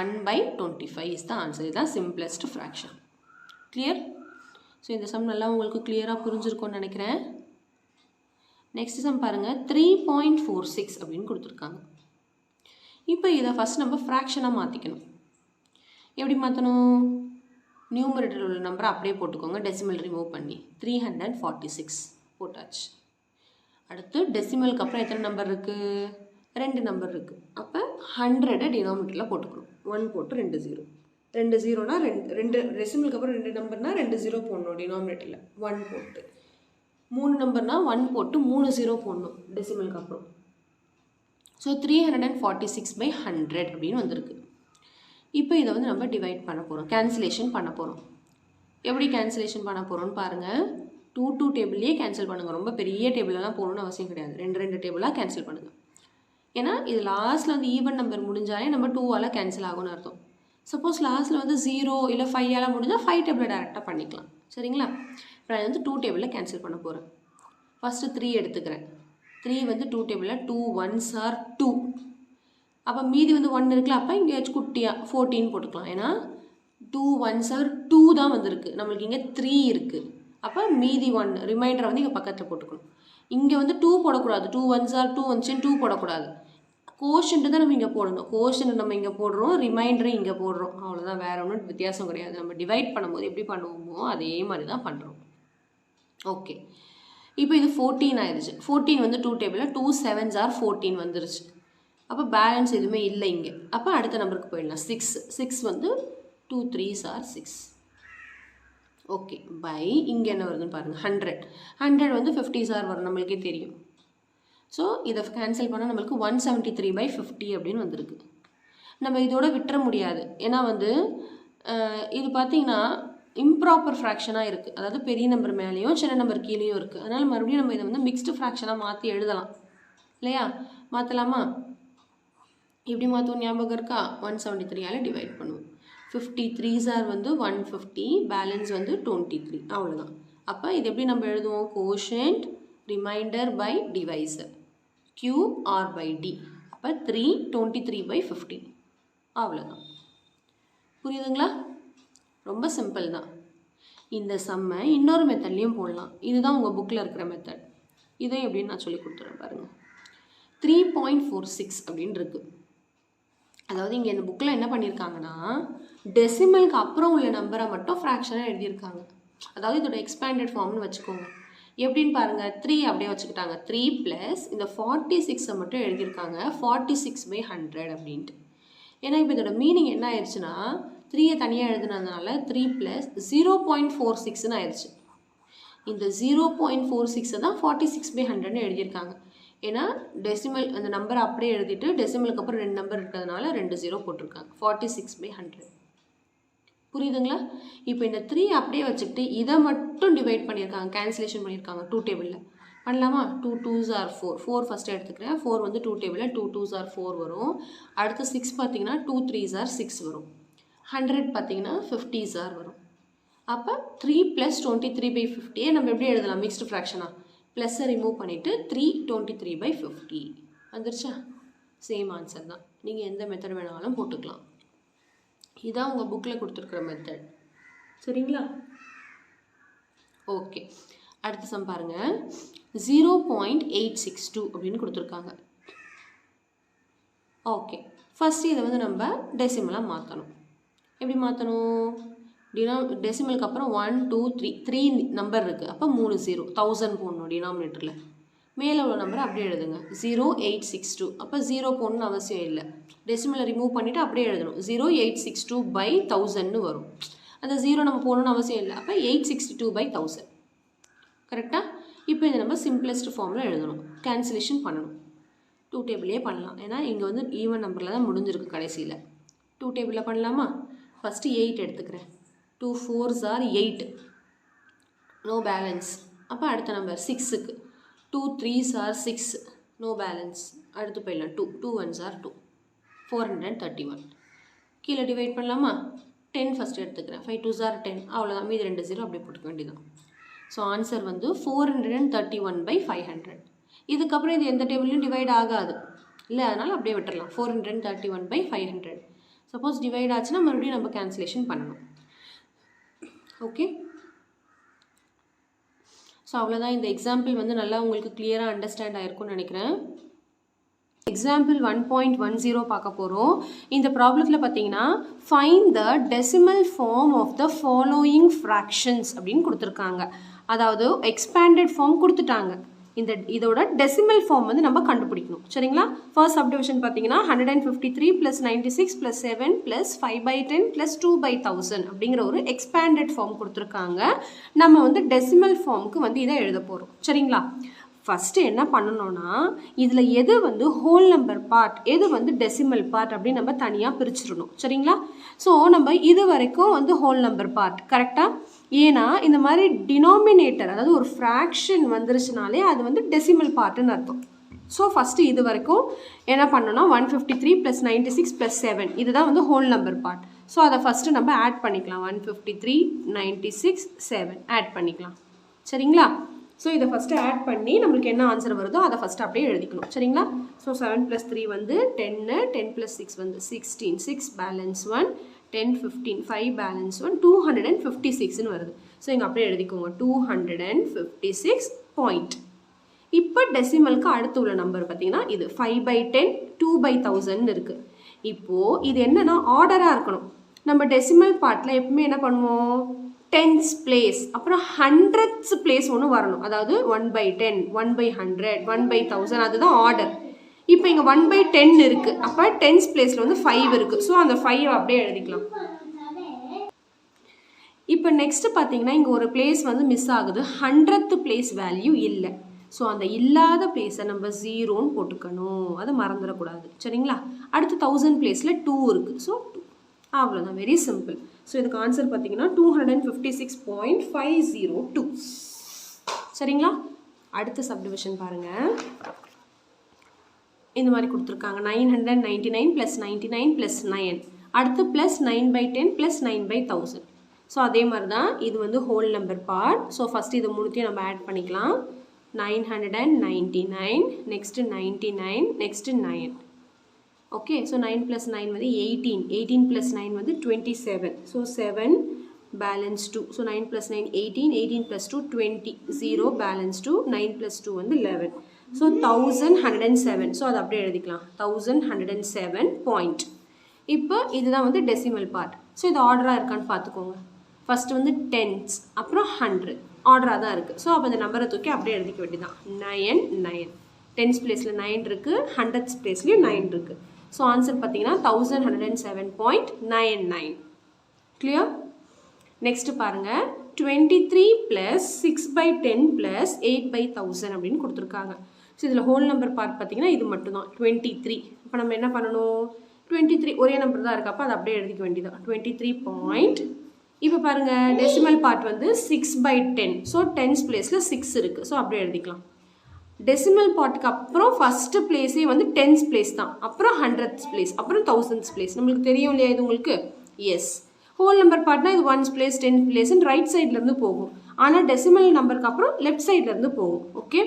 1/25 இஸ் த ஆன்சர். இதுதான் சிம்பிளஸ்ட் ஃப்ராக்ஷன். கிளியர்? ஸோ இந்த சம் நல்லா உங்களுக்கு கிளியராக புரிஞ்சிருக்கும்னு நினைக்கிறேன். நெக்ஸ்ட் சம் பாருங்கள், 3.46 அப்படின்னு கொடுத்துருக்காங்க. இப்போ இதை ஃபஸ்ட் நம்ம ஃப்ராக்ஷனாக மாற்றிக்கணும். எப்படி மாற்றணும்? நியூமரேட்டரில் உள்ள நம்பரை அப்படியே போட்டுக்கோங்க, டெசிமல் ரிமூவ் பண்ணி 346 போட்டாச்சு. அடுத்து டெசிமலுக்கு அப்புறம் எத்தனை நம்பர் இருக்குது? 2 நம்பர் இருக்குது. அப்போ 100 டினாமினேட்டரில் போட்டுக்கணும். 1 போட்டு 2 0, 2 0னா 2 டெசிமலுக்கு அப்புறம் 2 நம்பர்னா 2 0 போடணும் டினாமினேட்டரில், 1 போட்டு. 3 நம்பர்னால் 1 போட்டு 3 0 போடணும் டெசிமலுக்கு அப்புறம். ஸோ 346/100 அப்படின்னு வந்திருக்கு. இப்போ இதை வந்து நம்ம டிவைட் பண்ண போகிறோம், கேன்சலேஷன் பண்ண போகிறோம். எப்படி கேன்சலேஷன் பண்ண போகிறோம்னு பாருங்கள். 2 டேபிள்லேயே கேன்சல் பண்ணுங்கள், ரொம்ப பெரிய டேபிளெலாம் போகணுன்னு அவசியம் கிடையாது. 2 டேபிளாக கேன்சல் பண்ணுங்கள். ஏன்னா இது லாஸ்ட்டில் வந்து ஈவன் நம்பர் முடிஞ்சாலே நம்ம 2ஆல் கேன்சல் ஆகும்னு அர்த்தம். சப்போஸ் லாஸ்ட்டில் வந்து 0 இல்லை 5ஆல் முடிஞ்சால் 5 டேபிளை டேரெக்டாக பண்ணிக்கலாம், சரிங்களா? இப்போ நான் வந்து 2 டேபிளில் கேன்சல் பண்ண போகிறேன். ஃபஸ்ட்டு 3 எடுத்துக்கிறேன். 3 வந்து 2 டேபிளில் 2 1s are 2. அப்போ மீதி வந்து 1 இருக்குல்ல, அப்போ இங்கே குட்டியாக 14 போட்டுக்கலாம். ஏன்னா 2 1s are 2 தான் வந்திருக்கு, நம்மளுக்கு இங்கே 3 இருக்குது. அப்போ மீதி 1 ரிமைண்டரை வந்து இங்கே பக்கத்தில் போட்டுக்கணும். இங்கே வந்து 2 போடக்கூடாது, 2 1s are 2 வந்துச்சுன்னு 2 போடக்கூடாது. கோஷன்ட்டு தான் நம்ம இங்கே போடணும். கோஷன் நம்ம இங்கே போடுறோம், ரிமைண்டரை இங்கே போடுறோம், அவ்வளோதான். வேறு ஒன்றும் வித்தியாசம் கிடையாது. நம்ம டிவைட் பண்ணும்போது எப்படி பண்ணுவோமோ அதே மாதிரி தான் பண்ணுறோம். ஓகே, இப்போ இது 14 ஆயிடுச்சு. 14 வந்து 2 டேபிளில் 2 7s are 14 வந்துருச்சு. அப்போ பேலன்ஸ் எதுவுமே இல்லை இங்கே. அப்போ அடுத்த நம்பருக்கு போயிடலாம். 6 வந்து 2 3s are 6. ஓகே, பை இங்கே என்ன வருதுன்னு பாருங்கள், 100 வந்து 50s are வரும், நம்மளுக்கே தெரியும். ஸோ இதை கேன்சல் பண்ணால் நம்மளுக்கு 173/50 அப்படின்னு வந்திருக்கு. நம்ம இதோட விட்டுற முடியாது. ஏன்னா வந்து இது பார்த்திங்கன்னா இம்ப்ராப்பர் ஃப்ராக்ஷனாக இருக்குது. அதாவது பெரிய நம்பர் மேலேயும் சின்ன நம்பர் கீழேயும் இருக்குது. அதனால் மறுபடியும் நம்ம இதை வந்து மிக்ஸ்டு ஃப்ராக்ஷனாக மாற்றி எழுதலாம் இல்லையா? மாற்றலாமா? இப்படி மாற்றுவோம், ஞாபகம் இருக்கா? 173ஆல் டிவைட் பண்ணுவோம். 53s are வந்து 150, பேலன்ஸ் வந்து 23, அவ்வளோதான். அப்போ இது எப்படி நம்ம எழுதுவோம்? Quotient remainder by divisor, Q/D. அப்போ 323/50, அவ்வளோதான். புரியுதுங்களா? ரொம்ப சிம்பிள் தான். இந்த சம்மை இன்னொரு மெத்தட்லேயும் போடலாம். இதுதான் உங்கள் புக்கில் இருக்கிற மெத்தட். இதை எப்படின்னு நான் சொல்லி கொடுத்துறேன் பாருங்கள். 3.46 அப்படின்னு இருக்குது. அதாவது இங்கே இந்த புக்கில் என்ன பண்ணியிருக்காங்கன்னா டெசிமலுக்கு அப்புறம் உள்ள நம்பரை மட்டும் ஃப்ராக்ஷனாக எழுதியிருக்காங்க. அதாவது இதோட எக்ஸ்பேண்டட் ஃபார்ம்னு வச்சுக்கோங்க. எப்படின்னு பாருங்கள், 3 அப்படியே வச்சுக்கிட்டாங்க. 3 + இந்த 46 மட்டும் எழுதியிருக்காங்க 46/100 அப்படின்ட்டு. ஏன்னா இப்போ இதோட மீனிங் என்ன ஆயிடுச்சுன்னா 3 தனியாக எழுதுனதுனால 3 + 0.46ன்னு ஆயிடுச்சு. இந்த 0.46 தான் 46/100ன்னு எழுதியிருக்காங்க. ஏன்னா டெசிமல் அந்த நம்பரை அப்படியே எழுதிட்டு டெசிமலுக்கு அப்புறம் 2 நம்பர் இருக்கிறதுனால 2 0 போட்டிருக்காங்க. 46/100. புரியுதுங்களா? இப்போ இந்த 3 அப்படியே வச்சுக்கிட்டு இதை மட்டும் டிவைட் பண்ணியிருக்காங்க, கேன்சலேஷன் பண்ணியிருக்காங்க 2 டேபிளில். பண்ணலாமா? 2 2s are 4. 4 ஃபஸ்ட்டு எடுத்துக்கிறேன். 4 வந்து 2 டேபிளில் 2 2s are 4 வரும். அடுத்து 6 பார்த்தீங்கன்னா 2 3s are 6 வரும். 100 பார்த்தீங்கன்னா 50s are வரும். அப்போ 3 + 23/50 நம்ம எப்படி எழுதலாம்? மிக்ஸ்டு ஃப்ராக்ஷனாக ப்ளஸ்ஸை ரிமூவ் பண்ணிவிட்டு 3 23/50 வந்துருச்சா? சேம் ஆன்சர் தான். நீங்கள் எந்த மெத்தட் வேணாலும் போட்டுக்கலாம். இதான் உங்கள் புக்கில் கொடுத்துருக்குற மெத்தட். சரிங்களா? ஓகே, அடுத்த சம் பாருங்கள். 0.862 அப்படின்னு கொடுத்துருக்காங்க. ஓகே, ஃபஸ்ட்டு இதை வந்து நம்ம டெசிமலாக மாற்றணும். எப்படி மாற்றணும்? டெசிமலுக்கு அப்புறம் 1 2 3 நம்பர் இருக்குது. அப்போ 3 0, 1000 போடணும் டினாமினேட்டரில். மேலே உள்ள நம்பரை அப்படியே எழுதுங்க. 0.862. அப்போ 0 போடணும்னு அவசியம் இல்லை. டெசிமலை ரிமூவ் பண்ணிவிட்டு அப்படியே எழுதணும். 0.862/1000 வரும். அந்த 0 நம்ம போடணும்னு அவசியம் இல்லை. அப்போ 862/1000. கரெக்டாக? இப்போ இதை நம்ம சிம்பிளஸ்ட் ஃபார்மில் எழுதணும். கேன்சலேஷன் பண்ணணும். 2 டேபிளே பண்ணலாம். ஏன்னா இங்கே வந்து ஈவன் நம்பரில் தான் முடிஞ்சிருக்கு கடைசியில். 2 டேபிளில் பண்ணலாமா? ஃபஸ்ட்டு 8 எடுத்துக்கிறேன். 2 4s are 8. No balance. அப்போ அடுத்த நம்பர் 6க்கு 2 3s are 6. No balance. அடுத்து போயிடலாம். 2 2 1s are 2. 431. கீழே டிவைட் பண்ணலாமா? 10 ஃபஸ்ட்டு எடுத்துக்கிறேன். 5 2s are 10. அவ்வளோதான். மீதி 2 0 அப்படியே போட்டுக்க வேண்டியதான். ஸோ ஆன்சர் வந்து 431/500. இதுக்கப்புறம் இது எந்த டேபிள்லையும் டிவைட் ஆகாது இல்லை, அதனால் அப்படியே விட்டுடலாம். 431/500. சப்போஸ் டிவைட் ஆச்சுன்னா மறுபடியும் நம்ம கேன்சலேஷன் பண்ணணும். ஓகே, ஸோ அவ்வளோதான். இந்த எக்ஸாம்பிள் வந்து நல்லா உங்களுக்கு கிளியராக அண்டர்ஸ்டாண்ட் ஆகிருக்கும்னு நினைக்கிறேன். எக்ஸாம்பிள் 1.10 பார்க்க போகிறோம். இந்த ப்ராப்ளத்தில் பார்த்தீங்கன்னா find the decimal form of the following fractions அப்படின்னு கொடுத்துருக்காங்க. அதாவது எக்ஸ்பேண்டட் ஃபார்ம் கொடுத்துட்டாங்க. இதோட டெசிமல் ஃபார்ம் வந்து நம்ம கண்டுபிடிக்கணும். சரிங்களா? ஃபர்ஸ்ட் சப்டிவிஷன் பார்த்தீங்கன்னா 153 + 96 + 7 + 5/10 + 2/1000 அப்படிங்கிற ஒரு எக்ஸ்பேண்டட் ஃபார்ம் கொடுத்துருக்காங்க. நம்ம வந்து டெசிமல் ஃபார்முக்கு வந்து இதை எழுத போகிறோம். சரிங்களா? ஃபஸ்ட்டு என்ன பண்ணணும்னா இதில் எது வந்து ஹோல் நம்பர் பார்ட், எது வந்து டெசிமல் பார்ட் அப்படின்னு நம்ம தனியாக பிரிச்சிடணும். சரிங்களா? ஸோ நம்ம இது வரைக்கும் வந்து ஹோல் நம்பர் பார்ட் கரெக்டாக. ஏன்னா இந்த மாதிரி டினாமினேட்டர், அதாவது ஒரு ஃப்ராக்ஷன் வந்துருச்சுனாலே அது வந்து டெசிமல் பார்ட்டுன்னு அர்த்தம். ஸோ ஃபஸ்ட்டு இது வரைக்கும் என்ன பண்ணணும்னா 153 + 96 + 7 இதுதான் வந்து ஹோல் நம்பர் பார்ட். ஸோ அதை ஃபஸ்ட்டு நம்ம ஆட் பண்ணிக்கலாம். 153 96 7 ஆட் பண்ணிக்கலாம். சரிங்களா? ஸோ இதை ஃபஸ்ட்டு ஆட் பண்ணி நம்மளுக்கு என்ன ஆன்சர் வருதோ அதை ஃபஸ்ட்டு அப்படியே எழுதிக்கணும். சரிங்களா? ஸோ 7 + 3 வந்து 10, 10 + 6 வந்து 16, 6 பேலன்ஸ் 1, 10 15 5 பேலன்ஸ் 1, 256ன்னு வருது. ஸோ இங்கே அப்படியே எழுதிக்கோங்க 256 பாயிண்ட். இப்போ டெசிமலுக்கு அடுத்து உள்ள நம்பர் பார்த்தீங்கன்னா இது 5/10 2/1000 இருக்குது. இப்போது இது என்னென்னா ஆர்டராக இருக்கணும். நம்ம டெசிமல் பார்ட்டில் எப்பவுமே என்ன பண்ணுவோம்? 10s பிளேஸ் அப்புறம் 100s பிளேஸ் ஒன்று வரணும். அதாவது 1/10 1/100 1/1000 அதுதான் ஆர்டர். இப்போ இங்கே 1/10 இருக்குது. அப்போ 10s பிளேஸில் வந்து 5 இருக்குது. ஸோ அந்த 5 அப்படியே எழுதிக்கலாம். இப்போ நெக்ஸ்ட்டு பார்த்தீங்கன்னா இங்கே ஒரு பிளேஸ் வந்து மிஸ் ஆகுது. 100th பிளேஸ் வேல்யூ இல்லை. ஸோ அந்த இல்லாத பிளேஸை நம்ம 0ன்னு போட்டுக்கணும். அதை மறந்துடக்கூடாது. சரிங்களா? அடுத்து 1000 பிளேஸில் 2 இருக்குது. ஸோ 2 அவ்வளோதான். Very simple. ஸோ இதுக்கு ஆன்சர் பார்த்தீங்கன்னா 256.502. சரிங்களா? அடுத்த சப்டிவிஷன் பாருங்கள். இந்த மாதிரி கொடுத்துருக்காங்க 999 + 99 + 9. அடுத்து + 9/10 + 9/1000. ஸோ அதே மாதிரி தான் இது வந்து whole number part. So first இது மூணுத்தையும் நம்ம ஆட் பண்ணிக்கலாம். 999 நெக்ஸ்ட்டு 99 நெக்ஸ்ட்டு 9. ஓகே, ஸோ 9 + 9 வந்து 18, 18 + 9 வந்து 27. So 7 balance 2. ஸோ 9 + 9 18, 18 + 2 20, 0 பேலன்ஸ் 2, 9 + 2 வந்து 11. ஸோ 1107. ஸோ அதை அப்படியே எழுதிக்கலாம் 1107 பாயிண்ட். இப்போ இதுதான் வந்து டெசிமல் பார்ட். ஸோ இது ஆர்டராக இருக்கான்னு பார்த்துக்கோங்க. ஃபஸ்ட்டு வந்து 10s அப்புறம் 100 ஆர்டராக தான் இருக்குது. ஸோ அப்போ இந்த நம்பரை தூக்கி அப்படியே எழுதிக்க வேண்டியதான். 9 9 10s பிளேஸில் 9 இருக்குது, 100s பிளேஸ்லேயும் 9 இருக்குது. ஸோ ஆன்சர் பார்த்தீங்கன்னா 1107.99. கிளியர்? நெக்ஸ்ட்டு பாருங்கள் 23 + 6/10 + 8/1000 அப்படின்னு கொடுத்துருக்காங்க. ஸோ இதில் ஹோல் நம்பர் பார்ட் பார்த்தீங்கன்னா இது மட்டும்தான் 23. இப்போ நம்ம என்ன பண்ணணும்? 23 ஒரே நம்பர் தான் இருக்குது. அப்போ அதை அப்படியே எழுதிக்க வேண்டியதான் 23 பாயிண்ட். இப்போ பாருங்கள் டெசிமல் பார்ட் வந்து 6/10. ஸோ டென்ஸ் பிளேஸில் 6 இருக்குது. ஸோ அப்படியே எழுதிக்கலாம். டெசிமல் பார்ட்டுக்கு அப்புறம் ஃபஸ்ட்டு பிளேஸே வந்து டென்ஸ் பிளேஸ் தான், அப்புறம் ஹண்ட்ரட்ஸ் பிளேஸ், அப்புறம் தௌசண்ட்ஸ் பிளேஸ். நம்மளுக்கு தெரியும் இல்லையா இது உங்களுக்கு? எஸ். ஹோல் நம்பர் பார்ட்னா இது 1s பிளேஸ் 10th பிளேஸ்ன்னு ரைட் சைட்லேருந்து போகும். ஆனால் டெசிமல் நம்பருக்கு அப்புறம் லெஃப்ட் சைட்லேருந்து போகும். ஓகே,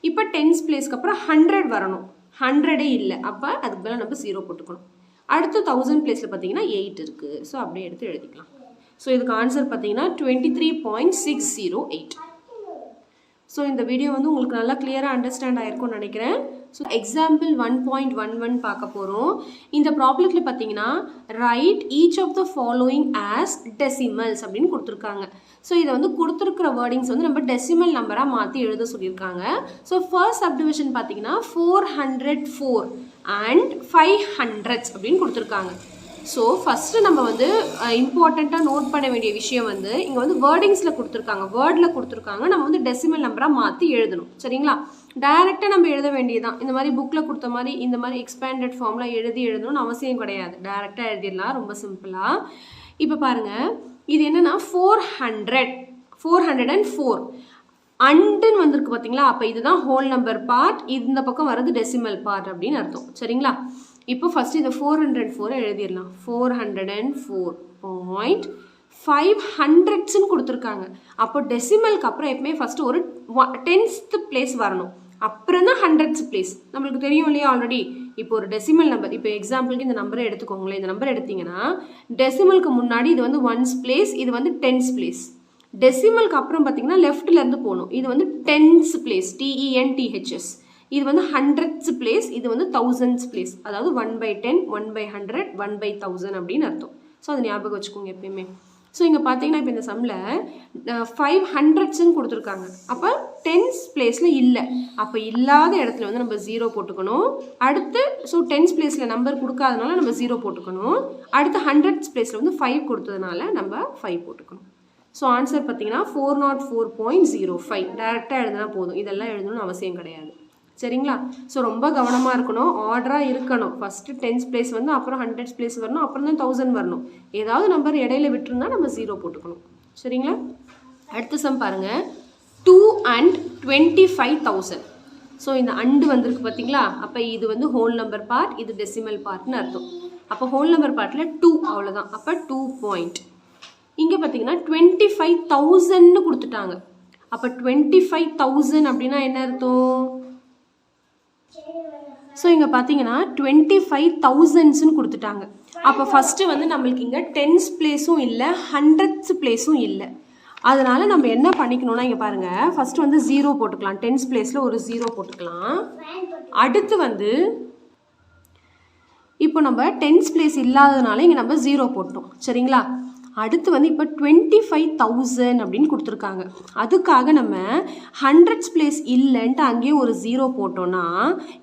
இப்போ டென்ஸ் பிளேஸ்க்கு அப்புறம் 100 வரணும். 100ஏ இல்லை, அப்போ அதுக்கு பதிலாக நம்ம 0 போட்டுக்கணும். அடுத்து 1000 பிளேஸில் பார்த்தீங்கன்னா 8 இருக்குது. ஸோ அப்படியே எடுத்து எழுதிக்கலாம். ஸோ இதுக்கு ஆன்சர் பார்த்தீங்கன்னா 23.608. ஸோ இந்த வீடியோ வந்து உங்களுக்கு நல்லா கிளியராக அண்டர்ஸ்டாண்ட் ஆகிருக்கும்னு நினைக்கிறேன். ஸோ எக்ஸாம்பிள் 1.11 பார்க்க போகிறோம். இந்த ப்ராப்ளத்தில் பார்த்தீங்கன்னா write each of the following as decimals அப்படின்னு கொடுத்துருக்காங்க. ஸோ இதை வந்து கொடுத்துருக்கிற வேர்டிங்ஸ் வந்து நம்ம டெசிமல் நம்பராக மாற்றி எழுத சொல்லியிருக்காங்க. ஸோ ஃபர்ஸ்ட் சப்டிவிஷன் பார்த்தீங்கன்னா 404 அண்ட் 500 அப்படின்னு கொடுத்துருக்காங்க. ஸோ ஃபஸ்ட்டு நம்ம வந்து இம்பார்ட்டண்ட்டாக நோட் பண்ண வேண்டிய விஷயம் வந்து இங்கே வந்து வேர்டிங்ஸில் கொடுத்துருக்காங்க, வேர்டில் கொடுத்துருக்காங்க. நம்ம வந்து டெசிமல் நம்பராக மாற்றி எழுதணும். சரிங்களா? டைரெக்டாக நம்ம எழுத வேண்டியதான். இந்த மாதிரி புக்கில் கொடுத்த மாதிரி இந்த மாதிரி எக்ஸ்பேண்டட் ஃபார்மில் எழுதணும்னு அவசியம் கிடையாது. டைரெக்டாக எழுதிடலாம், ரொம்ப சிம்பிளாக. இப்போ பாருங்கள், இது என்னென்னா 404 அண்டுன்னு வந்திருக்கு பார்த்தீங்களா? அப்போ இதுதான் ஹோல் நம்பர் பார்ட், இந்த பக்கம் வர்றது டெசிமல் பார்ட் அப்படின்னு அர்த்தம். சரிங்களா? இப்போ ஃபஸ்ட்டு இதை 404 எழுதிடலாம். 404.500 கொடுத்துருக்காங்க. அப்போ டெசிமலுக்கு அப்புறம் எப்பவுமே ஃபஸ்ட்டு ஒரு 10th பிளேஸ் வரணும், அப்புறம் தான் 100th பிளேஸ். நம்மளுக்கு தெரியும் இல்லையா ஆல்ரெடி? இப்போ ஒரு டெசிமல் நம்பர், இப்போ எக்ஸாம்பிளுக்கு இந்த நம்பரை எடுத்துக்கோங்களேன். இந்த நம்பர் எடுத்திங்கன்னா டெசிமலுக்கு முன்னாடி இது வந்து 1s பிளேஸ், இது வந்து 10th பிளேஸ். டெசிமலுக்கு அப்புறம் பார்த்தீங்கன்னா லெஃப்ட்லேருந்து போகணும். இது வந்து 10th பிளேஸ், TENTHS. இது வந்து 100th பிளேஸ், இது வந்து 1000th பிளேஸ். அதாவது 1/10, 1/100, 1/1000 அப்படின்னு அர்த்தம். ஸோ அதை ஞாபகம் வச்சுக்கோங்க எப்பயுமே. ஸோ இங்கே பார்த்தீங்கன்னா இப்போ இந்த சம்மில் 500ன்னு கொடுத்துருக்காங்க. அப்போ 10th பிளேஸில் இல்லை, அப்போ இல்லாத இடத்துல வந்து நம்ம 0 போட்டுக்கணும். அடுத்து ஸோ 10th பிளேஸில் நம்பர் கொடுக்காதனால நம்ம 0 போட்டுக்கணும். அடுத்து 100th பிளேஸில் வந்து 5 கொடுத்ததுனால நம்ம 5 போட்டுக்கணும். ஸோ ஆன்சர் பார்த்தீங்கன்னா 404.05. டேரெக்டாக எழுதினா போதும், இதெல்லாம் எழுதணும்னு அவசியம் கிடையாது. சரிங்களா? ஸோ ரொம்ப கவனமாக இருக்கணும், ஆர்டராக இருக்கணும். ஃபஸ்ட்டு 10th பிளேஸ் வந்து அப்புறம் 100th பிளேஸ் வரணும், அப்புறம் தான் 1000 வரணும். ஏதாவது நம்பர் இடையில விட்டுருந்தா நம்ம 0 போட்டுக்கணும். சரிங்களா? அடுத்த சம் பாருங்கள், 2 and 25,000. ஸோ இந்த அண்டு வந்திருக்கு பார்த்தீங்களா? அப்போ இது வந்து ஹோல் நம்பர் பார்ட், இது டெசிமல் பார்ட்னு அர்த்தம். அப்போ ஹோல் நம்பர் பார்ட்டில் 2 அவ்வளோதான். அப்போ 2 பாயிண்ட். இங்கே பார்த்தீங்கன்னா 25,000ன்னு கொடுத்துட்டாங்க. அப்போ 25,000 அப்படின்னா என்ன அர்த்தம்? ஸோ இங்கே பார்த்தீங்கன்னா 25,000ன்னு கொடுத்துட்டாங்க. அப்போ ஃபஸ்ட்டு வந்து நம்மளுக்கு இங்கே 10th பிளேஸும் இல்லை, 100th பிளேஸும் இல்லை. அதனால் நம்ம என்ன பண்ணிக்கணும்னா இங்கே பாருங்கள், ஃபஸ்ட்டு வந்து 0 போட்டுக்கலாம். 10th பிளேஸில் ஒரு 0 போட்டுக்கலாம். அடுத்து வந்து இப்போ நம்ம 10th பிளேஸ் இல்லாததுனால இங்கே நம்ம 0 போட்டோம். சரிங்களா? அடுத்து வந்து இப்போ 25,000 அப்படின்னு கொடுத்துருக்காங்க. அதுக்காக நம்ம 100th பிளேஸ் இல்லைன்ட்டு அங்கேயே ஒரு 0 போட்டோன்னா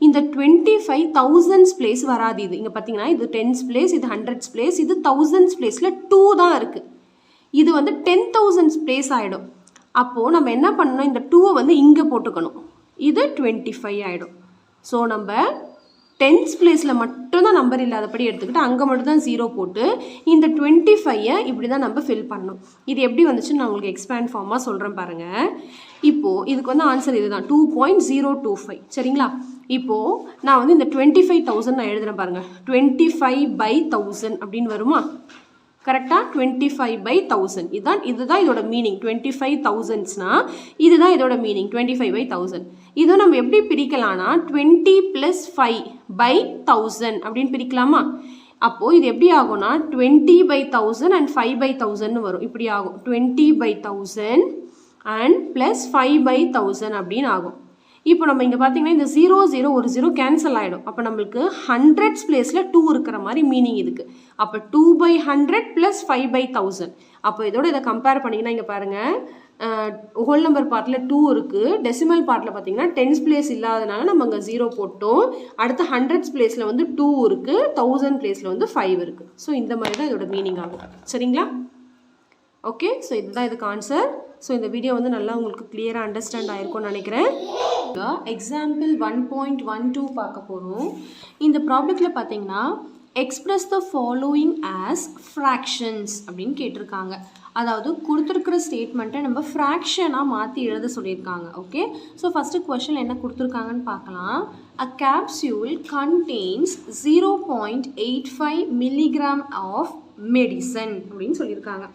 இந்த 25,000 பிளேஸ் வராது. இது இங்கே பார்த்தீங்கன்னா இது 10th பிளேஸ், இது 100th பிளேஸ், இது 1000th பிளேஸில் 2 தான் இருக்குது. இது வந்து 10,000 பிளேஸ் ஆகிடும். அப்போது நம்ம என்ன பண்ணணும், இந்த 2 வந்து இங்கே போட்டுக்கணும். இது 25 ஆகிடும். ஸோ நம்ம 10th பிளேஸில் மட்டும்தான் நம்பர் இல்லாதபடி எடுத்துக்கிட்டு அங்கே மட்டும் தான் 0 போட்டு இந்த 25ஐ இப்படி தான் நம்ம ஃபில் பண்ணணும். இது எப்படி வந்துச்சுன்னு நான் உங்களுக்கு எக்ஸ்பேண்ட் ஃபார்மாக சொல்கிறேன் பாருங்கள். இப்போது இதுக்கு வந்து ஆன்சர் இது தான் 2.025. சரிங்களா? இப்போது நான் வந்து இந்த 25,000 நான் எழுதுகிறேன் பாருங்கள். 25/1000 அப்படின்னு வருமா? கரெக்டாக 25/1000. இதுதான் இதோட மீனிங். 25,000னா இதுதான் இதோட மீனிங், 25/1000. இதை நம்ம எப்படி பிரிக்கலாம்னா 20 + 5/1000 அப்படின்னு பிரிக்கலாமா? அப்போது இது எப்படி ஆகும்னா 20/1000 and 5/1000 வரும். இப்படி ஆகும் 20/1000 and +5/1000 அப்படின்னு ஆகும். இப்போ நம்ம இங்கே பார்த்தீங்கன்னா இந்த 0 0 ஒரு 0 கேன்சல் ஆகிடும். அப்போ நம்மளுக்கு 100th பிளேஸில் 2 இருக்கிற மாதிரி மீனிங் இதுக்கு. அப்போ 2/100 + 5/1000. அப்போ இதோட இதை கம்பேர் பண்ணிங்கன்னா இங்கே பாருங்கள், ஹோல் நம்பர் பார்ட்டில் 2 இருக்குது. டெசிமல் பார்ட்டில் பார்த்தீங்கன்னா 10th பிளேஸ் இல்லாதனால நம்ம அங்கே 0 போட்டோம். அடுத்து 100th பிளேஸில் வந்து 2 இருக்குது, 1000 பிளேஸில் வந்து 5 இருக்குது. ஸோ இந்த மாதிரி தான் இதோட மீனிங் ஆகும். சரிங்களா? ஓகே, ஸோ இதுதான் இதுக்கு ஆன்சர். ஸோ இந்த வீடியோ வந்து நல்லா உங்களுக்கு கிளியராக அண்டர்ஸ்டாண்ட் ஆகிருக்கும்னு நினைக்கிறேன். எக்ஸாம்பிள் 1.12 பார்க்க போகிறோம். இந்த ப்ராப்ளத்தில் பார்த்தீங்கன்னா எக்ஸ்பிரஸ் த ஃபாலோயிங் ஆஸ் ஃப்ராக்ஷன்ஸ் அப்படின்னு கேட்டிருக்காங்க. அதாவது கொடுத்துருக்கிற ஸ்டேட்மெண்ட்டை நம்ம ஃப்ராக்ஷனாக மாற்றி எழுத சொல்லியிருக்காங்க. ஓகே, ஸோ ஃபஸ்ட்டு கொஷின் என்ன கொடுத்துருக்காங்கன்னு பார்க்கலாம். A capsule contains 0.85 milligram of medicine அப்படின்னு சொல்லியிருக்காங்க.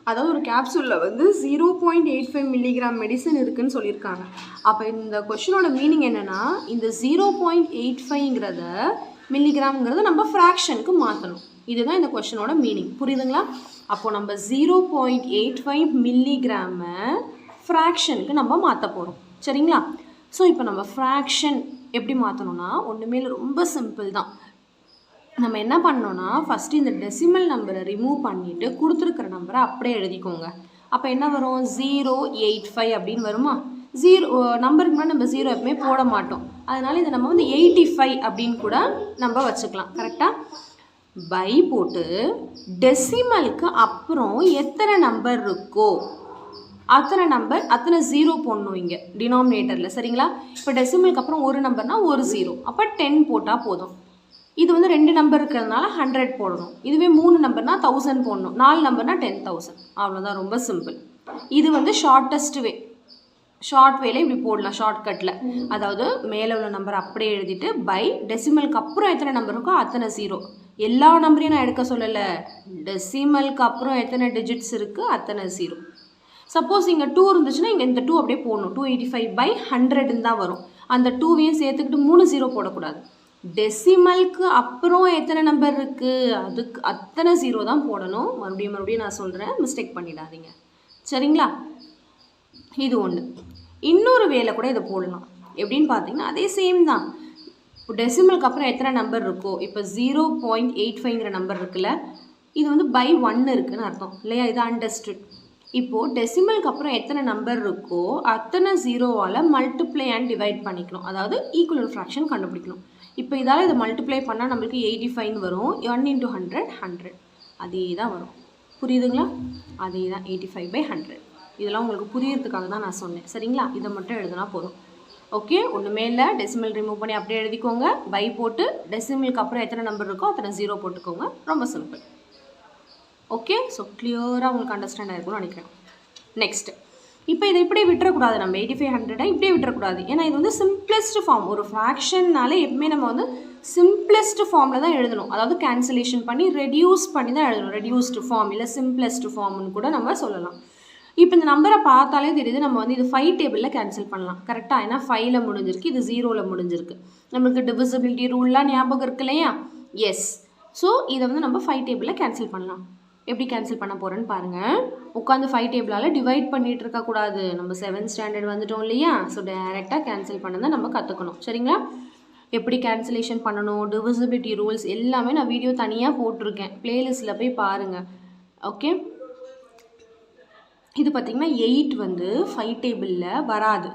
அதாவது ஒரு கேப்சூலில் வந்து 0.85 மில்லிகிராம் மெடிசன் இருக்குதுன்னு சொல்லியிருக்காங்க. அப்போ இந்த கொஷினோட மீனிங் என்னென்னா, இந்த 0.85ங்கிறத மில்லிகிராம்ங்கிறத நம்ம ஃப்ராக்ஷனுக்கு மாற்றணும். இதுதான் இந்த கொஷினோட மீனிங். புரியுதுங்களா? அப்போது நம்ம 0.85 மில்லிகிராமை ஃப்ராக்ஷனுக்கு நம்ம மாற்ற போகிறோம். சரிங்களா? ஸோ இப்போ நம்ம ஃப்ராக்ஷன் எப்படி மாற்றணும்னா ஒன்றுமே ரொம்ப சிம்பிள் தான். நம்ம என்ன பண்ணோன்னா ஃபஸ்ட்டு இந்த டெசிமல் நம்பரை ரிமூவ் பண்ணிவிட்டு கொடுத்துருக்கிற நம்பரை அப்படியே எழுதிக்கோங்க. அப்போ என்ன வரும்? 0.85 அப்படின்னு வருமா? நம்பருக்கு மேலே நம்ம 0 எப்பவுமே போட மாட்டோம். அதனால் இதை நம்ம வந்து 85 அப்படின்னு கூட நம்ம வச்சுக்கலாம். கரெக்டாக பை போட்டு டெசிமலுக்கு அப்புறம் எத்தனை நம்பர் இருக்கோ அத்தனை 0 போடணும் இங்கே டினாமினேட்டரில். சரிங்களா? இப்போ டெசிமலுக்கு அப்புறம் ஒரு நம்பர்னால் ஒரு 0, அப்போ 10 போட்டால் போதும். இது வந்து 2 நம்பர் இருக்கிறதுனால 100 போடணும். இதுவே 3 நம்பர்னால் 1000 போடணும். 4 நம்பர்னால் 10,000. அவ்வளோதான், ரொம்ப சிம்பிள். இது வந்து ஷார்ட்டஸ்ட் வே. ஷார்ட் வேல இப்படி போடலாம் ஷார்ட்கட்டில். அதாவது மேலே உள்ள நம்பர் அப்படியே எழுதிட்டு பை டெசிமலுக்கு அப்புறம் எத்தனை நம்பர் இருக்கோ அத்தனை 0. எல்லா நம்பரையும் நான் எடுக்க சொல்லலை. டெசிமலுக்கு அப்புறம் எத்தனை டிஜிட்ஸ் இருக்குது அத்தனை 0. சப்போஸ் இங்கே 2 இருந்துச்சுன்னா இங்கே இந்த 2 அப்படியே போடணும். 285/100 தான் வரும். அந்த 2வையும் சேர்த்துக்கிட்டு 3 0 போடக்கூடாது. டெசிமலுக்கு அப்புறம் எத்தனை நம்பர் இருக்குது அதுக்கு அத்தனை 0 தான் போடணும். மறுபடியும் நான் சொல்கிறேன், மிஸ்டேக் பண்ணிடாதீங்க. சரிங்களா? இது ஒன்று. இன்னொரு வேலை கூட இதை போடலாம். எப்படின்னு பார்த்தீங்கன்னா அதே சேம் தான். டெசிமலுக்கு அப்புறம் எத்தனை நம்பர் இருக்கோ, இப்போ 0.85ங்கிற நம்பர் இருக்குல்ல, இது வந்து பை 1 இருக்குதுன்னு அர்த்தம் இல்லையா? இது அண்டர்ஸ்டுட். இப்போது டெசிமலுக்கு அப்புறம் எத்தனை நம்பர் இருக்கோ அத்தனை 0வால் மல்டிப்ளை அண்ட் டிவைட் பண்ணிக்கணும். அதாவது ஈக்குவல் ஃப்ராக்ஷன் கண்டுபிடிக்கணும். இப்போ இதால் இதை மல்டிப்ளை பண்ணால் நம்மளுக்கு 85 வரும். 1 × 100 100. அதே தான் வரும். புரியுதுங்களா? அதே தான் 85/100. இதெல்லாம் உங்களுக்கு புரியறதுக்காக தான் நான் சொன்னேன். சரிங்களா? இதை மட்டும் எழுதுனா போதும். ஓகே, ஒன்றுமே இல்லை. டெசிமல் ரிமூவ் பண்ணி அப்படியே எழுதிக்கோங்க. பை போட்டு டெசிமலுக்கு அப்புறம் எத்தனை நம்பர் இருக்கோ அத்தனை 0 போட்டுக்கோங்க. ரொம்ப சிம்பிள். ஓகே, ஸோ கிளியராக உங்களுக்கு அண்டர்ஸ்டாண்ட் ஆகிருக்கும்னு நினைக்கிறேன். நெக்ஸ்ட், இப்போ இதை இப்படியே விட்டுறக்கூடாது. நம்ம 85/100 இப்படியே விட்டுறக்கூடாது. ஏன்னா இது வந்து சிம்பிளஸ்ட் ஃபார்ம். ஒரு ஃப்ராக்ஷன்னாலே எப்பவுமே நம்ம வந்து சிம்பிளஸ்ட் ஃபார்மில் தான் எழுதணும். அதாவது கேன்சலேஷன் பண்ணி ரெடியூஸ் பண்ணி தான் எழுதணும். ரெடியூஸ்டு ஃபார்ம் இல்லை சிம்பிளஸ்ட் ஃபார்ம்னு கூட நம்ம சொல்லலாம். இப்போ இந்த நம்பரை பார்த்தாலே தெரியுது நம்ம வந்து இது 5 டேபிளில் கேன்சல் பண்ணலாம். கரெக்டாக? ஏன்னா 5ல் முடிஞ்சிருக்கு, இது 0ல் முடிஞ்சிருக்கு. நம்மளுக்கு டிவிசிபிலிட்டி ரூல்லாம் ஞாபகம் இருக்கு இல்லையா? எஸ். ஸோ இதை வந்து நம்ம 5 டேபிளில் கேன்சல் பண்ணலாம். எப்படி கேன்சல் பண்ண போகிறேன்னு பாருங்கள். உட்காந்து 5 டேபிளால் டிவைட் பண்ணிகிட்டு இருக்கக்கூடாது. நம்ம 7th ஸ்டாண்டர்ட் வந்துட்டோம் இல்லையா? ஸோ டைரெக்டாக கேன்சல் பண்ண தான் நம்ம கற்றுக்கணும். சரிங்களா? எப்படி கேன்சலேஷன் பண்ணணும், டிவிசிபிலிட்டி ரூல்ஸ் எல்லாமே நான் வீடியோ தனியாக போட்டிருக்கேன். ப்ளேலிஸ்ட்டில் போய் பாருங்கள். ஓகே, இது பார்த்திங்கன்னா 8 வந்து 5 டேபிளில் வராது.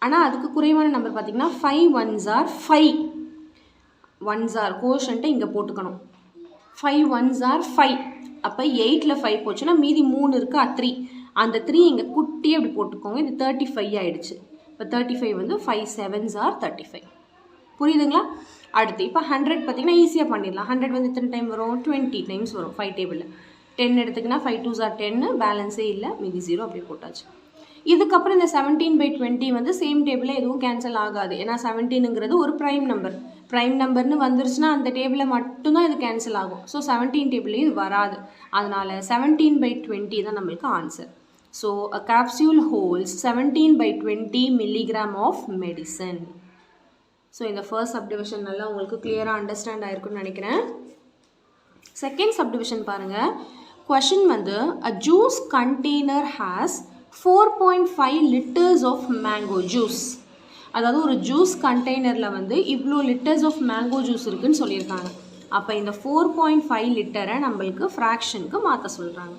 ஆனால் அதுக்கு குறைவான நம்பர் பார்த்திங்கன்னா 5 1s are 5. 1s are கோஷன்ட்டை இங்கே போட்டுக்கணும். 5 1s are 5. அப்போ 8ல் 5 போச்சுன்னா மீதி 3 இருக்குது, 3. அந்த 3 இங்கே குட்டியே அப்படி போட்டுக்கோங்க. இது 35 ஆகிடுச்சு. இப்போ 35 வந்து 5 7s are 35. புரியுதுங்களா? அடுத்து இப்போ 100 பார்த்திங்கன்னா ஈஸியாக பண்ணிடலாம். 100 வந்து எத்தனை டைம் வரும்? 20 டைம்ஸ் வரும் 5 டேபிளில். 10 எடுத்துக்கினா 5 2s are 10, பேலன்ஸே இல்லை, மீதி 0 அப்படியே போட்டாச்சு. இதுக்கப்புறம் இந்த 17/20 வந்து சேம் டேபிளில் எதுவும் கேன்சல் ஆகாது. ஏன்னா 17ங்கிறது ஒரு ப்ரைம் நம்பர். ப்ரைம் நம்பர்னு வந்துருச்சுன்னா அந்த டேபிளில் மட்டும்தான் இது கேன்சல் ஆகும். ஸோ 17 டேபிள்லேயும் இது வராது. அதனால் 17/20 தான் நம்மளுக்கு answer. So a capsule holds 17/20 milligram of medicine. So இந்த ஃபர்ஸ்ட் சப்டிவிஷன் நல்லா உங்களுக்கு கிளியராக அண்டர்ஸ்டாண்ட் ஆகிருக்குன்னு நினைக்கிறேன். செகண்ட் சப்டிவிஷன் பாருங்கள். கொஷின் வந்து a juice container has 4.5 liters of mango juice. அதாவது ஒரு ஜூஸ் கண்டெய்னரில் வந்து இவ்வளோ லிட்டர்ஸ் ஆஃப் மேங்கோ ஜூஸ் இருக்குதுன்னு சொல்லியிருக்காங்க. அப்போ இந்த 4.5 லிட்டரை நம்மளுக்கு ஃப்ராக்ஷனுக்கு மாற்ற சொல்கிறாங்க.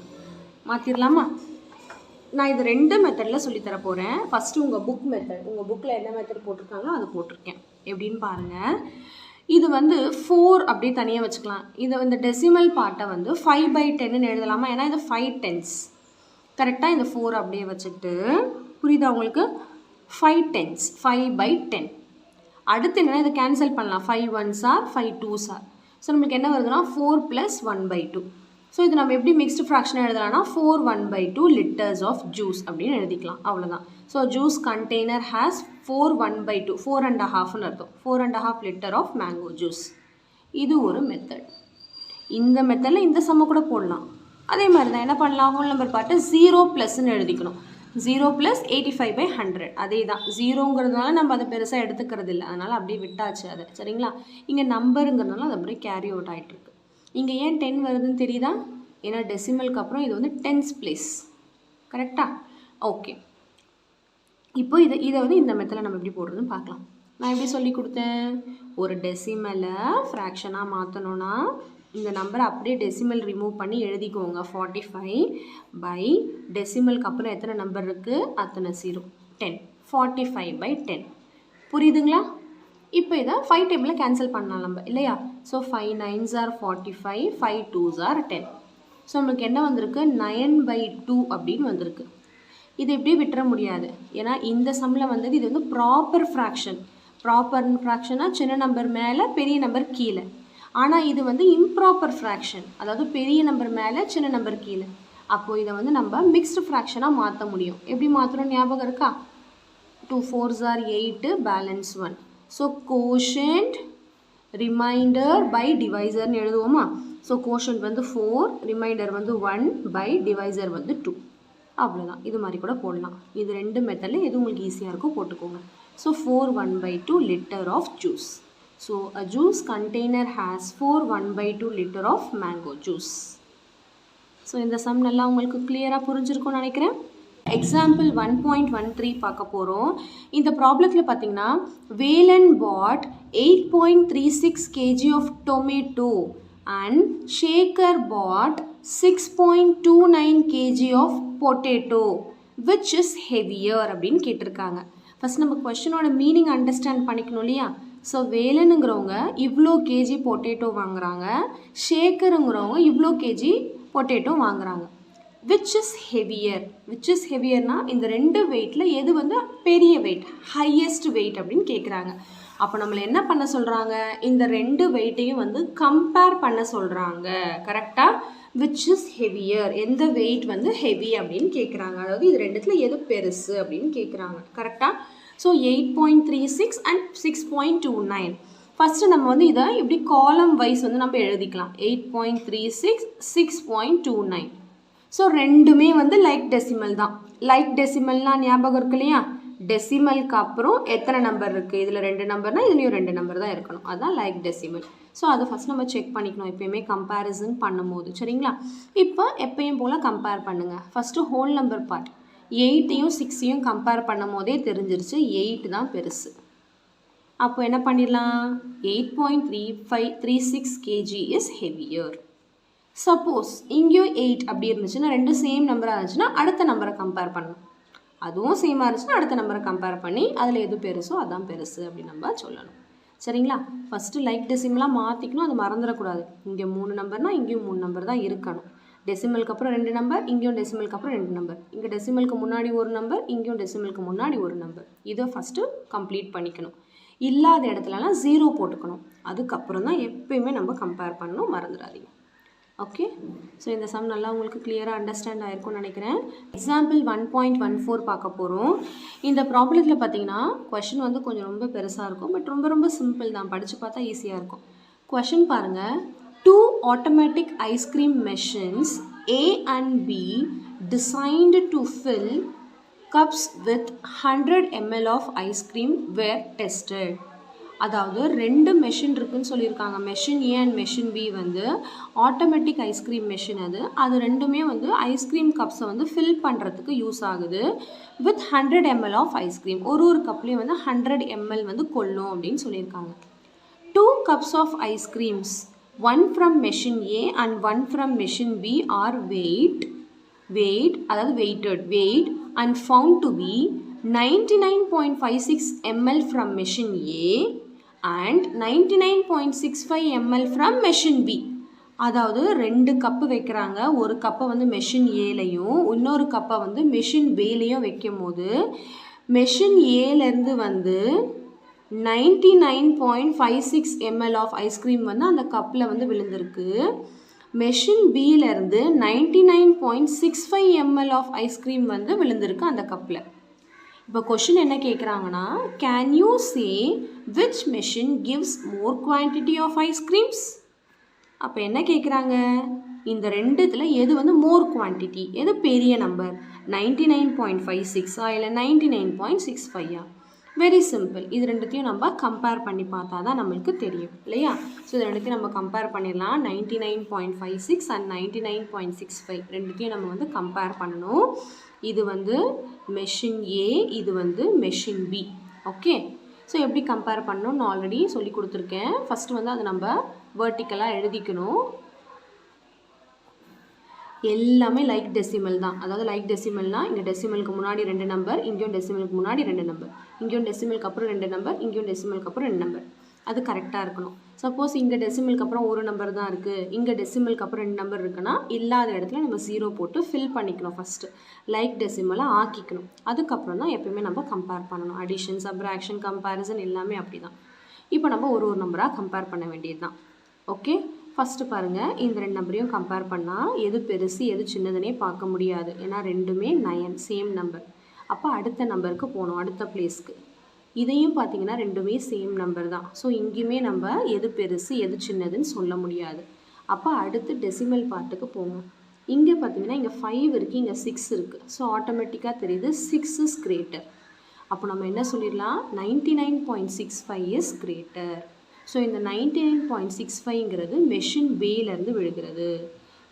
மாற்றிடலாமா? நான் இது 2 மெத்தடில் சொல்லித்தர போகிறேன். ஃபஸ்ட்டு உங்கள் புக் மெத்தட். உங்கள் புக்கில் என்ன மெத்தட் போட்டிருக்காங்களோ அதை போட்டிருக்கேன். எப்படின்னு பாருங்கள். இது வந்து 4 அப்படியே தனியாக வச்சுக்கலாம். இதை இந்த டெசிமல் பார்ட்டை வந்து 5/10ன்னு எழுதலாமா? ஏன்னா இது 5 10s. கரெக்டாக இந்த 4 அப்படியே வச்சுக்கிட்டு, புரியுதா உங்களுக்கு? 5 10s 5/10. அடுத்து என்னென்னா இதை கேன்சல் பண்ணலாம். 5 1s are 5 2s are. So நம்மளுக்கு என்ன வருதுன்னா 4 + 1/2. ஸோ இது நம்ம எப்படி மிக்ஸ்டு ஃப்ராக்ஷனாக எழுதலாம்னா 4 1/2 லிட்டர்ஸ் ஆஃப் ஜூஸ் அப்படின்னு எழுதிக்கலாம், அவ்வளோதான். ஸோ ஜூஸ் கண்டெய்னர் ஹேஸ் 4 1/2 4.5ன்னு அர்த்தம், 4.5 லிட்டர் ஆஃப் மேங்கோ ஜூஸ். இது ஒரு மெத்தட். இந்த மெத்தடில் இந்த சம்ம கூட போடலாம். அதே மாதிரி தான் என்ன பண்ணலாம், ஹோல் நம்பர் பார்ட்டு 0+ன்னு எழுதிக்கணும். 0 + 85/100 அதே தான். 0ங்கிறதுனால நம்ம அதை பெருசாக எடுத்துக்கிறது இல்லை, அதனால் அப்படியே விட்டாச்சு அதை, சரிங்களா. இங்கே நம்பருங்கிறதுனால அது அப்படியே கேரி அவுட் ஆகிட்டுருக்கு. இங்கே ஏன் 10 வருதுன்னு தெரியுதா, ஏன்னா டெசிமலுக்கு அப்புறம் இது வந்து டென்ஸ் பிளேஸ், கரெக்டாக. ஓகே, இப்போ இதை வந்து இந்த மெத்தடில் நம்ம எப்படி போடுறதுன்னு பார்க்கலாம். நான் எப்படி சொல்லி கொடுத்தேன், ஒரு டெசிமலை ஃப்ராக்ஷனாக மாற்றணுன்னா இந்த நம்பரை அப்படியே டெசிமல் ரிமூவ் பண்ணி எழுதிக்கோங்க. 45 பை டெசிமலுக்கு அப்புறம் எத்தனை நம்பர் இருக்குது, அத்தனை 0 10 45/10. புரியுதுங்களா. இப்போ இதை 5 டேபிளில் கேன்சல் பண்ணலாம் நம்ம, இல்லையா. So 5 9s are 45, 5 2s are 10. So நம்மளுக்கு என்ன வந்திருக்கு, 9/2 அப்படின்னு வந்திருக்கு. இது எப்படியே விட்டுற முடியாது, ஏன்னா இந்த சம்மில் வந்தது இது வந்து ப்ராப்பர் ஃப்ராக்ஷன். ப்ராப்பர் ஃப்ராக்ஷனாக சின்ன நம்பர் மேலே பெரிய நம்பர் கீழே. ஆனால் இது வந்து இம்ப்ராப்பர் ஃப்ராக்ஷன், அதாவது பெரிய நம்பர் மேலே சின்ன நம்பர் கீழே. அப்போது இதை வந்து நம்ம மிக்ஸ்டு ஃப்ராக்ஷனாக மாற்ற முடியும். எப்படி மாற்றுறோம் ஞாபகம் இருக்கா, 2 4s are 8 balance 1. So quotient remainder by டிவைசர்னு எழுதுவோமா. ஸோ கோஷன்ட் வந்து 4, ரிமைண்டர் வந்து 1 பை டிவைசர் வந்து 2, அவ்வளோதான். இது மாதிரி கூட போடலாம். இது ரெண்டு மெத்தடில் எது உங்களுக்கு ஈஸியாக இருக்கோ போட்டுக்கோங்க. So 4 1/2 litre of juice. So a juice container has 4 1/2 liter of mango juice. So இந்த sum நல்லா உங்களுக்கு clear-ஆ புரிஞ்சிருக்கும்னு நினைக்கிறேன். Example 1.13 பார்க்க போகிறோம். இந்த ப்ராப்ளத்தில் பார்த்தீங்கன்னா Valen bought 8.36 kg of tomato and Shaker bought 6.29 kg of potato. Which is heavier அப்படின்னு கேட்டிருக்காங்க. ஃபஸ்ட் நம்ம கொஸ்டினோட மீனிங் அண்டர்ஸ்டாண்ட் பண்ணிக்கணும் இல்லையா. ஸோ வேலனுங்கிறவங்க இவ்வளோ கேஜி பொட்டேட்டோ வாங்குறாங்க, ஷேக்கருங்கிறவங்க இவ்வளோ கேஜி பொட்டேட்டோ வாங்குறாங்க. விச் இஸ் ஹெவியர்னா இந்த ரெண்டு வெயிட்டில் எது வந்து பெரிய வெயிட், ஹையஸ்ட் வெயிட் அப்படின்னு கேட்குறாங்க. அப்போ நம்மளை என்ன பண்ண சொல்கிறாங்க, இந்த ரெண்டு வெயிட்டையும் வந்து கம்பேர் பண்ண சொல்கிறாங்க, கரெக்டாக. விச் இஸ் ஹெவியர், எந்த வெயிட் வந்து ஹெவி அப்படின்னு கேட்குறாங்க, அதாவது இது ரெண்டுத்தில் எது பெருசு அப்படின்னு கேட்குறாங்க, கரெக்டாக. So 8.36 and 6.29. ஃபஸ்ட்டு நம்ம வந்து இதை இப்படி காலம் வைஸ் வந்து நம்ம எழுதிக்கலாம். 8.36 6.29. ஸோ ரெண்டுமே வந்து லைக் டெசிமல் தான். லைக் டெசிமல்னால் ஞாபகம் இருக்கு இல்லையா, டெசிமலுக்கு அப்புறம் எத்தனை நம்பர் இருக்குது, இதில் 2 நம்பர்னால் இதுலேயும் 2 நம்பர் தான் இருக்கணும், அதுதான் லைக் டெசிமல். ஸோ அதை ஃபஸ்ட் நம்ம செக் பண்ணிக்கணும் எப்பயுமே கம்பேரிசன் பண்ணும்போது, சரிங்களா. இப்போ எப்பயும் போல் கம்பேர் பண்ணுங்கள். ஃபஸ்ட்டு ஹோல் நம்பர் பார்ட் 8ஐயும் 6ஐயும் கம்பேர் பண்ணும் போதே தெரிஞ்சிருச்சு 8 தான் பெருசு. அப்போ என்ன பண்ணிடலாம், 8.36 kg இஸ் ஹெவியர். சப்போஸ் இங்கேயும் 8 அப்படி இருந்துச்சுன்னா, ரெண்டு சேம் நம்பராக இருந்துச்சுன்னா அடுத்த நம்பரை கம்பேர் பண்ணணும். அதுவும் சேமாக இருந்துச்சுன்னா அடுத்த நம்பரை கம்பேர் பண்ணி அதில் எது பெருசோ அதான் பெருசு அப்படின்னு நம்ம சொல்லணும், சரிங்களா. ஃபஸ்ட்டு லைக் டெசிமலாக மாற்றிக்கணும், அது மறந்துடக்கூடாது. இங்கே 3 நம்பர்னால் இங்கேயும் 3 நம்பர் தான் இருக்கணும். டெசிமலுக்கு அப்புறம் 2 நம்பர், இங்கேயும் டெசிமலுக்கு அப்புறம் 2 நம்பர், இங்கே டெசிமலுக்கு முன்னாடி ஒரு நம்பர், இங்கேயும் டெசிமலுக்கு முன்னாடி ஒரு நம்பர். இதை ஃபஸ்ட்டு கம்ப்ளீட் பண்ணிக்கணும். இல்லாத இடத்துலலாம் 0 போட்டுக்கணும். அதுக்கப்புறம் தான் எப்பயுமே நம்ம கம்பேர் பண்ணணும், மறந்துடாதீங்க. ஓகே, ஸோ இந்த சம் நல்லா உங்களுக்கு கிளியராக அண்டர்ஸ்டாண்ட் ஆகிருக்கும்னு நினைக்கிறேன். எக்ஸாம்பிள் 1.14 பார்க்க போகிறோம். இந்த ப்ராப்ளத்தில் பார்த்தீங்கன்னா கொஷின் வந்து கொஞ்சம் ரொம்ப பெருசாக இருக்கும், பட் ரொம்ப சிம்பிள் தான், படித்து பார்த்தா ஈஸியாக இருக்கும். கொஷின் பாருங்கள், 2 automatic ice cream machines A and B designed to fill cups with 100 ml of ice cream were tested. அதாவது 2 மெஷின் இருக்குன்னு சொல்லியிருக்காங்க. Machine a and machine b வந்து ஆட்டோமேட்டிக் ஐஸ்கிரீம் மெஷின். அது ரெண்டுமே வந்து ஐஸ்கிரீம் கப்ஸை வந்து ஃபில் பண்ணுறதுக்கு யூஸ் ஆகுது. வித் 100 ml ஆஃப் ஐஸ்கிரீம், ஒரு கப்லேயும் வந்து 100 ml வந்து கொள்ளும் அப்படின்னு சொல்லியிருக்காங்க. 2 cups of ice creams, one from machine A and one from machine B are weighed and found to be 99.56 ml from machine A and 99.65 ml from machine B. அதாவது 2 cup வைக்கிறாங்க. ஒரு கப்பை வந்து மெஷின் ஏலையும் இன்னொரு கப்பை வந்து மெஷின் பேலையும் வைக்கும் போது மெஷின் ஏலேருந்து வந்து 99.56 ml ஆஃப் ஐஸ்கிரீம் வந்து அந்த கப்பில் வந்து விழுந்திருக்கு. மெஷின் பியிலேருந்து 99.65 ml ஆஃப் ஐஸ்கிரீம் வந்து விழுந்திருக்கு அந்த கப்பில். இப்போ கொஷின் என்ன கேட்குறாங்கன்னா, can you say which machine gives more quantity of ice creams? அப்போ என்ன கேட்குறாங்க, இந்த ரெண்டுத்தில் எது வந்து மோர் குவான்டிட்டி, எது பெரிய நம்பர், 99.56 இல்லை 99.65? Very simple. இது ரெண்டுத்தையும் நம்ம கம்பேர் பண்ணி பார்த்தா தான் நம்மளுக்கு தெரியும் இல்லையா? ஸோ இது ரெண்டுத்தையும் நம்ம கம்பேர் பண்ணிடலாம். 99.56 அண்ட் 99.65 ரெண்டுத்தையும் நம்ம வந்து கம்பேர் பண்ணணும். இது வந்து மெஷின் ஏ, இது வந்து மெஷின் பி. ஓகே, ஸோ எப்படி கம்பேர் பண்ணணும்னு ஆல்ரெடி சொல்லி கொடுத்துருக்கேன். ஃபஸ்ட்டு வந்து அதை நம்ம வெர்டிக்கலாக எழுதிக்கணும். எல்லாமே லைக் டெசிமல் தான். அதாவது லைக் டெசிமல்னால் இங்கே டெசிமலுக்கு முன்னாடி 2 நம்பர், இங்கேயும் டெசிமலுக்கு முன்னாடி 2 நம்பர், இங்கேயும் டெசிமலுக்கு அப்புறம் 2 நம்பர், இங்கேயும் டெசிமலுக்கு அப்புறம் 2 நம்பர். அது கரெக்டாக இருக்கணும். சப்போஸ் இங்கே டெசிமலுக்கு அப்புறம் ஒரு நம்பர் தான் இருக்குது, இங்கே டெசிமலுக்கு அப்புறம் 2 நம்பர் இருக்குன்னா இல்லாத இடத்துல நம்ம 0 போட்டு ஃபில் பண்ணிக்கணும். ஃபஸ்ட்டு லைக் டெசிமலை ஆக்கிக்கணும். அதுக்கப்புறம் தான் எப்பயுமே நம்ம கம்பேர் பண்ணணும். அடிஷன், சப்ராக்ஷன், கம்பேரிசன் எல்லாமே அப்படி தான். இப்போ நம்ம ஒரு நம்பராக கம்பேர் பண்ண வேண்டியது தான். ஓகே, ஃபஸ்ட்டு பாருங்கள், இந்த 2 நம்பரையும் கம்பேர் பண்ணால் எது பெருசு எது சின்னதுனே பார்க்க முடியாது. ஏன்னா ரெண்டுமே 9 சேம் நம்பர். அப்போ அடுத்த நம்பருக்கு போகணும், அடுத்த பிளேஸ்க்கு. இதையும் பார்த்தீங்கன்னா ரெண்டுமே சேம் நம்பர் தான். ஸோ இங்கேயுமே நம்ம எது பெருசு எது சின்னதுன்னு சொல்ல முடியாது. அப்போ அடுத்து டெசிமல் பார்ட்டுக்கு போங்க. இங்கே பார்த்தீங்கன்னா இங்கே 5 இருக்குது, இங்கே 6 இருக்குது. ஸோ ஆட்டோமேட்டிக்காக தெரியுது 6 இஸ் கிரேட்டர். அப்போ நம்ம என்ன சொல்லிடலாம், 99.65 இஸ் கிரேட்டர். ஸோ இந்த 99.65ங்கிறது மெஷின் பேலேருந்து விழுகிறது.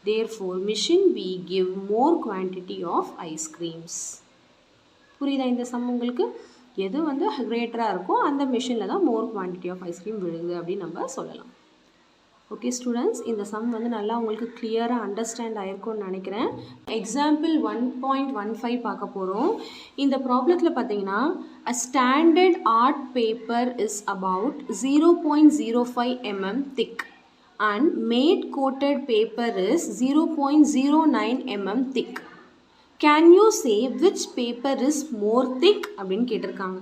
Therefore machine b give more quantity of ice creams. புரியுதா இந்த சம் உங்களுக்கு? எது வந்து கிரேட்டராக இருக்கோ அந்த மெஷினில் தான் மோர் குவான்டிட்டி ஆஃப் ஐஸ்கிரீம் விழுகுது அப்படின்னு நம்ம சொல்லலாம். ஓகே ஸ்டூடெண்ட்ஸ், இந்த சம் வந்து நல்லா உங்களுக்கு கிளியராக அண்டர்ஸ்டாண்ட் ஆகிருக்கும்னு நினைக்கிறேன். எக்ஸாம்பிள் 1.15 பார்க்க போகிறோம். இந்த ப்ராப்ளத்தில் பார்த்தீங்கன்னா, a standard art paper is about 0.05 mm thick and matte coated paper is 0.09 mm thick. Can you say which paper is more thick அப்படின்னு கேட்டிருக்காங்க.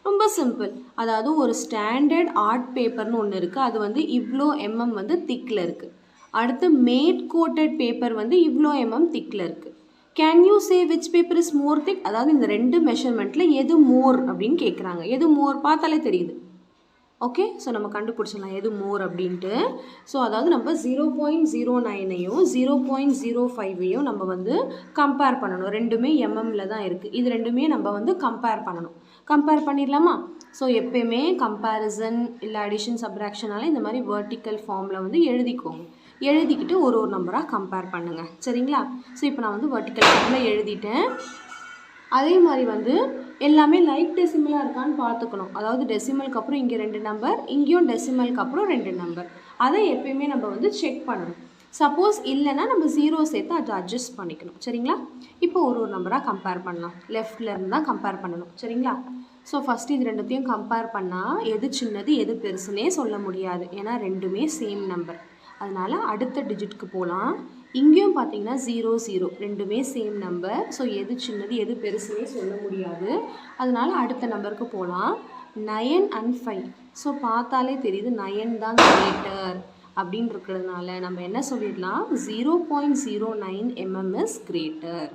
ரொம்ப சிம்பிள். அதாவது ஒரு ஸ்டாண்டர்ட் ஆர்ட் பேப்பர்னு ஒன்று இருக்குது, அது வந்து இவ்வளோ எம்எம் வந்து திக்கில் இருக்குது. அடுத்து மேட் கோட்டட் பேப்பர் வந்து இவ்வளோ எம்எம் திக்கில் இருக்குது. Can you say which paper is more thick? அதாவது இந்த 2 மெஷர்மெண்ட்டில் எது மோர் அப்படின்னு கேட்குறாங்க. எது மோர் பார்த்தாலே தெரியுது. ஓகே, ஸோ நம்ம கண்டுபிடிச்சிடலாம் எது மோர் அப்படின்ட்டு. ஸோ அதாவது நம்ம 0.09ஐயும் 0.05ஐயும் நம்ம வந்து கம்பேர் பண்ணணும். ரெண்டுமே எம்எம்மில் தான் இருக்குது. இது ரெண்டுமே நம்ம வந்து கம்பேர் பண்ணணும். கம்பேர் பண்ணிடலாமா? ஸோ எப்பயுமே கம்பேரிசன் இல்லை அடிஷன் சப்ராக்ஷனால இந்த மாதிரி வெர்டிக்கல் ஃபார்மில் வந்து எழுதிக்கோங்க. எழுதிக்கிட்டு ஒரு நம்பராக கம்பேர் பண்ணுங்கள், சரிங்களா? ஸோ இப்போ நான் வந்து வெர்டிக்கல் ஃபார்மில் எழுதிட்டேன். அதே மாதிரி வந்து எல்லாமே லைக் டெசிமலாக இருக்கான்னு பார்த்துக்கணும். அதாவது டெசிமலுக்கு அப்புறம் இங்கே 2 நம்பர், இங்கேயும் டெசிமலுக்கு அப்புறம் 2 நம்பர். அதை எப்பயுமே நம்ம வந்து செக் பண்ணணும். சப்போஸ் இல்லைன்னா நம்ம 0 சேர்த்து அதை அட்ஜஸ்ட் பண்ணிக்கணும், சரிங்களா? இப்போ ஒரு நம்பராக கம்பேர் பண்ணலாம். லெஃப்ட்லேருந்து தான் கம்பேர் பண்ணணும், சரிங்களா? ஸோ ஃபஸ்ட்டு இது ரெண்டுத்தையும் கம்பேர் பண்ணால் எது சின்னது எது பெருசுன்னே சொல்ல முடியாது. ஏன்னா ரெண்டுமே சேம் நம்பர். அதனால் அடுத்த டிஜிட்க்கு போகலாம். இங்கேயும் பார்த்தீங்கன்னா 0 0 ரெண்டுமே சேம் நம்பர். ஸோ எது சின்னது எது பெருசுன்னே சொல்ல முடியாது. அதனால் அடுத்த நம்பருக்கு போகலாம். 9 and 5. ஸோ பார்த்தாலே தெரியுது 9 தான் கிரேட்டர் அப்படின்னு இருக்கிறதுனால நம்ம என்ன சொல்லிடலாம், 0.09 mm இஸ் கிரேட்டர்.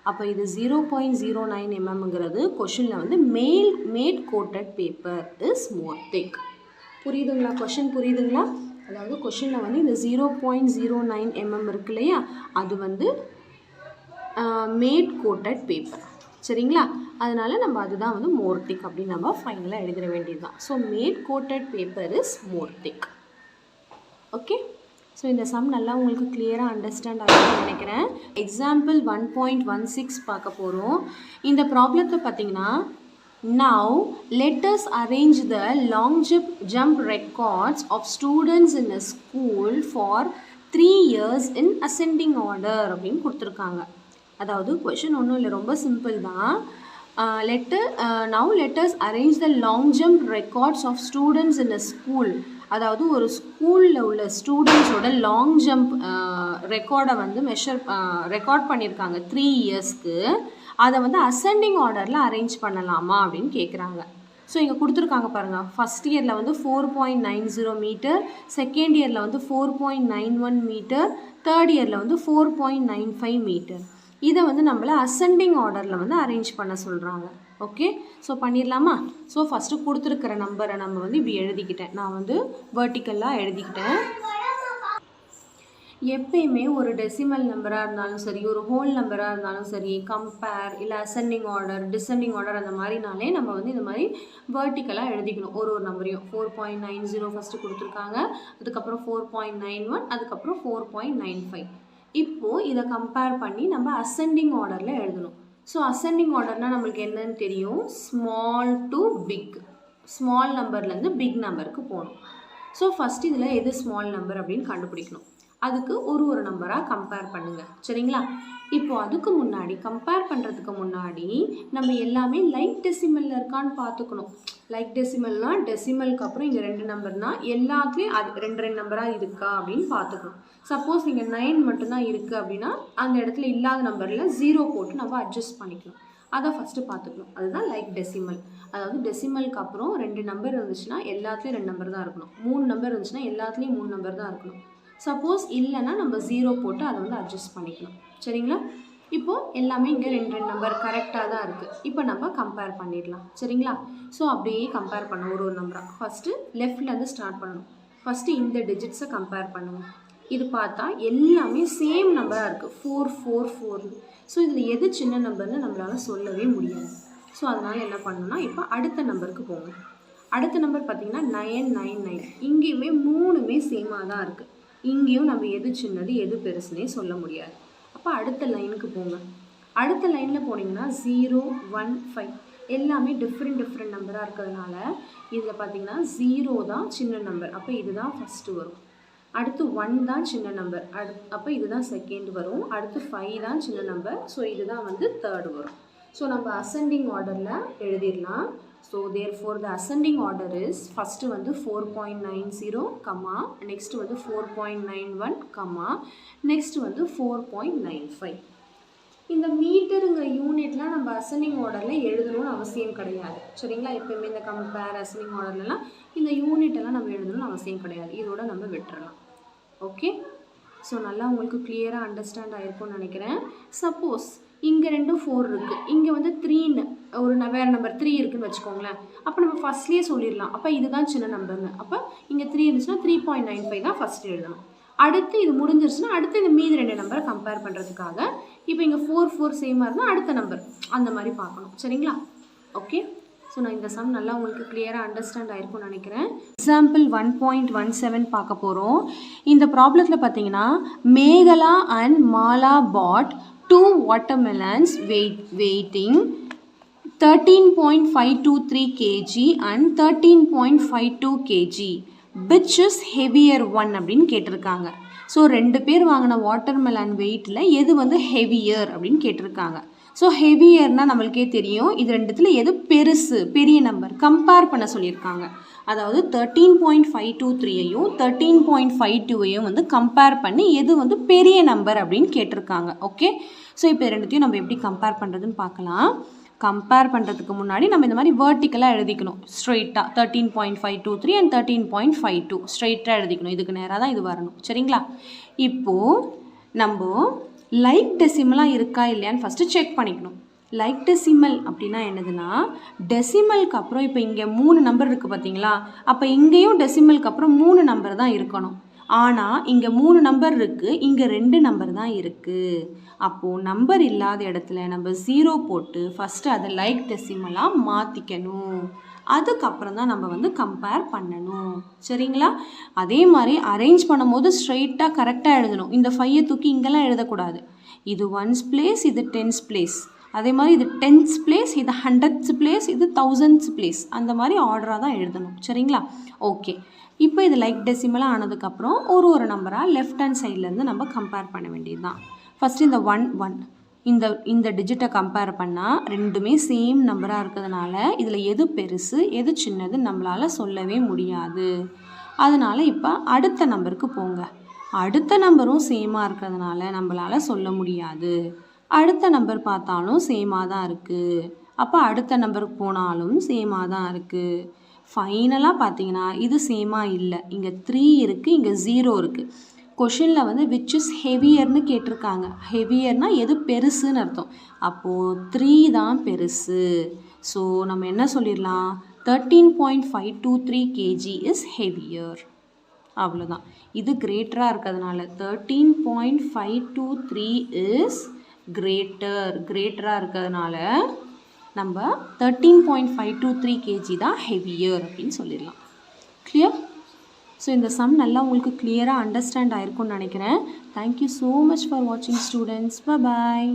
அப்போ இது 0.09 mmங்கிறது கொஷினில் வந்து matte coated paper is more thick. புரியுதுங்களா? கொஷின் புரியுதுங்களா? அதாவது கொஷினில் வந்து இந்த 0.09 mm இருக்கு இல்லையா, அது வந்து மேட் கோட்டட் பேப்பர், சரிங்களா? அதனால் நம்ம அதுதான் வந்து மோர் திக் அப்படின்னு நம்ம ஃபைனலாக எழுதிட வேண்டியது தான். So matte coated paper is more thick. Okay, so இந்த சம் நல்லா உங்களுக்கு கிளியராக அண்டர்ஸ்டாண்ட் ஆகும்னு நினைக்கிறேன். எக்ஸாம்பிள் 1.16 பார்க்க போகிறோம். இந்த ப்ராப்ளத்தை பார்த்தீங்கன்னா, now let us arrange the long jump records of students in a school for 3 years in ascending order அப்படின்னு கொடுத்துருக்காங்க. அதாவது கொஷின் ஒன்றும் இல்லை, ரொம்ப சிம்பிள் தான். now let us arrange the long jump records of students in a school. அதாவது ஒரு ஸ்கூலில் உள்ள ஸ்டூடெண்ட்ஸோட லாங் ஜம்ப் ரெக்கார்டை வந்து ரெக்கார்ட் பண்ணியிருக்காங்க 3 இயர்ஸ்க்கு. அதை வந்து அசெண்டிங் ஆர்டரில் அரேஞ்ச் பண்ணலாமா அப்படின்னு கேட்குறாங்க. ஸோ இங்கே கொடுத்துருக்காங்க பாருங்கள், ஃபஸ்ட் இயரில் வந்து 4.90 மீட்டர், செகண்ட் இயரில் வந்து 4.91 மீட்டர், தேர்ட் இயரில் வந்து 4.95 மீட்டர். இதை வந்து நம்மளை அசெண்டிங் ஆர்டரில் வந்து அரேஞ்ச் பண்ண சொல்கிறாங்க. ஓகே, ஸோ பண்ணிடலாமா? ஸோ ஃபஸ்ட்டு கொடுத்துருக்கிற நம்பரை நம்ம வந்து இப்படி எழுதிக்கிட்டேன், நான் வந்து வெர்டிக்கலாக எழுதிக்கிட்டேன். எப்பயுமே ஒரு டெசிமல் நம்பராக இருந்தாலும் சரி, ஒரு ஹோல் நம்பராக இருந்தாலும் சரி, கம்பேர் இல்லை அசெண்டிங் ஆர்டர், டிசெண்டிங் ஆர்டர் அந்த மாதிரினாலே நம்ம வந்து இந்த மாதிரி வெர்டிக்கலாக எழுதிக்கணும். ஒரு நம்பரையும் 4.90 ஃபஸ்ட்டு கொடுத்துருக்காங்க, அதுக்கப்புறம் 4.91, அதுக்கப்புறம் 4.95. இப்போது இதை கம்பேர் பண்ணி நம்ம அசெண்டிங் ஆர்டரில் எழுதணும். ஸோ அசெண்டிங் ஆர்டர்னால் நம்மளுக்கு என்னன்னு தெரியும், ஸ்மால் டு பிக், ஸ்மால் நம்பர்லேருந்து பிக் நம்பருக்கு போகணும். ஸோ ஃபஸ்ட்டு இதில் எது ஸ்மால் நம்பர் அப்படின்னு கண்டுபிடிக்கணும். அதுக்கு ஒரு நம்பராக கம்பேர் பண்ணுங்கள், சரிங்களா? இப்போது அதுக்கு முன்னாடி கம்பேர் பண்ணுறதுக்கு முன்னாடி நம்ம எல்லாமே லைக் டெசிமலில் இருக்கான்னு பார்த்துக்கணும். லைக் டெசிமல்னால் டெசிமலுக்கு அப்புறம் இங்கே 2 நம்பர்னால் எல்லாத்துலேயும் அது 2 நம்பராக இருக்கா அப்படின்னு பார்த்துக்கணும். சப்போஸ் இங்கே 9 மட்டும்தான் இருக்குது அப்படின்னா அந்த இடத்துல இல்லாத நம்பரில் 0 போட்டு நம்ம அட்ஜஸ்ட் பண்ணிக்கணும். அதை ஃபஸ்ட்டு பார்த்துக்கணும். அதுதான் லைக் டெசிமல். அதாவது டெசிமலுக்கு அப்புறம் 2 நம்பர் இருந்துச்சுன்னா எல்லாத்துலேயும் 2 நம்பர் தான் இருக்கணும். 3 நம்பர் இருந்துச்சுன்னா எல்லாத்துலேயும் 3 நம்பர் தான் இருக்கணும். சப்போஸ் இல்லைன்னா நம்ம 0 போட்டு அதை வந்து அட்ஜஸ்ட் பண்ணிக்கணும், சரிங்களா? இப்போது எல்லாமே இங்கே 2 நம்பர் கரெக்டாக தான் இருக்குது. இப்போ நம்ம கம்பேர் பண்ணிடலாம், சரிங்களா? ஸோ அப்படியே கம்பேர் பண்ண ஒரு நம்பராக ஃபஸ்ட்டு லெஃப்ட்லேருந்து ஸ்டார்ட் பண்ணணும். ஃபஸ்ட்டு இந்த டிஜிட்ஸை கம்பேர் பண்ணுங்கள். இது பார்த்தா எல்லாமே சேம் நம்பராக இருக்குது, 4 4 4. ஸோ இதில் எது சின்ன நம்பர்னு நம்மளால் சொல்லவே முடியாது. ஸோ அதனால் என்ன பண்ணணும்னா இப்போ அடுத்த நம்பருக்கு போங்க. அடுத்த நம்பர் பார்த்திங்கன்னா 999. இங்கேயுமே 3மே சேமாக தான் இருக்குது. இங்கேயும் நம்ம எது சின்னது எது பெருசுனே சொல்ல முடியாது. அப்போ அடுத்த லைனுக்கு போங்க. அடுத்த லைனில் போனீங்கன்னா 0 1 5 எல்லாமே டிஃப்ரெண்ட் நம்பராக இருக்கிறதுனால இதில் பார்த்திங்கன்னா 0 தான் சின்ன நம்பர், அப்போ இதுதான் ஃபஸ்ட்டு வரும். அடுத்து 1 தான் சின்ன நம்பர், அப்போ இதுதான் செகண்ட் வரும். அடுத்து 5 தான் சின்ன நம்பர், ஸோ இதுதான் வந்து தேர்டு வரும். ஸோ நம்ம அசெண்டிங் ஆர்டரில் எழுதிடலாம். So therefore the ascending order is first வந்து 4.90 கம்மா, நெக்ஸ்ட்டு வந்து 4.91 கம்மா, நெக்ஸ்ட்டு வந்து 4.95. இந்த மீட்டருங்கிற யூனிட்லாம் நம்ம அசெண்டிங் ஆர்டரில் எழுதணும்னு அவசியம் கிடையாது, சரிங்களா? எப்போயுமே இந்த கம்பேர் அசெண்டிங் ஆர்டர்லாம் இந்த யூனிட்டெல்லாம் நம்ம எழுதணும்னு அவசியம் கிடையாது, இதோட நம்ம விட்டுறலாம். ஓகே, ஸோ நல்லா உங்களுக்கு கிளியராக அண்டர்ஸ்டாண்ட் ஆகிருக்கும்னு நினைக்கிறேன். சப்போஸ் இங்கே 2 4 இருக்குது, இங்கே வந்து 3ன்னு ஒரு வேறு நம்பர் 3 இருக்குதுன்னு வச்சுக்கோங்களேன். அப்போ நம்ம ஃபஸ்ட்லேயே சொல்லிடலாம், அப்போ இதுதான் சின்ன நம்பர்னு. அப்போ இங்கே 3 இருந்துச்சுன்னா 3.95 தான் ஃபஸ்ட்டு எழுதணும். அடுத்து இது முடிஞ்சிருச்சுன்னா அடுத்து இந்த மீதி 2 நம்பரை கம்பேர் பண்ணுறதுக்காக இப்போ இங்கே 4 4 சேமாக இருந்தால் அடுத்த நம்பர் அந்த மாதிரி பார்க்கணும், சரிங்களா? ஓகே, ஸோ நான் இந்த சம் நல்லா உங்களுக்கு கிளியராக அண்டர்ஸ்டாண்ட் ஆகிருக்கும்னு நினைக்கிறேன். எக்ஸாம்பிள் 1.17 பார்க்க போகிறோம். இந்த ப்ராப்ளத்தில் பார்த்தீங்கன்னா Mekala and Mala bought 2 watermelons weighing 13.523 kg and 13.52 kg. Which is heavier one அப்படின்னு கேட்டிருக்காங்க. ஸோ 2 பேர் வாங்கின வாட்டர்மெலன் வெயிட்டில் எது வந்து ஹெவியர் அப்படின்னு கேட்டிருக்காங்க. ஸோ ஹெவியர்னால் நம்மளுக்கே தெரியும், இது ரெண்டுத்தில் எது பெருசு, பெரிய நம்பர் கம்பேர் பண்ண சொல்லியிருக்காங்க. அதாவது 13.523ஐயும் 13.52ஐயும் வந்து கம்பேர் பண்ணி எது வந்து பெரிய நம்பர் அப்படின்னு கேட்டிருக்காங்க. ஓகே, ஸோ இப்போ ரெண்டுத்தையும் நம்ம எப்படி கம்பேர் பண்ணுறதுன்னு பார்க்கலாம். கம்பேர் பண்ணுறதுக்கு முன்னாடி நம்ம இந்த மாதிரி வேர்ட்டிக்கலாக எழுதிக்கணும். ஸ்ட்ரெயிட்டாக 13.523 அண்ட் 13.52 ஸ்ட்ரெயிட்டாக எழுதிக்கணும். இதுக்கு நேராக தான் இது வரணும், சரிங்களா? இப்போது நம்ம லைக் டெசிமலாக இருக்கா இல்லையான்னு ஃபஸ்ட்டு செக் பண்ணிக்கணும். லைக் டெசிமல் அப்படின்னா என்னதுன்னா, டெசிமலுக்கு அப்புறம் இப்போ இங்கே 3 நம்பர் இருக்குது பார்த்தீங்களா, அப்போ இங்கேயும் டெசிமலுக்கு அப்புறம் 3 நம்பர் தான் இருக்கணும். ஆனால் இங்கே 3 நம்பர் இருக்குது, இங்கே 2 நம்பர் தான் இருக்குது. அப்போது நம்பர் இல்லாத இடத்துல நம்ம 0 போட்டு ஃபஸ்ட்டு அதை லைக் டெசிமலாக மாற்றிக்கணும். அதுக்கப்புறம் தான் நம்ம வந்து கம்பேர் பண்ணணும், சரிங்களா? அதே மாதிரி அரேஞ்ச் பண்ணும்போது ஸ்ட்ரெயிட்டாக கரெக்டாக எழுதணும். இந்த 5 தூக்கி இங்கெல்லாம் எழுதக்கூடாது. இது 1's பிளேஸ், இது 10's பிளேஸ். அதே மாதிரி இது 10th பிளேஸ், இது 100th பிளேஸ், இது 1000th பிளேஸ். அந்த மாதிரி ஆர்டராக தான் எழுதணும், சரிங்களா? ஓகே, இப்போ இது லைக் டெசிமலாக ஆனதுக்கப்புறம் ஒரு நம்பராக லெஃப்ட் ஹேண்ட் சைட்லேருந்து நம்ம கம்பேர் பண்ண வேண்டியது தான். ஃபஸ்ட்டு இந்த 1 1 இந்த டிஜிட்டை கம்பேர் பண்ணால் ரெண்டுமே சேம் நம்பராக இருக்கிறதுனால இதில் எது பெருசு எது சின்னது நம்மளால் சொல்லவே முடியாது. அதனால் இப்போ அடுத்த நம்பருக்கு போங்க. அடுத்த நம்பரும் சேமாக இருக்கிறதுனால நம்மளால் சொல்ல முடியாது. அடுத்த நம்பர் பார்த்தாலும் சேமாக தான் இருக்குது. அப்போ அடுத்த நம்பருக்கு போனாலும் சேமாக தான் இருக்குது. ஃபைனலாக பார்த்தீங்கன்னா இது சேமாக இல்லை. இங்கே 3 இருக்குது, இங்கே 0 இருக்குது. கொஷினில் வந்து விச் இஸ் ஹெவியர்னு கேட்டிருக்காங்க. ஹெவியர்னால் எது பெருசுன்னு அர்த்தம். அப்போது 3 தான் பெருசு. ஸோ நம்ம என்ன சொல்லிடலாம், 13.523 kg இஸ் ஹெவியர். அவ்வளோதான். இது கிரேட்டராக இருக்கிறதுனால 13.523 இஸ் கிரேட்டராக இருக்கிறதுனால நம்ம 13.523 kg தான் ஹெவியர் அப்படின்னு சொல்லிடலாம். கிளியர்? ஸோ இந்த சம் நல்லா உங்களுக்கு கிளியராக அண்டர்ஸ்டாண்ட் ஆயிருக்கும்னு நினைக்கிறேன். தேங்க்யூ ஸோ மச் ஃபார் வாட்சிங் ஸ்டூடெண்ட்ஸ். Bye bye.